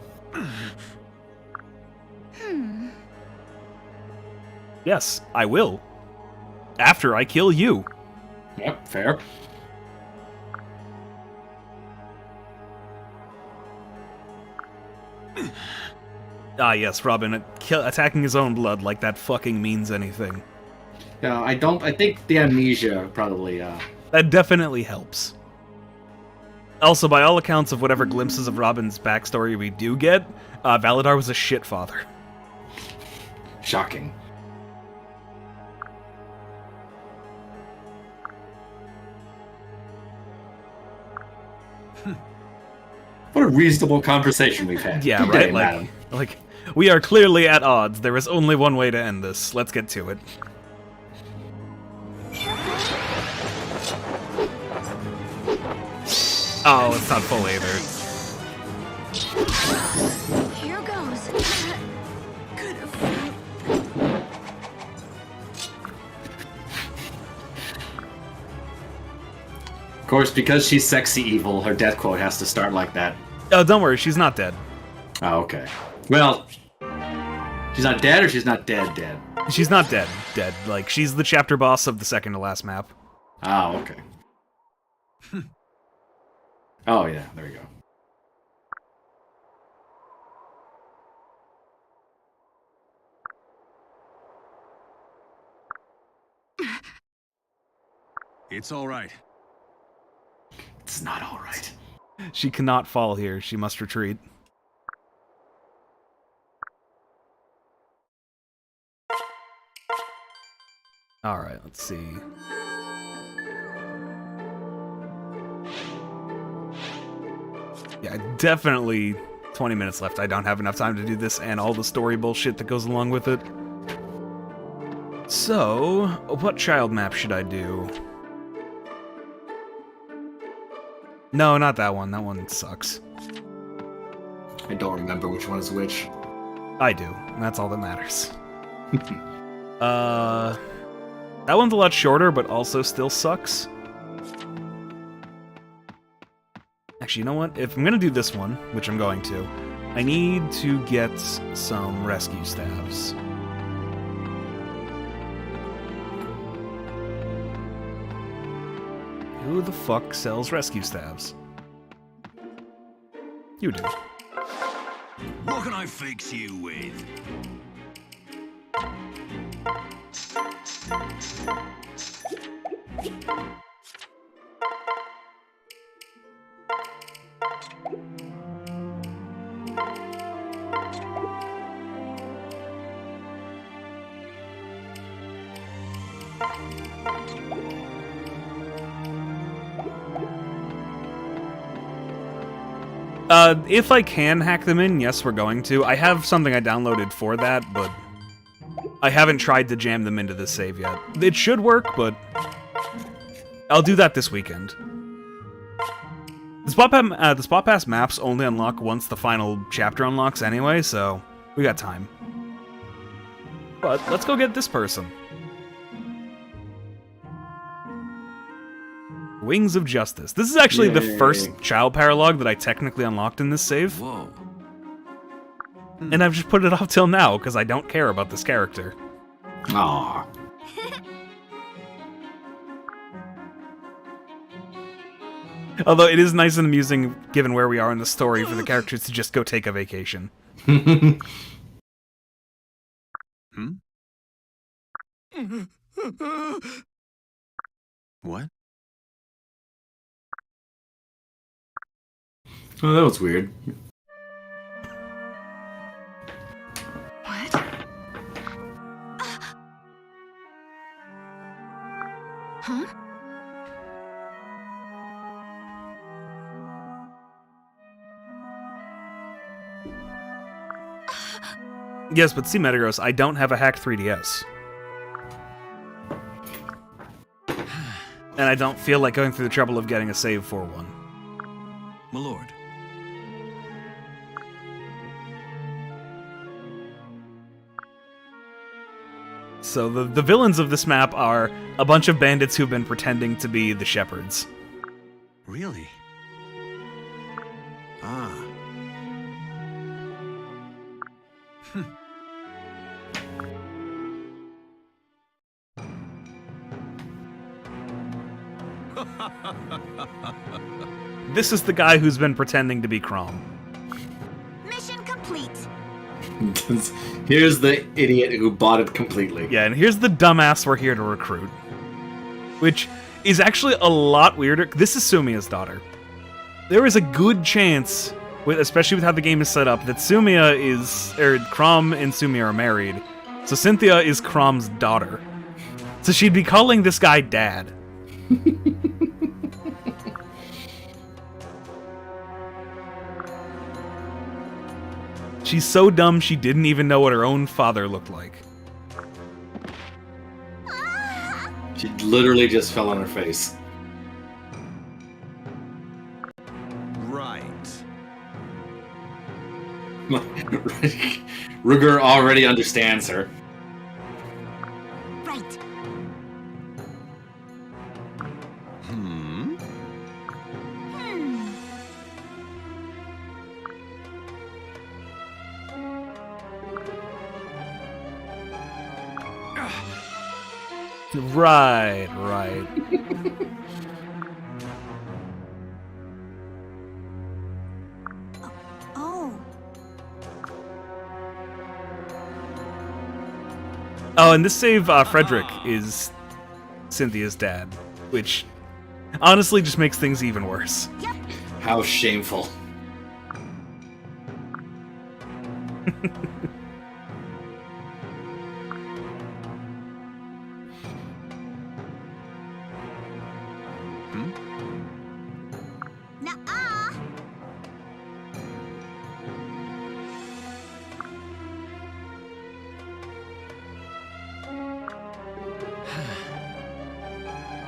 Yes, I will. After I kill you. Yep, fair. Ah, yes, Robin, attacking his own blood like that fucking means anything. Yeah, I think the amnesia probably, That definitely helps. Also, by all accounts of whatever glimpses of Robin's backstory we do get, Valadar was a shit father. shocking. What a reasonable conversation we've had. Yeah, Good right? day, madam. Like, we are clearly at odds. There is only one way to end this. Let's get to it. Oh, it's not full either. Here goes. Could have. Of course, because she's sexy evil, her death quote has to start like that. Oh, don't worry, she's not dead. Oh, okay. Well, she's not dead or she's not dead dead? She's not dead. Dead. Like, she's the chapter boss of the second to last map. Oh, okay. Oh, yeah, there we go. It's all right. It's not alright. She cannot fall here. She must retreat. Alright, let's see. Yeah, definitely 20 minutes left. I don't have enough time to do this and all the story bullshit that goes along with it. So, what child map should I do? No, not that one. That one sucks. I don't remember which one is which. I do, and that's all that matters. That one's a lot shorter, but also still sucks. Actually, you know what? If I'm gonna do this one, which I'm going to, I need to get some rescue staves. Who the fuck sells rescue staves? You do. What can I fix you with? If I can hack them in, yes, we're going to. I have something I downloaded for that, but I haven't tried to jam them into this save yet. It should work, but I'll do that this weekend. The spot pass maps only unlock once the final chapter unlocks anyway, so we got time. But let's go get this person. Wings of Justice. This is actually the first child paralogue that I technically unlocked in this save. Whoa. And I've just put it off till now, because I don't care about this character. Aww. Although it is nice and amusing, given where we are in the story, for the characters to just go take a vacation. What? Oh, that was weird. What? Huh? Yes, but see, Metagross, I don't have a hacked 3DS. And I don't feel like going through the trouble of getting a save for one. My lord. So the villains of this map are a bunch of bandits who've been pretending to be the shepherds. Really? Ah. This is the guy who's been pretending to be Crom. Mission complete. Here's the idiot who bought it completely. Yeah, and here's the dumbass we're here to recruit. Which is actually a lot weirder. This is Sumia's daughter. There is a good chance, especially with how the game is set up, that Crom and Sumia are married. So Cynthia is Crom's daughter. So she'd be calling this guy Dad. She's so dumb she didn't even know what her own father looked like. She literally just fell on her face. Right. Ruger already understands her. Right. Hmm. Right. Oh. Oh, and this save, Frederick is Cynthia's dad, which honestly just makes things even worse. Yep. How shameful. Nuh-uh.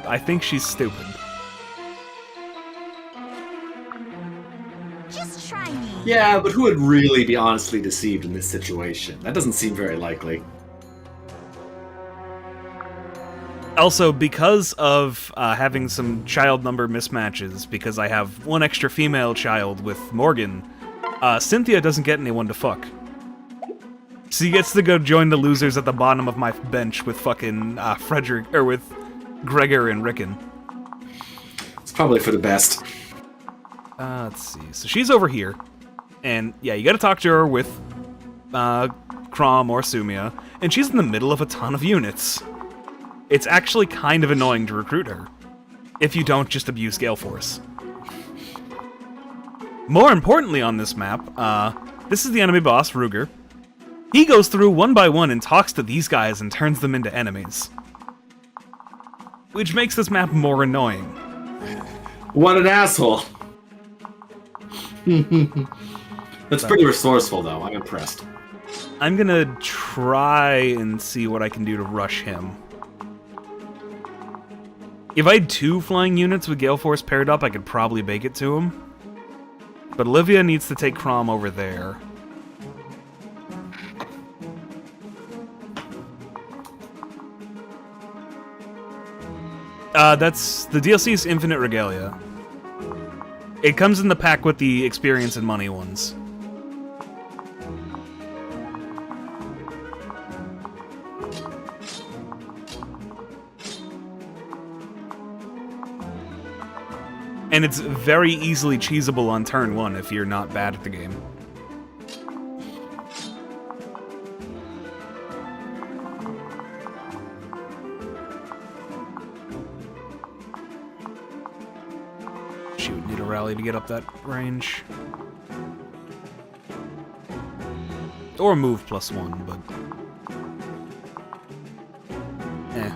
I think she's stupid. Just try me. Yeah, but who would really be honestly deceived in this situation? That doesn't seem very likely. Also, because of having some child number mismatches, because I have one extra female child with Morgan, Cynthia doesn't get anyone to fuck. She gets to go join the losers at the bottom of my bench with fucking Frederick, or with Gregor and Rickon. It's probably for the best. Let's see. So she's over here, and yeah, you gotta talk to her with Crom or Sumia, and she's in the middle of a ton of units. It's actually kind of annoying to recruit her, if you don't just abuse Gale Force. More importantly on this map, this is the enemy boss, Ruger. He goes through one by one and talks to these guys and turns them into enemies. Which makes this map more annoying. What an asshole! That's pretty resourceful, though. I'm impressed. I'm gonna try and see what I can do to rush him. If I had 2 flying units with Gale Force paired up, I could probably bake it to him. But Olivia needs to take Crom over there. That's... the DLC is Infinite Regalia. It comes in the pack with the experience and money ones. And it's very easily cheesable on turn 1 if you're not bad at the game. Shoot, need a rally to get up that range. Or move +1, but...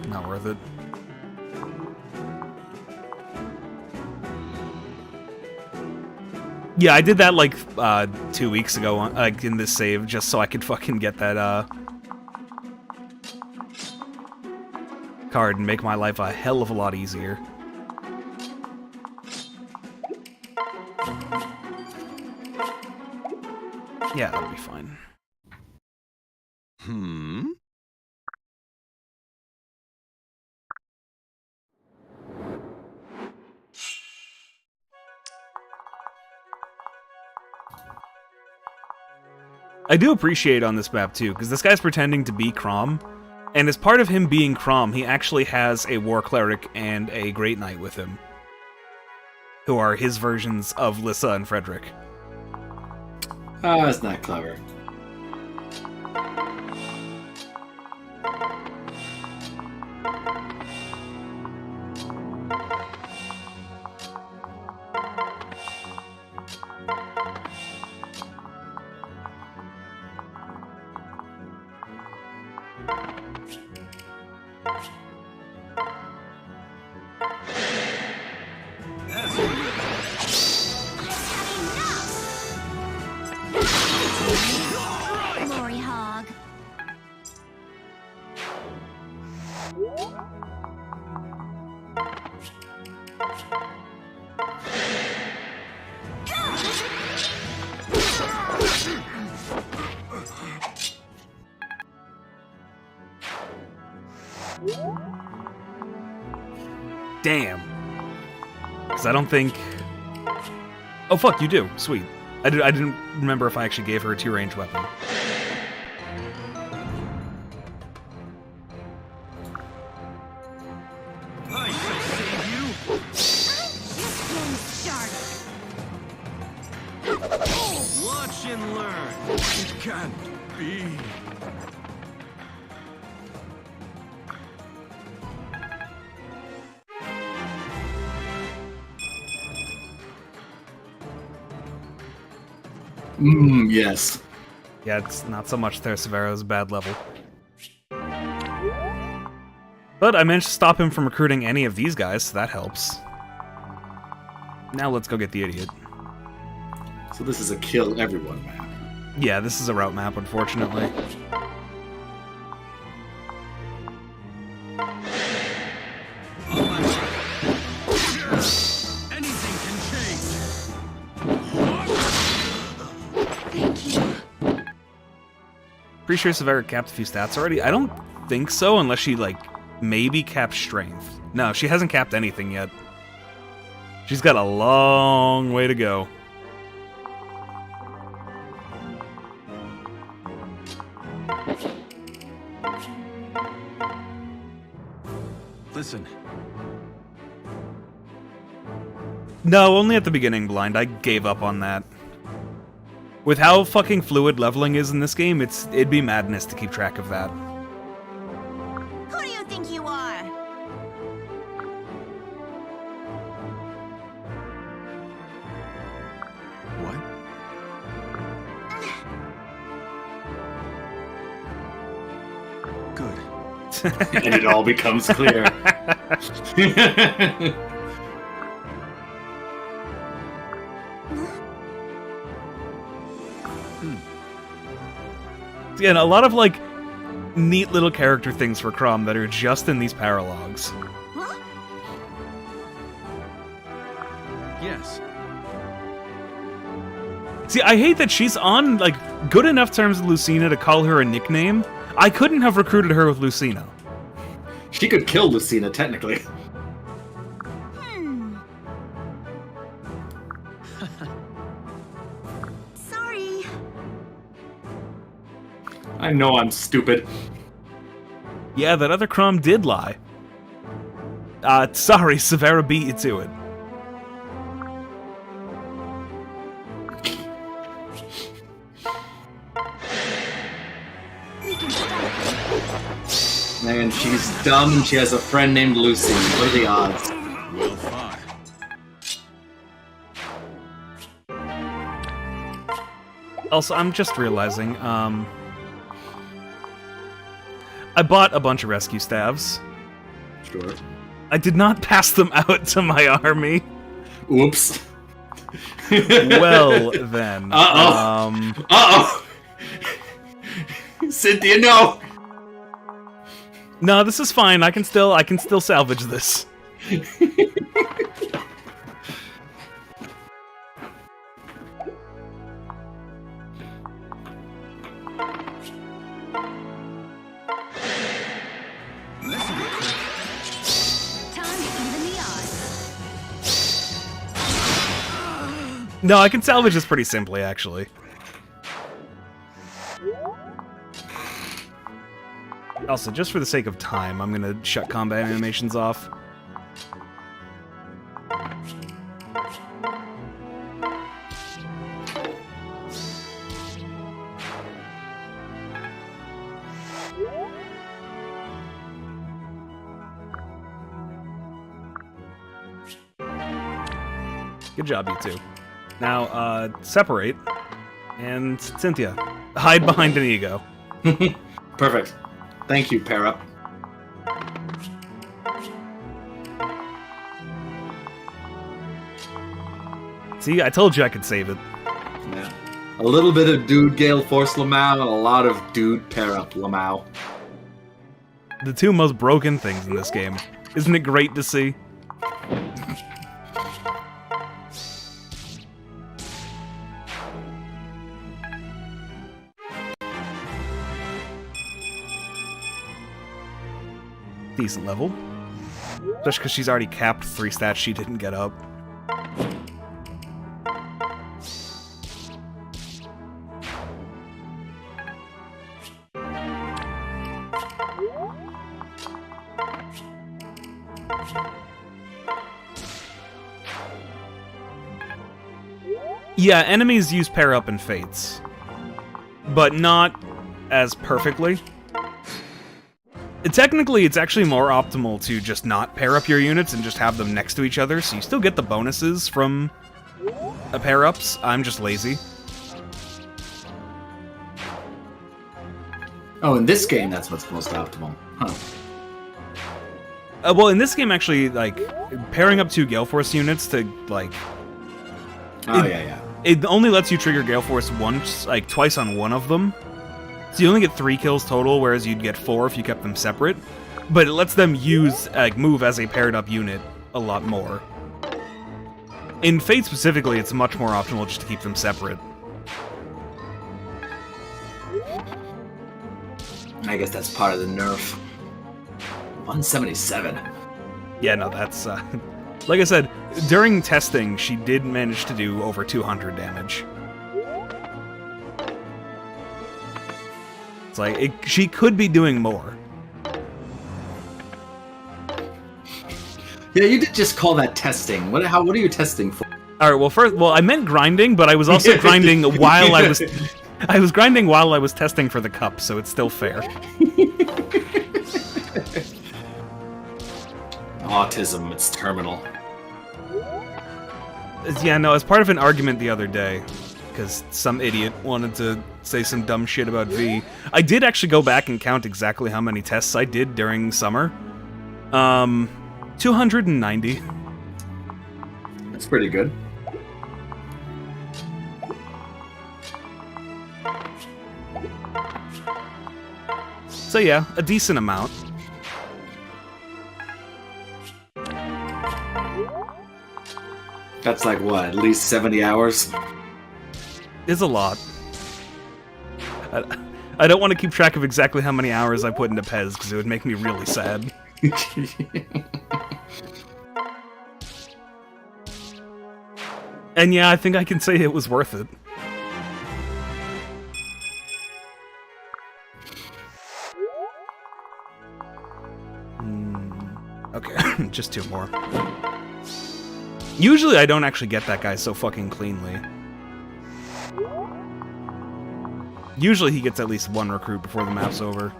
not worth it. Yeah, I did that like 2 weeks ago, like in this save, just so I could fucking get that card and make my life a hell of a lot easier. Yeah, that'll be fine. Hmm. I do appreciate on this map too, because this guy's pretending to be Crom, and as part of him being Crom, he actually has a War Cleric and a Great Knight with him, who are his versions of Lissa and Frederick. Ah, that's not clever. Glory hog. Damn. Because I don't think... Oh, fuck, you do. Sweet. I didn't remember if I actually gave her a 2-range weapon. I shall save you. Just getting started. Watch and learn. It can't be. Yes. Yeah, it's not so much Severo's bad level. But I managed to stop him from recruiting any of these guys, so that helps. Now let's go get the idiot. So this is a kill everyone map. Yeah, this is a route map, unfortunately. Anything can change. Pretty sure Severa capped a few stats already. I don't think so, unless she, like, maybe capped strength. No, she hasn't capped anything yet. She's got a long way to go. Listen. No, only at the beginning, Blind. I gave up on that. With how fucking fluid leveling is in this game, it'd be madness to keep track of that. Who do you think you are? What? Good. And it all becomes clear. Yeah, and a lot of, like, neat little character things for Crom that are just in these paralogs. Huh? Yes. See, I hate that she's on, like, good enough terms with Lucina to call her a nickname. I couldn't have recruited her with Lucina. She could kill Lucina, technically. Hmm. Sorry. I know I'm stupid. Yeah, that other Crom did lie. Sorry, Severa beat you to it. We can stop. Man, she's dumb and she has a friend named Lucy. What are the odds? Well fought. Also, I'm just realizing, I bought a bunch of rescue staves. Sure. I did not pass them out to my army. Oops. Well, then. Uh-oh. Uh-oh! Cynthia, no! No, this is fine. I can still salvage this. Time to even the odds. No, I can salvage this pretty simply, actually. Also, just for the sake of time, I'm gonna shut combat animations off. Good job, you two. Now, separate. And Cynthia, hide behind an ego. Perfect. Thank you, pair up. See, I told you I could save it. Yeah. A little bit of Dude Gale Force Lamau and a lot of Dude Pair Up Lamau. The two most broken things in this game. Isn't it great to see? Decent level. Especially because she's already capped 3 stats she didn't get up. Yeah, enemies use pair up and fates, but not as perfectly. Technically, it's actually more optimal to just not pair up your units and just have them next to each other, so you still get the bonuses from pair-ups. I'm just lazy. Oh, in this game, that's what's most optimal. Huh. Well, in this game, actually, like, pairing up 2 Gale Force units to, like... Oh, yeah. It only lets you trigger Gale Force once, like, twice on one of them. So you only get 3 kills total, whereas you'd get 4 if you kept them separate. But it lets them use, like, move as a paired-up unit a lot more. In Fate specifically, it's much more optimal just to keep them separate. I guess that's part of the nerf. 177. Yeah, no, that's, like I said, during testing, she did manage to do over 200 damage. It's like, she could be doing more. Yeah, you did just call that testing. What are you testing for? Alright, well, I meant grinding, but I was also grinding while I was... I was grinding while I was testing for the cup, so it's still fair. Autism, it's terminal. Yeah, no, as part of an argument the other day, because some idiot wanted to say some dumb shit about V, I did actually go back and count exactly how many tests I did during summer. 290. That's pretty good. So yeah, a decent amount. That's like, what, at least 70 hours? Is a lot. I don't want to keep track of exactly how many hours I put into Pez, because it would make me really sad. And yeah, I think I can say it was worth it. Okay, just 2 more. Usually I don't actually get that guy so fucking cleanly. Usually he gets at least 1 recruit before the map's over.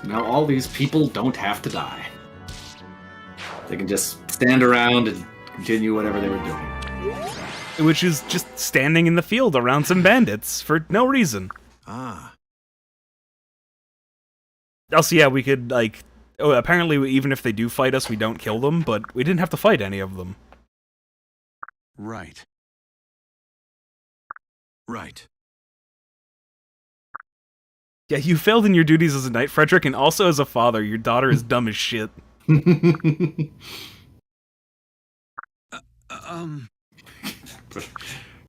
Now all these people don't have to die. They can just stand around and continue whatever they were doing. Which is just standing in the field around some bandits for no reason. Ah. Also, yeah, we could, like... Oh, apparently, even if they do fight us, we don't kill them, but we didn't have to fight any of them. Right. Right. Yeah, you failed in your duties as a knight, Frederick, and also as a father. Your daughter is dumb as shit. I'm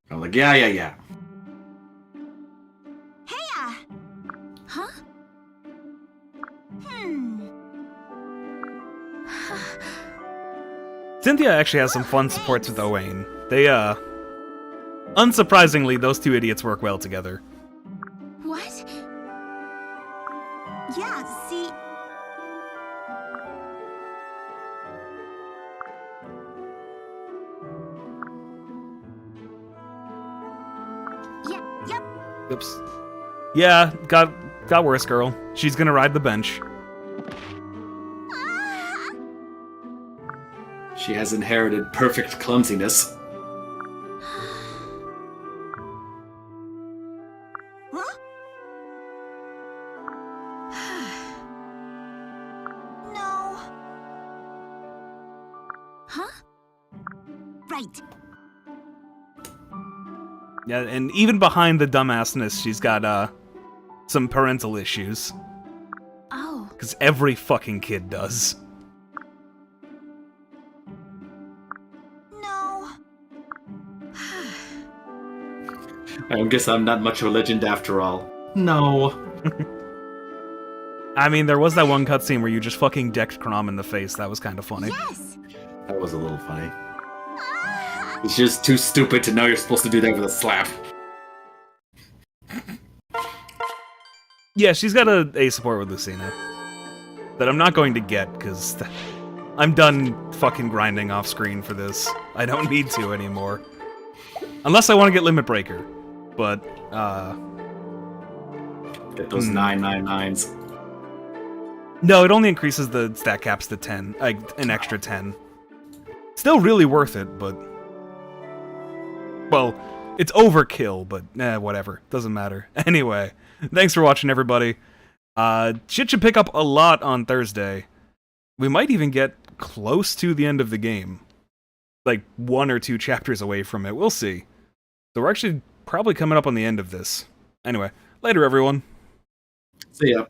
like, yeah. Heya! Huh? Cynthia actually has some fun supports with Owain. They, unsurprisingly, those 2 idiots work well together. What? Yeah, see... Yep. Oops. Yeah, got worse, girl. She's gonna ride the bench. She has inherited perfect clumsiness. Huh? No. Huh? Right. Yeah, and even behind the dumbassness, she's got some parental issues. Oh. Because every fucking kid does. No. I guess I'm not much of a legend after all. No. I mean, there was that one cutscene where you just fucking decked Chrom in the face. That was kind of funny. Yes. That was a little funny. It's just too stupid to know you're supposed to do that with a slap. Yeah, she's got a support with Lucina. That I'm not going to get, because I'm done fucking grinding off screen for this. I don't need to anymore. Unless I want to get Limit Breaker. But, Get those 999s. no, it only increases the stat caps to 10. Like, an extra 10. Still really worth it, but... Well, it's overkill, but whatever. Doesn't matter. Anyway, thanks for watching, everybody. Shit should pick up a lot on Thursday. We might even get close to the end of the game. Like, 1 or 2 chapters away from it. We'll see. So we're actually probably coming up on the end of this. Anyway, later, everyone. See ya.